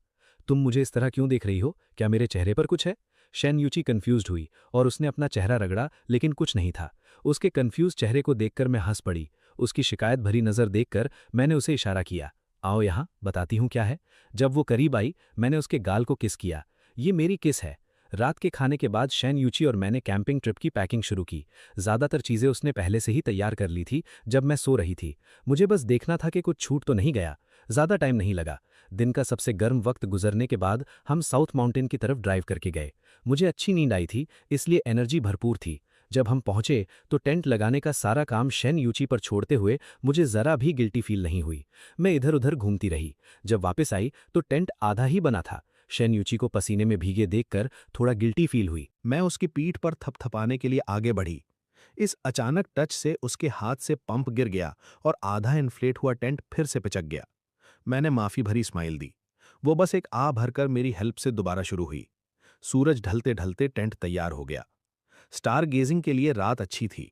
[SPEAKER 3] तुम मुझे इस तरह क्यों देख रही हो? क्या मेरे चेहरे पर कुछ है? शेन यूची कंफ्यूज्ड हुई और उसने अपना चेहरा रगड़ा, लेकिन कुछ नहीं था। उसके कंफ्यूज चेहरे को देखकर मैं हंस पड़ी। उसकी शिकायत भरी नज़र देखकर मैंने उसे इशारा किया, आओ यहाँ, बताती हूँ क्या है। जब वो करीब आई, मैंने उसके गाल को किस किया। ये मेरी किस है। रात के खाने के बाद शेन यूची और मैंने कैंपिंग ट्रिप की पैकिंग शुरू की। ज़्यादातर चीज़ें उसने पहले से ही तैयार कर ली थी जब मैं सो रही थी। मुझे बस देखना था कि कुछ छूट तो नहीं गया। ज़्यादा टाइम नहीं लगा। दिन का सबसे गर्म वक्त गुजरने के बाद हम साउथ माउंटेन की तरफ ड्राइव करके गए। मुझे अच्छी नींद आई थी, इसलिए एनर्जी भरपूर थी। जब हम पहुंचे तो टेंट लगाने का सारा काम शेन यूची पर छोड़ते हुए मुझे ज़रा भी गिल्टी फील नहीं हुई। मैं इधर उधर घूमती रही। जब वापस आई तो टेंट आधा ही बना था। शेन यूची को पसीने में भीगे देखकर थोड़ा गिल्टी फील हुई।
[SPEAKER 6] मैं उसकी पीठ पर थपथपाने के लिए आगे बढ़ी। इस अचानक टच से उसके हाथ से पंप गिर गया और आधा इन्फ्लेट हुआ टेंट फिर से पिचक गया। मैंने माफी भरी स्माइल दी। वो बस एक आ भरकर मेरी हेल्प से दोबारा शुरू हुई। सूरज ढलते ढलते टेंट तैयार हो गया। स्टार गेजिंग के लिए रात अच्छी थी।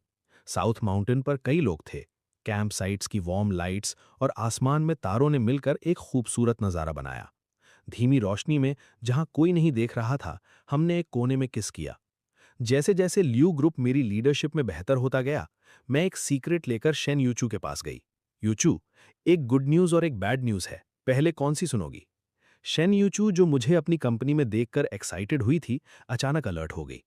[SPEAKER 6] साउथ माउंटेन पर कई लोग थे। कैंप साइट्स की वार्म लाइट्स और आसमान में तारों ने मिलकर एक खूबसूरत नज़ारा बनाया। धीमी रोशनी में, जहां कोई नहीं देख रहा था, हमने एक कोने में किस किया। जैसे जैसे ल्यू ग्रुप मेरी लीडरशिप में बेहतर होता गया, मैं एक सीक्रेट लेकर शेन यूचू के पास गई। यूचू, एक गुड न्यूज़ और एक बैड न्यूज़ है, पहले कौन सी सुनोगी? शेन यूचू, जो मुझे अपनी कंपनी में देखकर एक्साइटेड हुई थी, अचानक अलर्ट हो गई।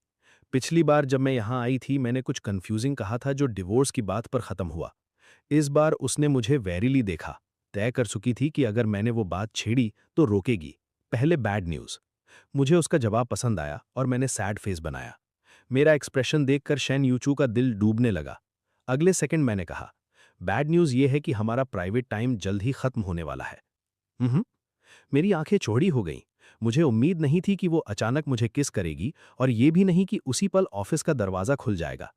[SPEAKER 6] पिछली बार जब मैं यहां आई थी, मैंने कुछ कंफ्यूजिंग कहा था जो डिवोर्स की बात पर खत्म हुआ। इस बार उसने मुझे वेरीली देखा, तय कर चुकी थी कि अगर मैंने वो बात छेड़ी तो रोकेगी। पहले बैड न्यूज़। मुझे उसका जवाब पसंद आया और मैंने सैड फेस बनाया। मेरा एक्सप्रेशन देखकर शेन यूचू का दिल डूबने लगा। अगले सेकंड मैंने कहा, बैड न्यूज़ ये है कि हमारा प्राइवेट टाइम जल्द ही खत्म होने वाला है। मेरी आंखें चौड़ी हो गईं। मुझे उम्मीद नहीं थी कि वो अचानक मुझे किस करेगी, और ये भी नहीं कि उसी पल ऑफिस का दरवाज़ा खुल जाएगा।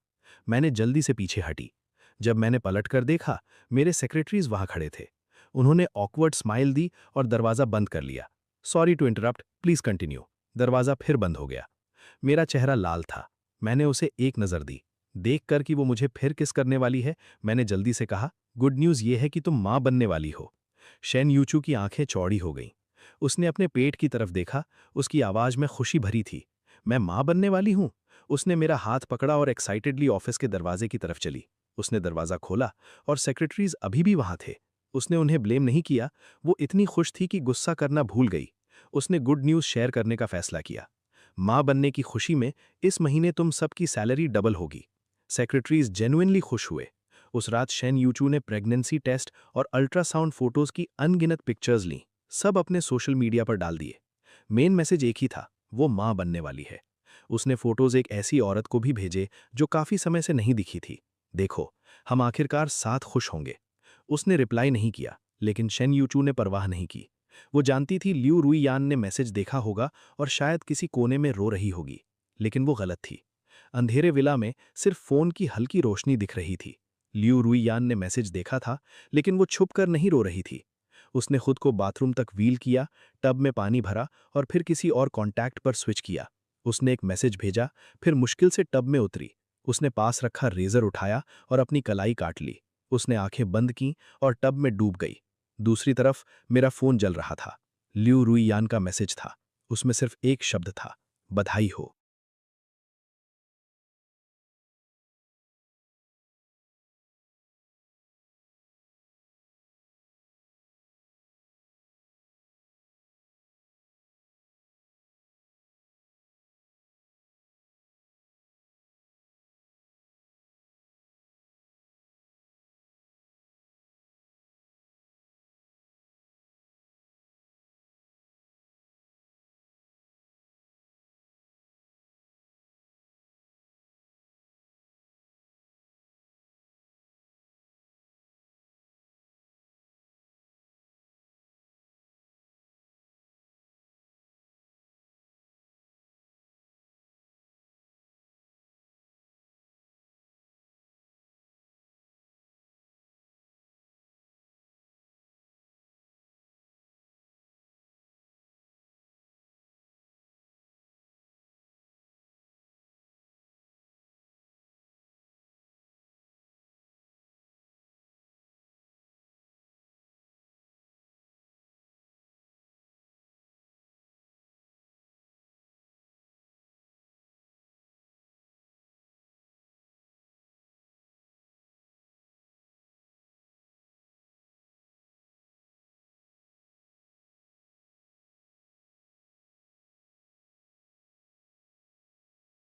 [SPEAKER 6] मैंने जल्दी से पीछे हटी। जब मैंने पलटकर देखा, मेरे सेक्रेटरीज वहां खड़े थे। उन्होंने ऑकवर्ड स्माइल दी और दरवाज़ा बंद कर लिया। Sorry to interrupt, please continue. दरवाज़ा फिर बंद हो गया। मेरा चेहरा लाल था। मैंने उसे एक नज़र दी। देख कर कि वो मुझे फिर किस करने वाली है, मैंने जल्दी से कहा, गुड न्यूज़ ये है कि तुम माँ बनने वाली हो। शेन यूचू की आंखें चौड़ी हो गईं। उसने अपने पेट की तरफ देखा, उसकी आवाज़ में खुशी भरी थी। मैं माँ बनने वाली हूँ? उसने मेरा हाथ पकड़ा और एक्साइटेडली ऑफिस के दरवाजे की तरफ चली। उसने दरवाज़ा खोला और सेक्रेटरीज अभी भी वहाँ थे। उसने उन्हें ब्लेम नहीं किया, वो इतनी खुश थी कि गुस्सा करना भूल गई। उसने गुड न्यूज़ शेयर करने का फैसला किया। माँ बनने की खुशी में इस महीने तुम सबकी सैलरी डबल होगी। सेक्रेटरीज जेन्युइनली खुश हुए। उस रात शेन यूचू ने प्रेगनेंसी टेस्ट और अल्ट्रासाउंड फोटोज की अनगिनत पिक्चर्स लीं, सब अपने सोशल मीडिया पर डाल दिए। मेन मैसेज एक ही था, वो माँ बनने वाली है। उसने फोटोज एक ऐसी औरत को भी भेजे जो काफी समय से नहीं दिखी थी। देखो, हम आखिरकार साथ खुश होंगे। उसने रिप्लाई नहीं किया, लेकिन शेन यूचू ने परवाह नहीं की। वो जानती थी लियू रुईयान ने मैसेज देखा होगा और शायद किसी कोने में रो रही होगी, लेकिन वो गलत थी। अंधेरे विला में सिर्फ फोन की हल्की रोशनी दिख रही थी। लियू रुईयान ने मैसेज देखा था, लेकिन वो छुप कर नहीं रो रही थी। उसने खुद को बाथरूम तक व्हील किया, टब में पानी भरा और फिर किसी और कॉन्टैक्ट पर स्विच किया। उसने एक मैसेज भेजा, फिर मुश्किल से टब में उतरी। उसने पास रखा रेजर उठाया और अपनी कलाई काट ली। उसने आंखें बंद की और टब में डूब गई। दूसरी तरफ मेरा फोन जल रहा था। लियू रुईयान का मैसेज था। उसमें सिर्फ एक शब्द था, बधाई हो।